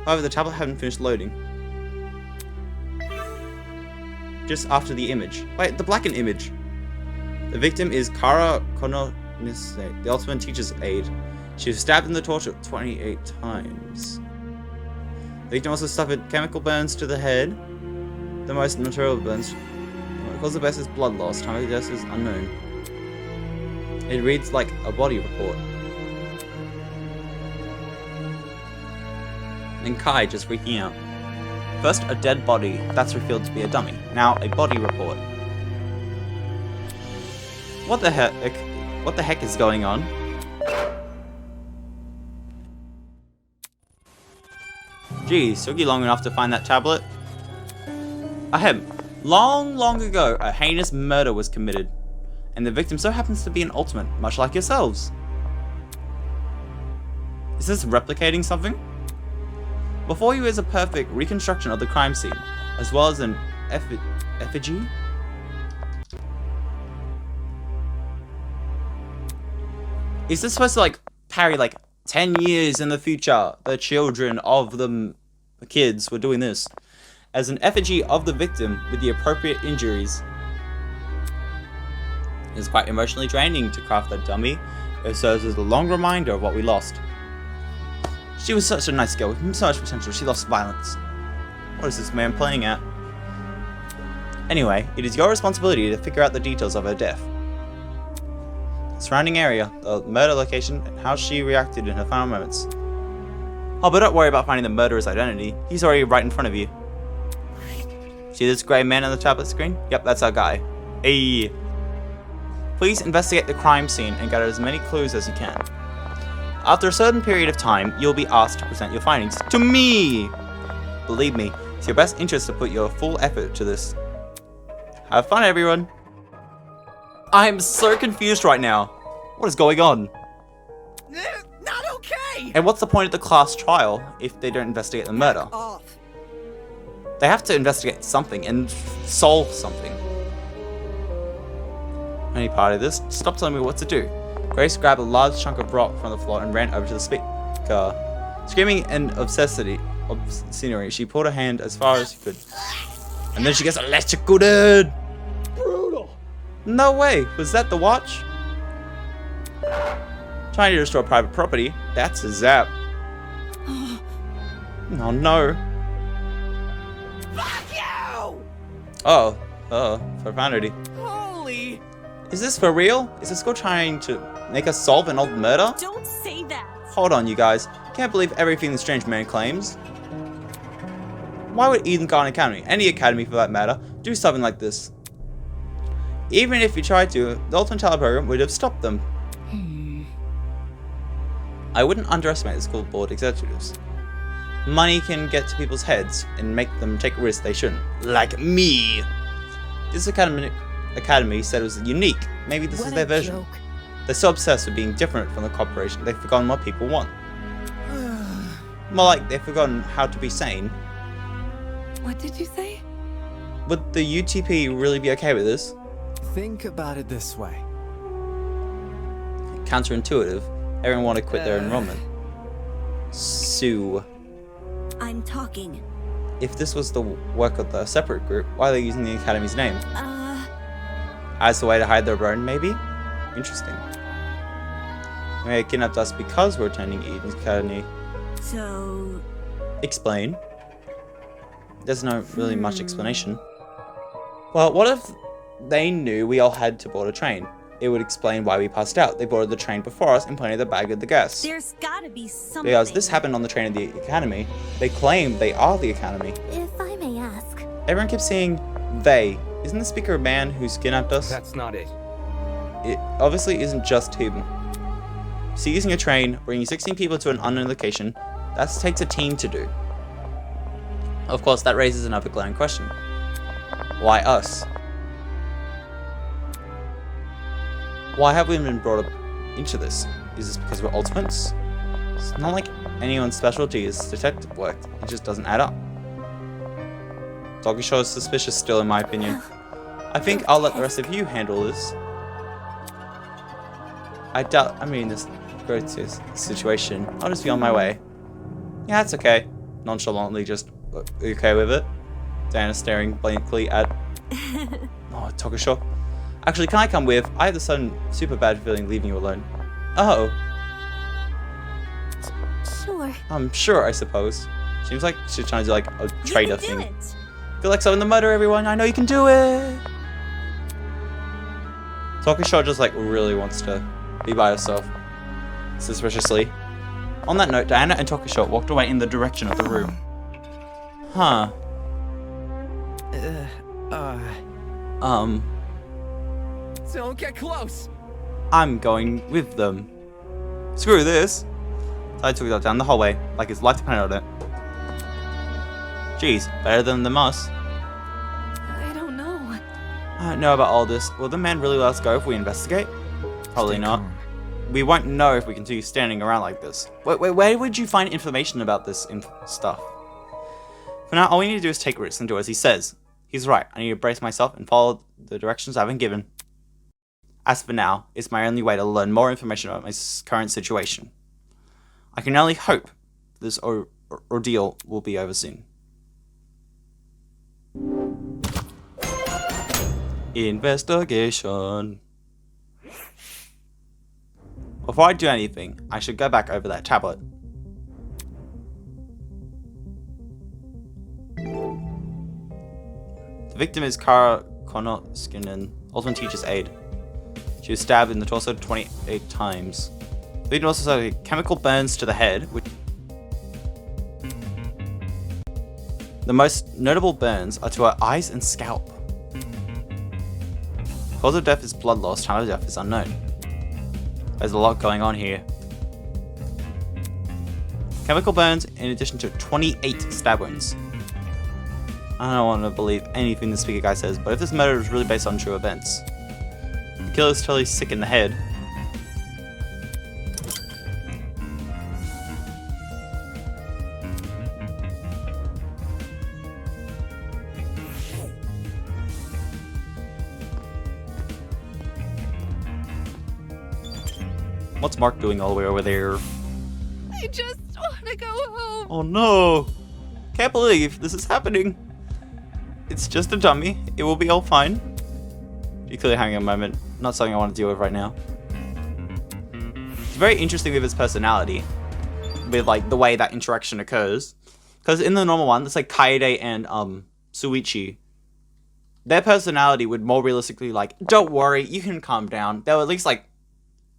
However, the tablet hadn't finished loading. Just after the image. Wait, the blackened image. The victim is Kara Kononise, the Ultimate Teacher's Aid. She was stabbed in the torso 28 times. The victim also suffered chemical burns to the head. The most material burns. The cause of death is blood loss. Time of death is unknown. It reads like a body report. And Kai just freaking out. First, a dead body. That's revealed to be a dummy. Now, a body report. What the heck? What the heck is going on? Geez, took you long enough to find that tablet? Ahem. Long ago, a heinous murder was committed. And the victim so happens to be an ultimate, much like yourselves. Is this replicating something? Before you is a perfect reconstruction of the crime scene, as well as an effigy? Is this supposed to like parry like 10 years in the future? The children of the kids were doing this. As an effigy of the victim with the appropriate injuries. It's quite emotionally draining to craft that dummy. It serves as a long reminder of what we lost. She was such a nice girl with so much potential, she lost violence. What is this man playing at? Anyway, it is your responsibility to figure out the details of her death. The surrounding area, the murder location, and how she reacted in her final moments. Oh, but don't worry about finding the murderer's identity. He's already right in front of you. See this grey man on the tablet screen? Yep, that's our guy. Hey. Please investigate the crime scene and gather as many clues as you can. After a certain period of time, you'll be asked to present your findings to me! Believe me, it's your best interest to put your full effort to this. Have fun, everyone! I'm so confused right now. What is going on? Not okay! And what's the point of the class trial if they don't investigate the murder? Off. They have to investigate something and solve something. Any part of this? Stop telling me what to do. Grace grabbed a large chunk of rock from the floor and ran over to the speaker. Screaming in obscenity, she pulled her hand as far as she could. And then she gets electrocuted! Brutal! No way! Was that the watch? Trying to destroy private property? That's a zap. Oh no. Fuck you! Oh, profanity. Holy! Is this for real? Is the school trying to make us solve an old murder? Don't say that. Hold on, you guys. Can't believe everything the strange man claims. Why would Eden Garden Academy, any academy for that matter, do something like this? Even if you tried to, the Ultimate Talent program would have stopped them. I wouldn't underestimate the school board executives. Money can get to people's heads and make them take risks they shouldn't. Like me! This academy said it was unique. Maybe this is their version. They're so obsessed with being different from the corporation, they've forgotten what people want. More like they've forgotten how to be sane. What did you say? Would the UTP really be okay with this? Think about it this way. Counterintuitive. Everyone want to quit their enrollment. Sue. I'm talking. If this was the work of the separate group, why are they using the academy's name? As a way to hide their burden, maybe? Interesting. They kidnapped us because we're attending Eden's Academy. So... Explain. There's no really much explanation. Well, what if they knew we all had to board a train? It would explain why we passed out. They boarded the train before us and planted the bag of the gas. There's gotta be something. Because this happened on the train of the Academy. They claim they are the Academy. If I may ask. Everyone keeps saying they. Isn't the speaker a man who's kidnapped us? That's not it. It obviously isn't just him. So using a train, bringing 16 people to an unknown location, that takes a team to do. Of course, that raises another glaring question. Why us? Why have we been brought up into this? Is this because we're ultimates? It's not like anyone's specialty is detective work. It just doesn't add up. Toshiko is suspicious still, in my opinion. I think I'll let the rest of you handle this. This grotesque situation. I'll just be on my way. Yeah, it's okay. Nonchalantly, just okay with it. Diana staring blankly at... Oh, Toshiko. Actually, can I come with? I have the sudden super bad feeling leaving you alone. Oh. Sure. Sure, I suppose. Seems like she's trying to do like a traitor thing. Feel like someone in the murder, everyone. I know you can do it. Toshiko just like really wants to be by herself. Suspiciously. On that note, Diana and Toshiko walked away in the direction of the room. Huh. Don't get close. I'm going with them. Screw this. I took that down the hallway, like his life depended on it. Jeez, better than us. I don't know. I don't know about all this. Will the man really let us go if we investigate? Probably not. We won't know if we continue standing around like this. Wait, where would you find information about this stuff? For now, all we need to do is take risks and do as he says. He's right. I need to brace myself and follow the directions I've been given. As for now, it's my only way to learn more information about my current situation. I can only hope this ordeal will be over soon. Investigation. Before I do anything, I should go back over that tablet. The victim is Kara Konoskinen, Ultimate Teacher's aide. She was stabbed in the torso 28 times. The victim also suffered chemical burns to the head, which... The most notable burns are to her eyes and scalp. Cause of death is blood loss, time of death is unknown. There's a lot going on here. Chemical burns in addition to 28 stab wounds. I don't want to believe anything the speaker guy says, but if this murder is really based on true events, the killer is totally sick in the head. What's Mark doing all the way over there? I just want to go home. Oh no! Can't believe this is happening. It's just a dummy. It will be all fine. You're clearly having a moment. Not something I want to deal with right now. It's very interesting with his personality. with like the way that interaction occurs. Because in the normal one, it's like Kaede and Suichi. Their personality would more realistically like, don't worry, you can calm down. They'll at least like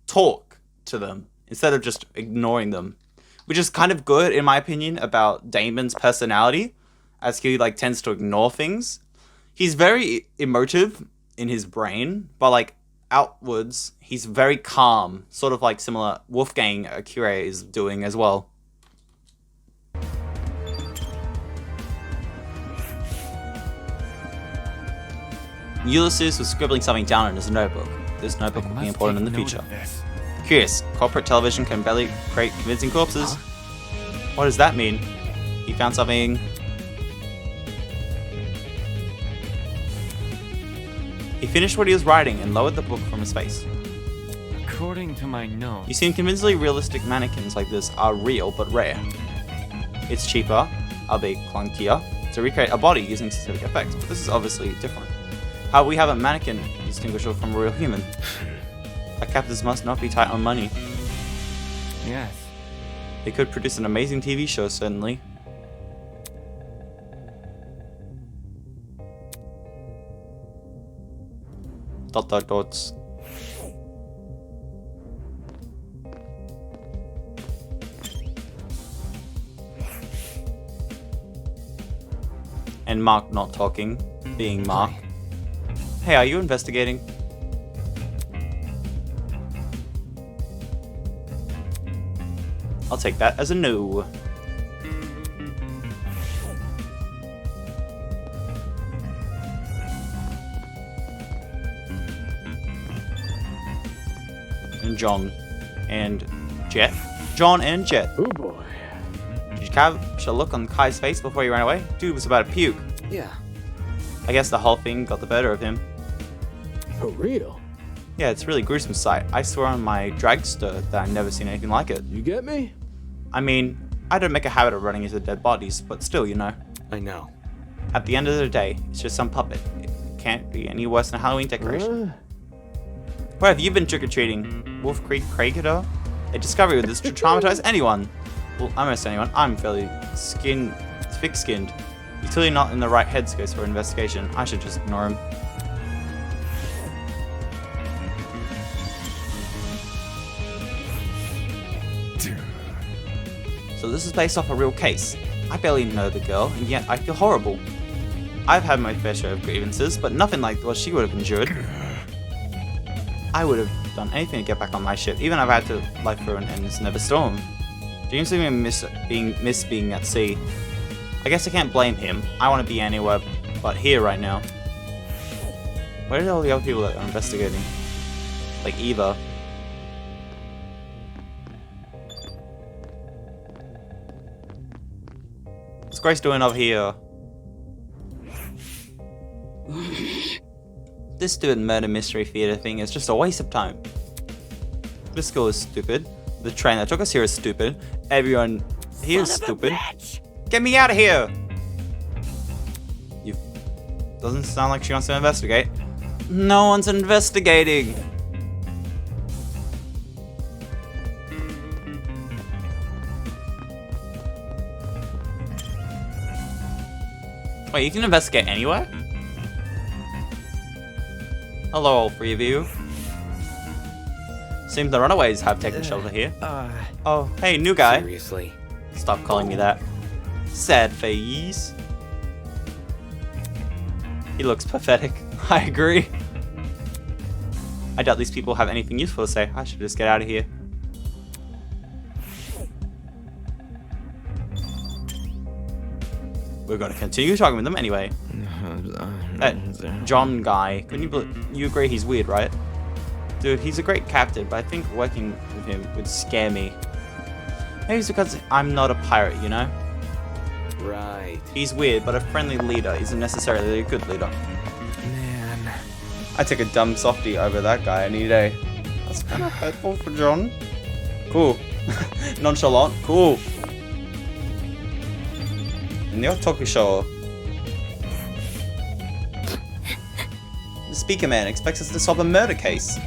talk to them instead of just ignoring them, which is kind of good in my opinion about Damon's personality, as he like tends to ignore things. He's very emotive in his brain, but like outwards, he's very calm, sort of like similar Wolfgang Akira is doing as well. Ulysses was scribbling something down in his notebook. This notebook will be important in the future. Curious, corporate television can barely create convincing corpses. What does that mean? He found something. He finished what he was writing and lowered the book from his face. According to my notes, You seem convincingly realistic mannequins like this are real but rare. It's cheaper, albeit clunkier, to recreate a body using specific effects, but this is obviously different. How we have a mannequin distinguishable from a real human. Our captors must not be tight on money. yes. They could produce an amazing TV show, certainly. Dots. And Mark not talking, being Mark. Hey, are you investigating? I'll take that as a no. And John and Jet. John and Jet. Oh boy. Did you catch a look on Kai's face before he ran away? Dude was about to puke. Yeah. I guess the whole thing got the better of him. For real? Yeah, it's a really gruesome sight. I swear on my dragster that I've never seen anything like it. You get me? I mean, I don't make a habit of running into dead bodies, but still, you know. I know. At the end of the day, it's just some puppet. It can't be any worse than a Halloween decoration. Where have you been trick-or-treating? Wolf Creek Cricketer? A discovery with this to traumatize anyone. Well, almost anyone. I'm fairly thick-skinned. He's clearly not in the right headspace for investigation. I should just ignore him. So this is based off a real case. I barely know the girl, and yet I feel horrible. I've had my fair share of grievances, but nothing like what she would have endured. I would have done anything to get back on my ship, even if I had to life through an endless never storm. Dreams of me miss being at sea. I guess I can't blame him. I want to be anywhere but here right now. Where are all the other people that are investigating? Like Eva. What's Grace doing over here? This stupid murder mystery theater thing is just a waste of time. This school is stupid. The train that took us here is stupid. Everyone here is stupid. Get me out of here! Doesn't sound like she wants to investigate. No one's investigating! Wait, you can investigate anywhere? Hello, all three of you. Seems the runaways have taken shelter here. Oh, hey, new guy. Seriously? Stop calling me that. Sad face. He looks pathetic. I agree. I doubt these people have anything useful to say. I should just get out of here. We're gonna continue talking with them anyway. That John guy, you agree he's weird, right? Dude, he's a great captain, but I think working with him would scare me. Maybe it's because I'm not a pirate, you know? Right. He's weird, but a friendly leader isn't necessarily a good leader. Man. I take a dumb softie over that guy any day. That's kind of hurtful for John. Cool. Nonchalant. Cool. And you're Toshiko. The speaker man expects us to solve a murder case.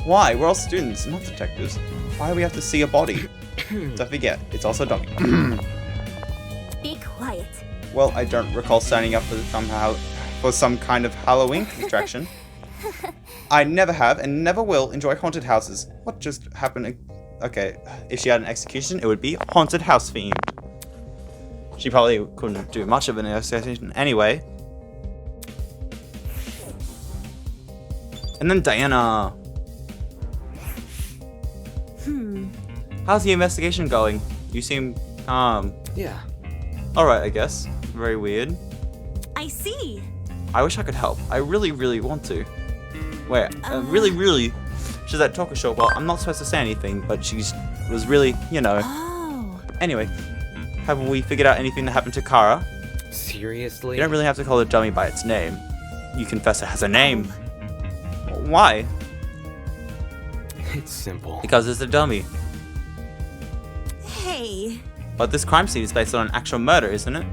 Why? We're all students, not detectives. Why do we have to see a body? Don't forget, it's also a dummy. Be quiet. Well, I don't recall signing up for some kind of Halloween distraction. I never have and never will enjoy haunted houses. What just happened? Okay, if she had an execution, it would be haunted house themed. She probably couldn't do much of an execution anyway. And then Diana. How's the investigation going? You seem calm. Yeah. Alright, I guess. Very weird. I see. I wish I could help. I really, really want to. Wait, really, she's at Toshiko. Well, I'm not supposed to say anything, but she was really, you know. Oh. Anyway, have we figured out anything that happened to Kara? Seriously? You don't really have to call the dummy by its name. You confess it has a name. Why? It's simple. Because it's a dummy. Hey. But this crime scene is based on an actual murder, isn't it?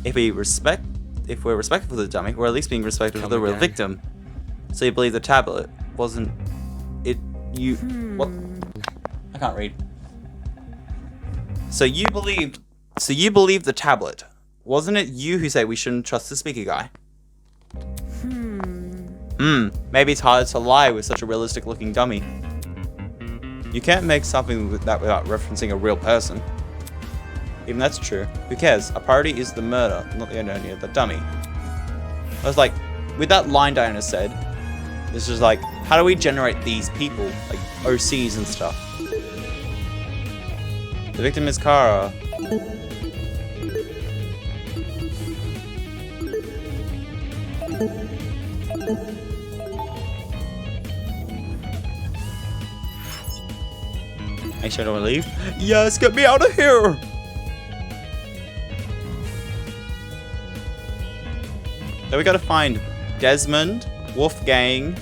If we're respectful of the dummy, we're at least being respectful of the real victim. So you believe the tablet wasn't it you what? I can't read. So you believed the tablet. Wasn't it you who said we shouldn't trust the speaker guy? Maybe it's hard to lie with such a realistic looking dummy. You can't make something with that without referencing a real person. Even that's true. Who cares? Our priority is the murder, not the identity of the dummy. I was like, with that line Diana said, this is like, how do we generate these people? Like OCs and stuff. The victim is Kara. Make sure I don't leave. Yes, get me out of here! Then we gotta find Desmond, Wolfgang,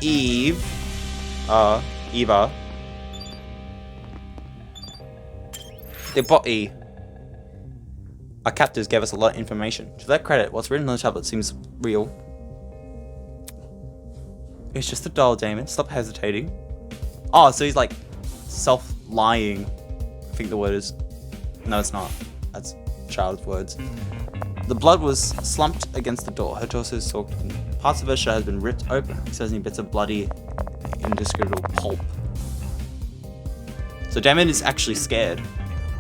Eva. The body. Our captors gave us a lot of information. To their credit, what's written on the tablet seems real. It's just a doll, Damon. Stop hesitating. Oh, so he's like self-lying. I think the word is... No, it's not. That's child's words. The blood was slumped against the door. Her torso is soaked in. Parts of her shirt has been ripped open, exposing bits of bloody, indescribable pulp. So Damon is actually scared.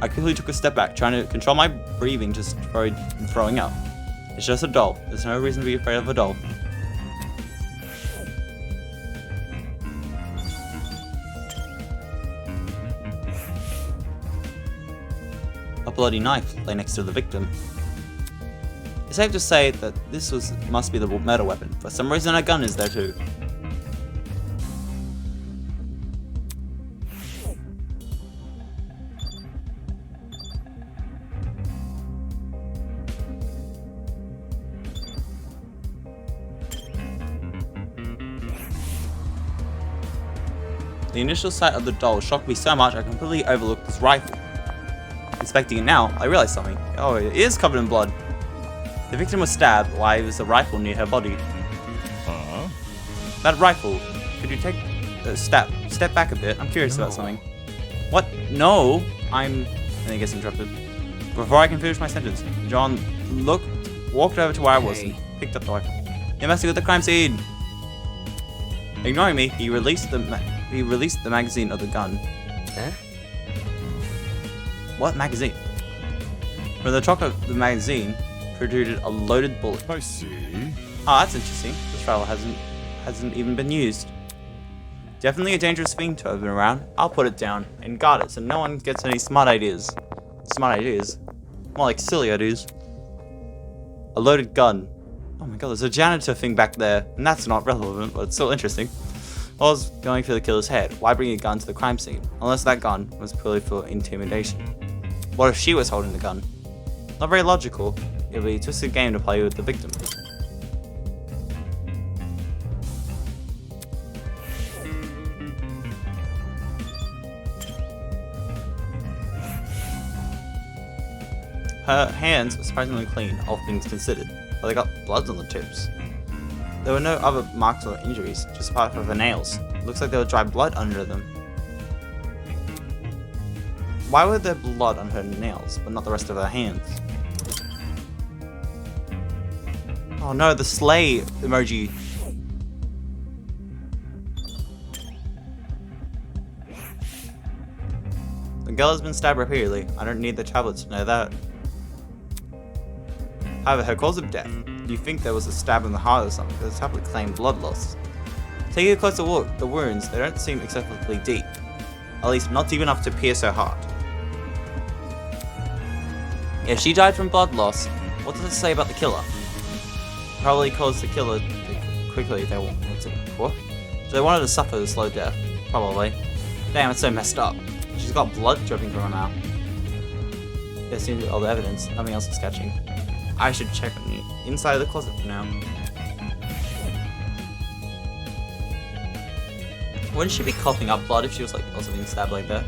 I quickly took a step back, trying to control my breathing, just throwing up. It's just a doll. There's no reason to be afraid of a doll. A bloody knife lay next to the victim. It's safe to say that this must be the murder weapon. For some reason a gun is there too. The initial sight of the doll shocked me so much I completely overlooked this rifle. Inspecting it now, I realized something. Oh, it is covered in blood. The victim was stabbed while there was a rifle near her body. That rifle, could you take a step back a bit? I'm curious about something. What? No, and he gets interrupted. Before I can finish my sentence, John walked over to where I was and picked up the rifle. He must have got the crime scene. Ignoring me, he released the magazine of the gun. Eh? What magazine? From the top of the magazine protruded a loaded bullet. I see. Oh, that's interesting. This rifle hasn't even been used. Definitely a dangerous thing to have been around. I'll put it down and guard it so no one gets any smart ideas. Smart ideas? More like silly ideas. A loaded gun. Oh my god, there's a janitor thing back there. And that's not relevant, but it's still interesting. While I was going through the killer's head, why bring a gun to the crime scene? Unless that gun was purely for intimidation. What if she was holding the gun? Not very logical. It would be a twisted game to play with the victim. Her hands were surprisingly clean, all things considered, but they got bloods on the tips. There were no other marks or injuries, just apart from her nails. It looks like there was dry blood under them. Why were there blood on her nails, but not the rest of her hands? Oh no, the sleigh emoji. The girl has been stabbed repeatedly. I don't need the tablets to know that. However, her cause of death. Do you think there was a stab in the heart or something? The tablet claimed blood loss. Taking a closer look, the wounds, they don't seem excessively deep. At least not deep enough to pierce her heart. If she died from blood loss, what does it say about the killer? Probably caused the killer to quickly. What? So they wanted to suffer a slow death. Probably. Damn, it's so messed up. She's got blood dripping from her mouth. There seems to be all the evidence. Nothing else is sketching. I should check on the inside of the closet for now. Wouldn't she be coughing up blood if she was like also being stabbed like that?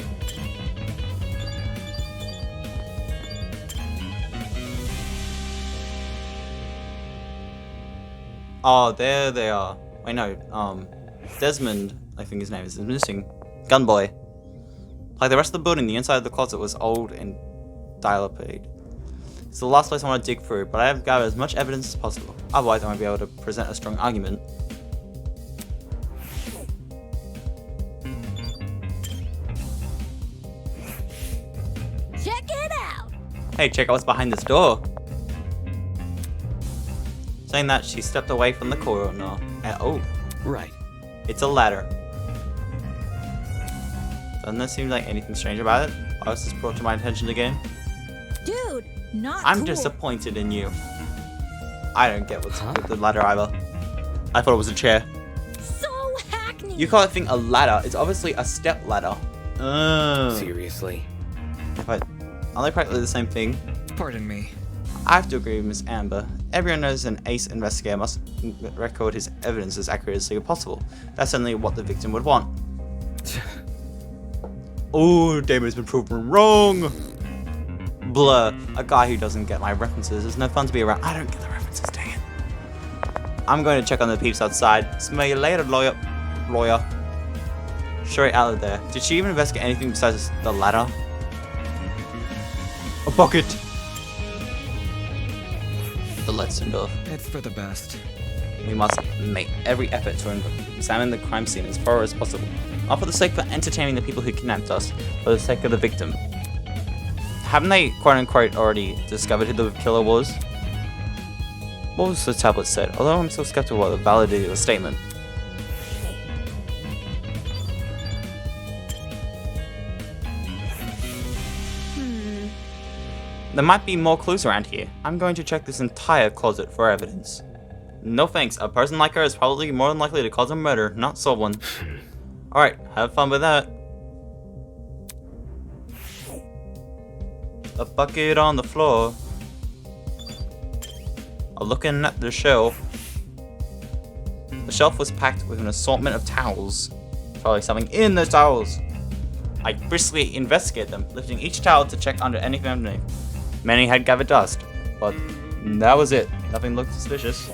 Oh, there they are. Wait, no. Desmond, I think his name is missing. Gunboy. Like the rest of the building, the inside of the closet was old and dilapidated. It's the last place I want to dig through, but I have gathered as much evidence as possible. Otherwise, I won't be able to present a strong argument. Check it out! Hey, check out what's behind this door. Saying that, she stepped away from the corner. Oh, right. It's a ladder. Doesn't there seem like anything strange about it? Why was this brought to my attention again? Dude, not I'm cool. disappointed in you. I don't get what's with the ladder either. I thought it was a chair. So hackneyed. You can't think a ladder. It's obviously a step ladder. Seriously? But aren't they practically the same thing? Pardon me. I have to agree with Miss Amber. Everyone knows an ace investigator must record his evidence as accurately as possible. That's certainly what the victim would want. Oh, Damon's been proven wrong. Blur. A guy who doesn't get my references is no fun to be around. I don't get the references, dang it. I'm going to check on the peeps outside. Smell you later, lawyer. Straight out of there. Did she even investigate anything besides the ladder? A bucket. The lights turned off. It's for the best. We must make every effort to examine the crime scene as far as possible. Not for the sake of entertaining the people who kidnapped us, but for the sake of the victim. Haven't they, quote-unquote, already discovered who the killer was? What was the tablet said? Although I'm still skeptical about the validity of the statement. There might be more clues around here. I'm going to check this entire closet for evidence. No thanks, a person like her is probably more than likely to cause a murder, not solve one. Alright, have fun with that. A bucket on the floor. Looking at the shelf. The shelf was packed with an assortment of towels. Probably something in the towels. I briskly investigated them, lifting each towel to check under anything underneath. Many had gathered dust, but that was it. Nothing looked suspicious.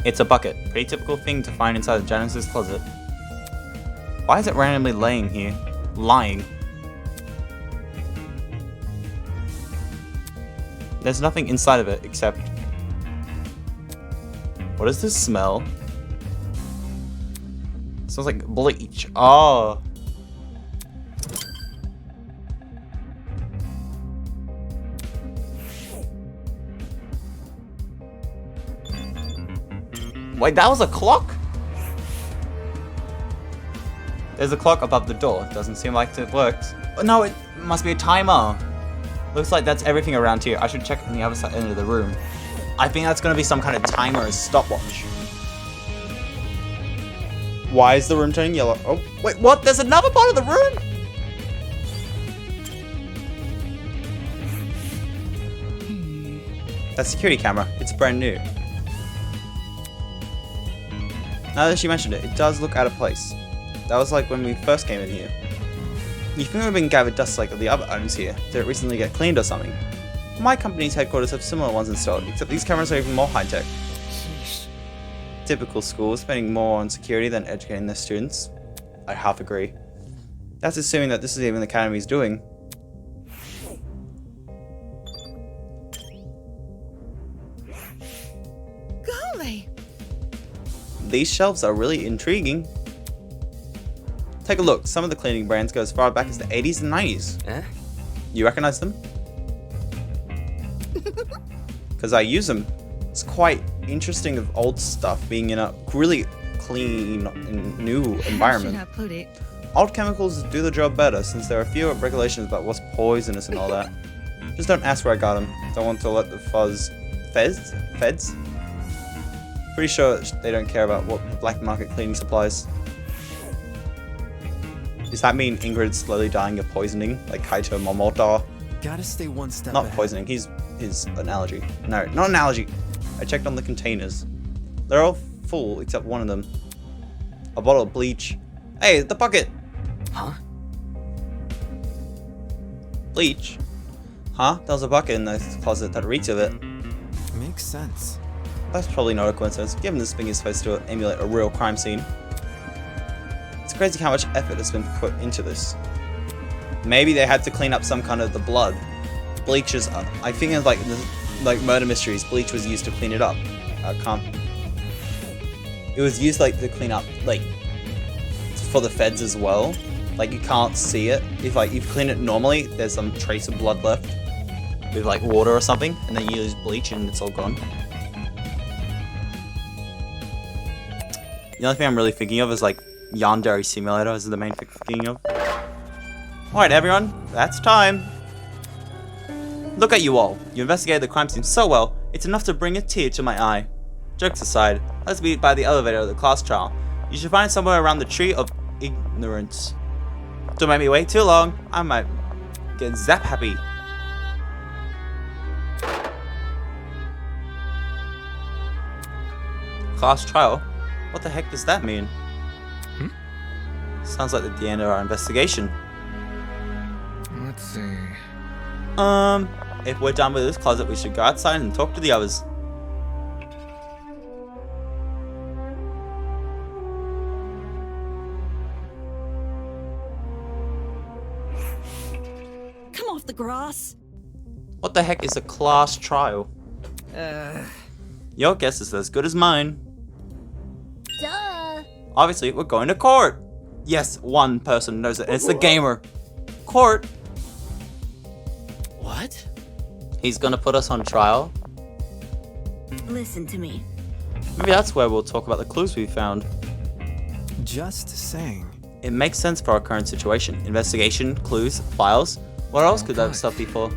It's a bucket. Pretty typical thing to find inside the janitor's closet. Why is it randomly laying here? Lying. There's nothing inside of it except... What is this smell? It smells like bleach. Oh. Wait, that was a clock? There's a clock above the door. Doesn't seem like it works. Oh, no, it must be a timer. Looks like that's everything around here. I should check on the other side end of the room. I think that's gonna be some kind of timer or stopwatch. Why is the room turning yellow? Oh, wait, what? There's another part of the room? That security camera, it's brand new. Now that she mentioned it, it does look out of place. That was like when we first came in here. You think it would have been gathered dust like the other items here? Did it recently get cleaned or something? My company's headquarters have similar ones installed, except these cameras are even more high-tech. Typical school, spending more on security than educating their students. I half agree. That's assuming that this is even the academy's doing. Golly! These shelves are really intriguing. Take a look, some of the cleaning brands go as far back as the 80s and 90s. Eh? You recognize them? Because I use them. It's quite interesting of old stuff being in a really clean and new environment. How should I put it? Old chemicals do the job better since there are fewer regulations about what's poisonous and all that. Just don't ask where I got them. Don't want to let the feds? Pretty sure they don't care about what the black market cleaning supplies. Does that mean Ingrid's slowly dying of poisoning, like Kaito Momota? Gotta stay one step Not ahead. poisoning, he's an allergy. No, not an allergy. I checked on the containers. They're all full except one of them. A bottle of bleach. Hey, the bucket! Huh? Bleach? Huh? There was a bucket in the closet that reeks of it. Makes sense. That's probably not a coincidence, given this thing is supposed to emulate a real crime scene. It's crazy how much effort has been put into this. Maybe they had to clean up some kind of the blood. Bleach is, I think it's like murder mysteries, bleach was used to clean it up. It was used like to clean up, like, for the feds as well. Like you can't see it. If like you clean it normally, there's some trace of blood left with like water or something, and then you use bleach and it's all gone. The only thing I'm really thinking of is like Yandere Simulator is the main thing I'm thinking of. Alright everyone, that's time. Look at you all. You investigated the crime scene so well, it's enough to bring a tear to my eye. Jokes aside, let's meet by the elevator of the class trial. You should find it somewhere around the tree of ignorance. Don't make me wait too long, I might get zap happy. Class trial? What the heck does that mean? Sounds like the end of our investigation. Let's see. If we're done with this closet, we should go outside and talk to the others. Come off the grass. What the heck is a class trial? Your guess is as good as mine. Duh. Obviously, we're going to court. Yes, one person knows it, and it's the gamer. Court. What? He's gonna put us on trial. Listen to me. Maybe that's where we'll talk about the clues we found. Just saying. It makes sense for our current situation. Investigation, clues, files. What else could that stuff be for?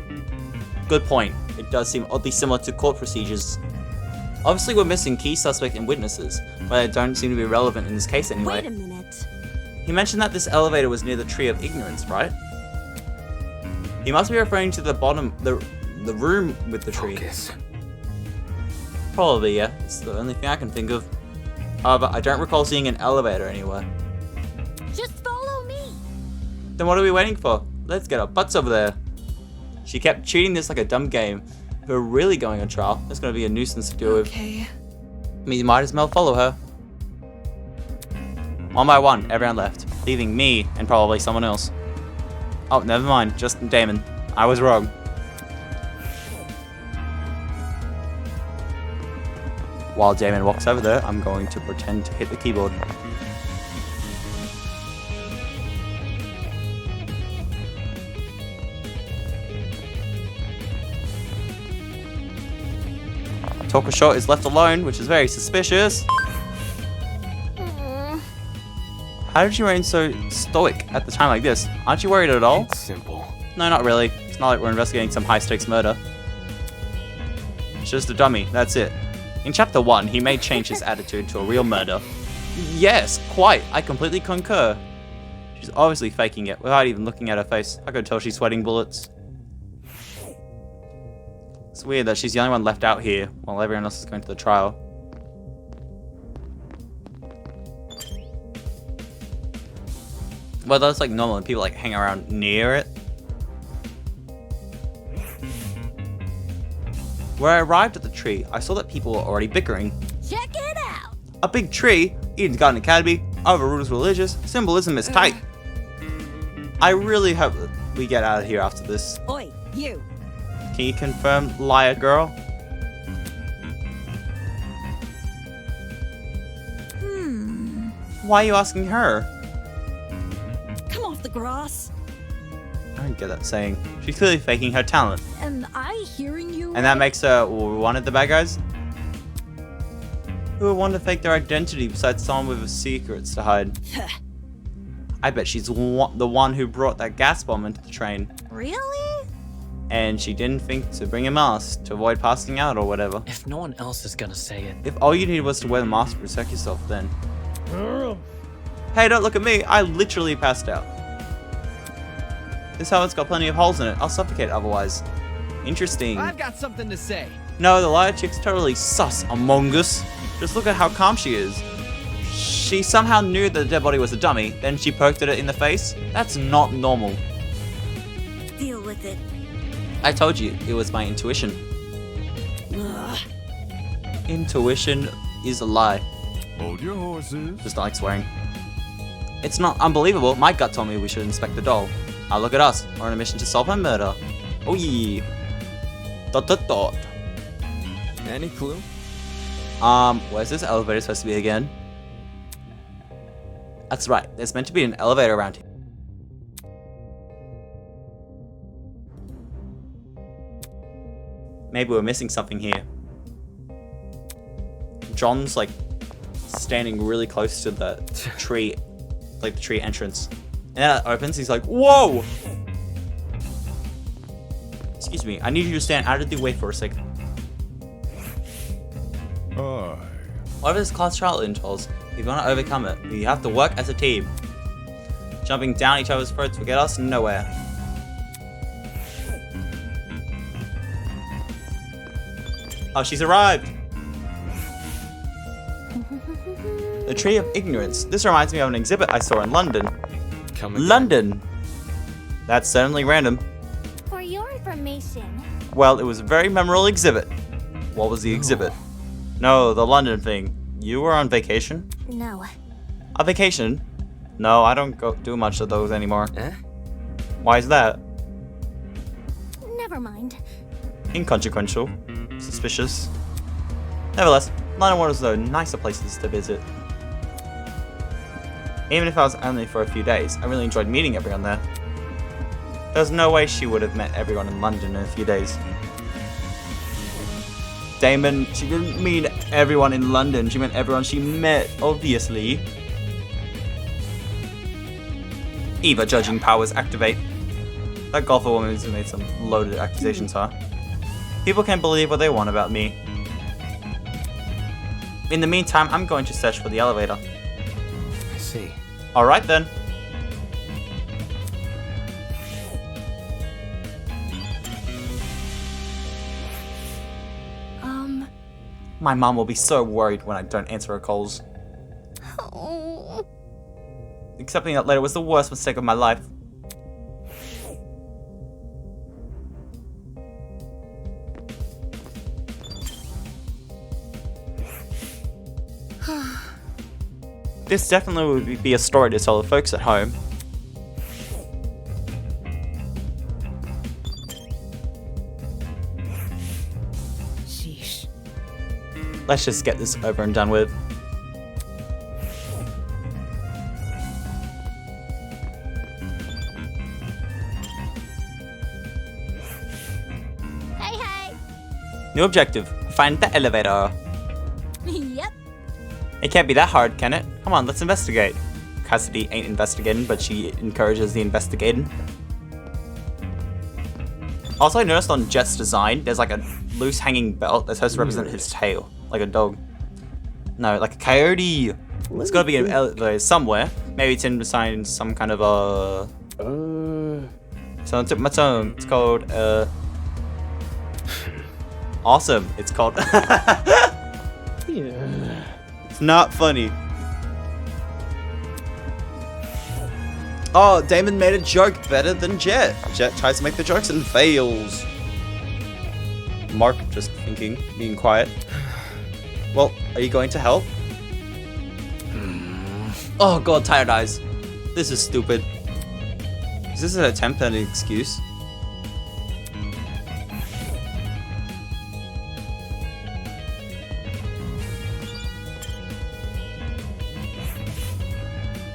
Good point. It does seem oddly similar to court procedures. Obviously, we're missing key suspect and witnesses, but they don't seem to be relevant in this case anyway. Wait a minute. He mentioned that this elevator was near the Tree of Ignorance, right? He must be referring to the bottom, the room with the tree. Focus. Probably, yeah. It's the only thing I can think of. However, I don't recall seeing an elevator anywhere. Just follow me. Then what are we waiting for? Let's get our butts over there. She kept treating this like a dumb game. If we're really going on trial, it's going to be a nuisance to deal with. Okay. We might as well follow her. One by one, everyone left, leaving me and probably someone else. Oh, never mind, just Damon. I was wrong. While Damon walks over there, I'm going to pretend to hit the keyboard. Talker Short is left alone, which is very suspicious. How did you remain so stoic at the time like this? Aren't you worried at all? It's simple. No, not really. It's not like we're investigating some high-stakes murder. It's just a dummy, that's it. In Chapter 1, he may change his attitude to a real murder. Yes, quite. I completely concur. She's obviously faking it without even looking at her face. I could tell she's sweating bullets. It's weird that she's the only one left out here while everyone else is going to the trial. Well, that's like normal and people like hang around near it. Where I arrived at the tree, I saw that people were already bickering. Check it out. A big tree, Eden's Garden Academy, overrules religious, symbolism is tight. I really hope that we get out of here after this. Oi, you. Can you confirm, liar girl? Why are you asking her? Come off the grass. I don't get that saying. She's clearly faking her talent. Am I hearing you? And that makes her one of the bad guys? Who would want to fake their identity besides someone with secrets to hide? I bet she's the one who brought that gas bomb into the train. Really? And she didn't think to bring a mask to avoid passing out or whatever. If no one else is gonna say it. If all you needed was to wear the mask to protect yourself, then... Hey, don't look at me. I literally passed out. This helmet's got plenty of holes in it. I'll suffocate otherwise. Interesting. I've got something to say. No, the liar chick's totally sus, Among Us. Just look at how calm she is. She somehow knew that the dead body was a dummy, then she poked at it in the face? That's not normal. Deal with it. I told you, it was my intuition. Intuition is a lie. Hold your horses. Just like swearing. It's not unbelievable. My gut told me we should inspect the doll. Now look at us. We're on a mission to solve her murder. Oh yeah. Dot. Any clue? Where's this elevator supposed to be again? That's right. There's meant to be an elevator around here. Maybe we're missing something here. John's like standing really close to the tree, like the tree entrance. And then it opens, he's like, whoa! Excuse me, I need you to stand out of the way for a second. Whatever this class trial entails, if you want to overcome it, you have to work as a team. Jumping down each other's throats will get us nowhere. Oh, she's arrived! The Tree of Ignorance. This reminds me of an exhibit I saw in London. London! That's certainly random. For your information. Well, it was a very memorable exhibit. What was the exhibit? No, the London thing. You were on vacation? No. A vacation? No, I don't do much of those anymore. Why is that? Never mind. Inconsequential. Suspicious. Nevertheless, London was one of the nicer places to visit. Even if I was only for a few days, I really enjoyed meeting everyone there. There's no way she would have met everyone in London in a few days. Damon, she didn't mean everyone in London, she meant everyone she met, obviously. Eva judging powers activate. That golfer woman has made some loaded accusations, huh? People can believe what they want about me. In the meantime, I'm going to search for the elevator. I see. Alright then. My mom will be so worried when I don't answer her calls. Oh. Accepting that letter was the worst mistake of my life. This definitely would be a story to tell the folks at home. Sheesh. Let's just get this over and done with. Hey. New objective, find the elevator. Yep. It can't be that hard, can it? Come on, let's investigate. Cassidy ain't investigating, but she encourages the investigating. Also, I noticed on Jet's design, there's like a loose hanging belt that's supposed to represent his tail, like a dog. No, like a coyote. There's gotta be an elevator somewhere. Maybe it's in behind some kind of So I took my tongue. It's called Awesome. It's called. Yeah. It's not funny. Oh, Damon made a joke better than Jet. Jet tries to make the jokes and fails. Mark just thinking, being quiet. Well, are you going to help? Oh god, tired eyes. This is stupid. Is this an attempt at an excuse?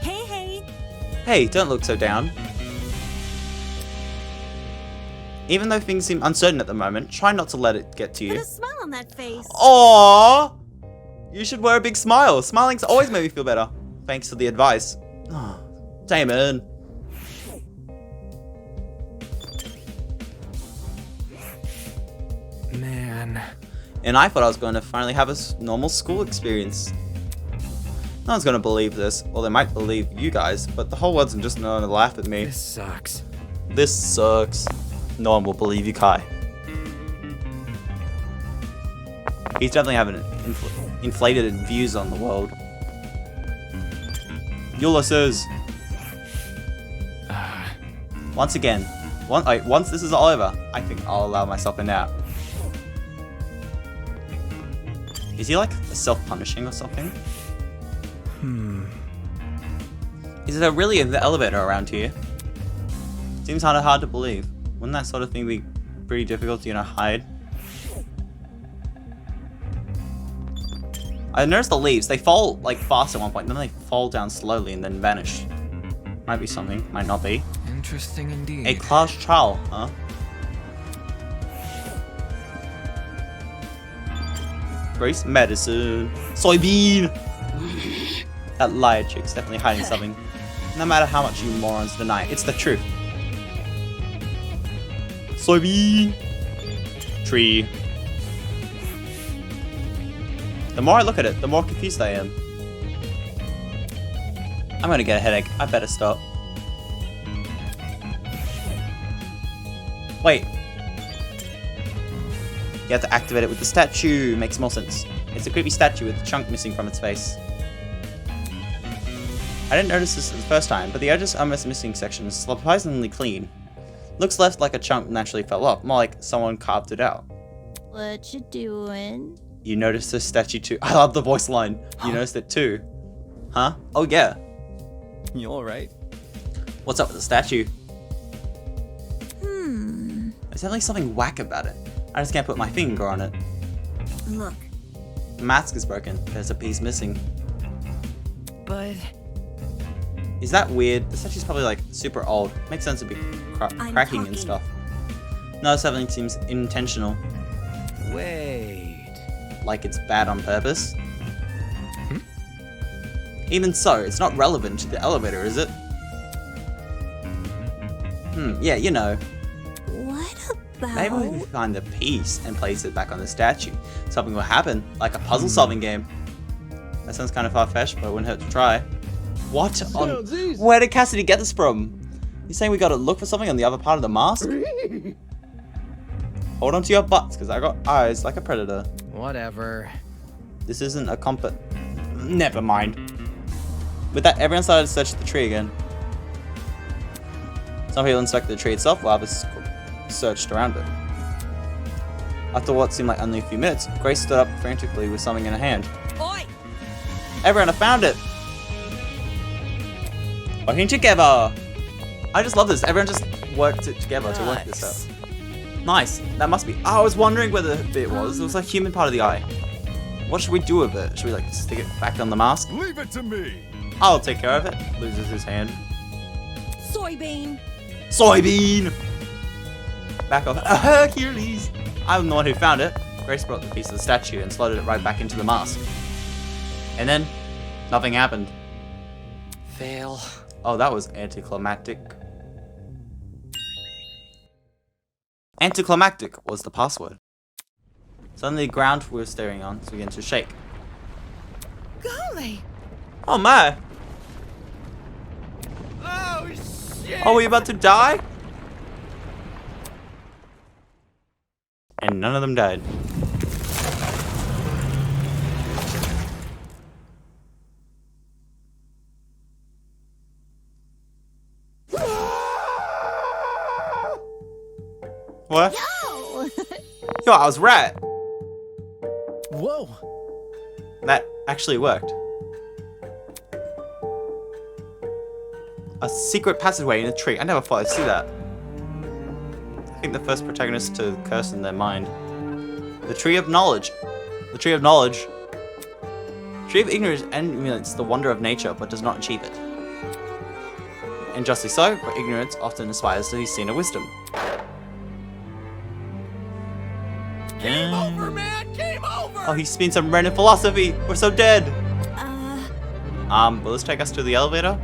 Hey. Hey, don't look so down. Even though things seem uncertain at the moment, try not to let it get to Put you. a smile on that face. Aww! You should wear a big smile. Smiling's always made me feel better. Thanks for the advice. Oh, Damon. Man. And I thought I was going to finally have a normal school experience. No one's going to believe this. Well, they might believe you guys, but the whole world's just going to laugh at me. This sucks. This sucks. No one will believe you, Kai. He's definitely having inflated views on the world. Ulysses. Once again, once this is all over, I think I'll allow myself a nap. Is he like self-punishing or something? Is there really an elevator around here? Seems kind of hard to believe. Wouldn't that sort of thing be pretty difficult to, hide? I noticed the leaves. They fall like fast at one point, then they fall down slowly and then vanish. Might be something, might not be. Interesting indeed. A class trial, huh? Grace medicine. Soybean! That liar chick's definitely hiding something. No matter how much you morons deny, it's the truth. Soybean! Tree. The more I look at it, the more confused I am. I'm gonna get a headache. I better stop. Wait. You have to activate it with the statue. Makes more sense. It's a creepy statue with a chunk missing from its face. I didn't notice this the first time, but the edges are missing section is surprisingly clean. Looks less like a chunk naturally fell off, more like someone carved it out. What you doing? You noticed this statue too. I love the voice line. You noticed it too. Huh? Oh yeah. You alright? What's up with the statue? There's definitely something whack about it. I just can't put my finger on it. Look. The mask is broken. There's a piece missing. But... Is that weird? The statue's probably like super old. Makes sense to be cracking and stuff. No, something seems intentional. Wait. Like it's bad on purpose? Even so, it's not relevant to the elevator, is it? Yeah, you know. What about... Maybe we can find the piece and place it back on the statue. Something will happen, like a puzzle-solving game. That sounds kind of far-fetched, but it wouldn't hurt to try. What on... Where did Cassidy get this from? You saying we gotta look for something on the other part of the mask? Hold on to your butts, because I got eyes like a predator. Whatever. This isn't a comfort. Never mind. With that, everyone started to search the tree again. Some people inspected the tree itself, while others searched around it. After what seemed like only a few minutes, Grace stood up frantically with something in her hand. Oi! Everyone, I found it! Working together! I just love this. Everyone just worked it together to work this out. Nice. That must be... Oh, I was wondering where the bit was. It was a human part of the eye. What should we do with it? Should we like stick it back on the mask? Leave it to me! I'll take care of it. Loses his hand. Soybean. Soybean! Back off. Hercules! I'm the one who found it. Grace brought the piece of the statue and slotted it right back into the mask. And then, nothing happened. Fail. Oh, that was anticlimactic. Anticlimactic was the password. Suddenly the ground we were staring on began to shake. Golly! Oh my! Oh shit! Are we about to die? And none of them died. What? Yo! Yo, I was right. Whoa. That actually worked. A secret passageway in a tree. I never thought I'd see that. I think the first protagonist to curse in their mind. The Tree of Knowledge. The Tree of Knowledge. Tree of Ignorance emulates the wonder of nature, but does not achieve it. And justly so, for ignorance often aspires to be seen of wisdom. Game over, man! Game over! Oh, he spins some random philosophy! We're so dead! Will this take us to the elevator?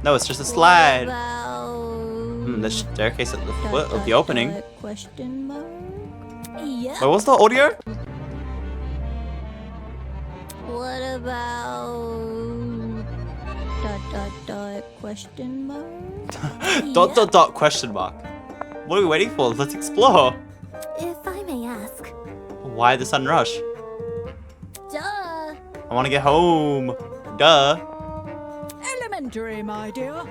No, it's just a slide. The staircase at the foot of the opening. Question mark? Yep. Wait, what's the audio? What about question mark? Question mark. What are we waiting for? Let's explore. If I may ask. Why the sudden rush? Duh. I want to get home. Duh. Elementary, my dear.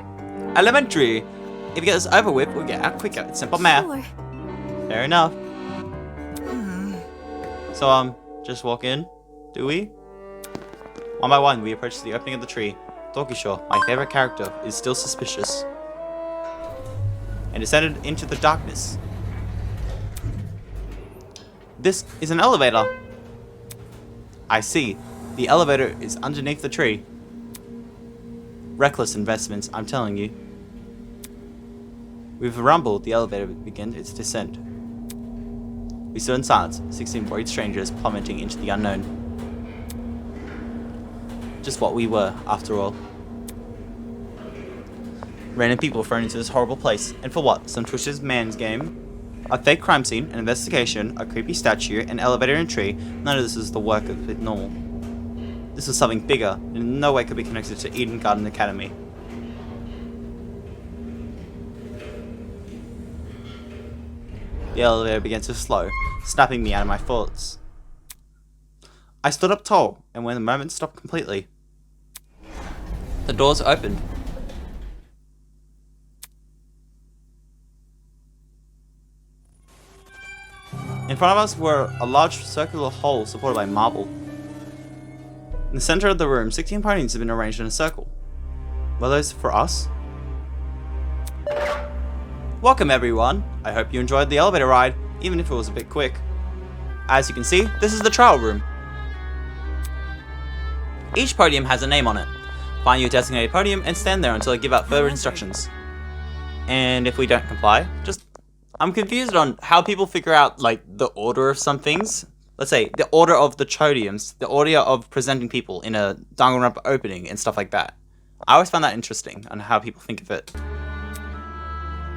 Elementary. If you get this over with, we'll get out quicker. It's simple math. Sure. Fair enough. So, just walk in, do we? One by one, we approach the opening of the tree. Toshiko, my favorite character, is still suspicious. And descended into the darkness. This is an elevator. I see. The elevator is underneath the tree. Reckless investments, I'm telling you. With a rumble, the elevator begins its descent. We stood in silence, 16 worried strangers plummeting into the unknown. Just what we were, after all. Random people thrown into this horrible place. And for what? Some twisted man's game? A fake crime scene, an investigation, a creepy statue, an elevator and tree. None of this is the work of it normal. This was something bigger, and in no way could be connected to Eden Garden Academy. The elevator began to slow, snapping me out of my thoughts. I stood up tall, and when the moment stopped completely, the doors opened. In front of us were a large circular hole supported by marble. In the center of the room, 16 ponies had been arranged in a circle. Were those for us? Welcome everyone! I hope you enjoyed the elevator ride, even if it was a bit quick. As you can see, this is the trial room. Each podium has a name on it. Find your designated podium and stand there until I give out further instructions. And if we don't comply, I'm confused on how people figure out, like, the order of some things. Let's say, the order of the chodiums, the order of presenting people in a Danganronpa opening and stuff like that. I always found that interesting on how people think of it.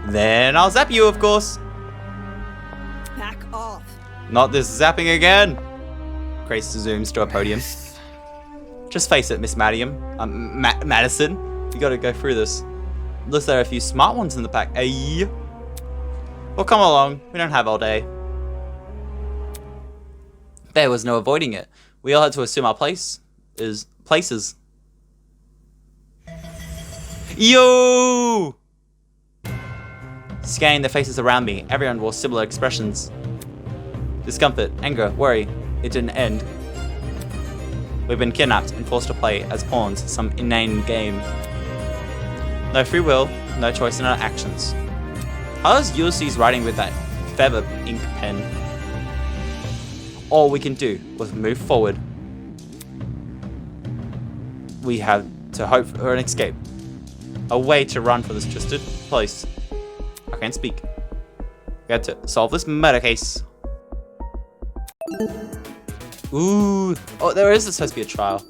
Then I'll zap you, of course. Back off. Not this zapping again. Grace zooms to a podium. Just face it, Miss Madison. You gotta go through this. Looks there are a few smart ones in the pack. Hey. Well, come along. We don't have all day. There was no avoiding it. We all had to assume our places. Yo! Scanning the faces around me, everyone wore similar expressions. Discomfort, anger, worry. It didn't end. We've been kidnapped and forced to play as pawns in some inane game. No free will, no choice in our actions. How does Ulysses writing with that feather ink pen? All we can do was move forward. We have to hope for an escape. A way to run from this twisted place. I can't speak. We had to solve this murder case. Ooh. Oh, there is supposed to be a trial.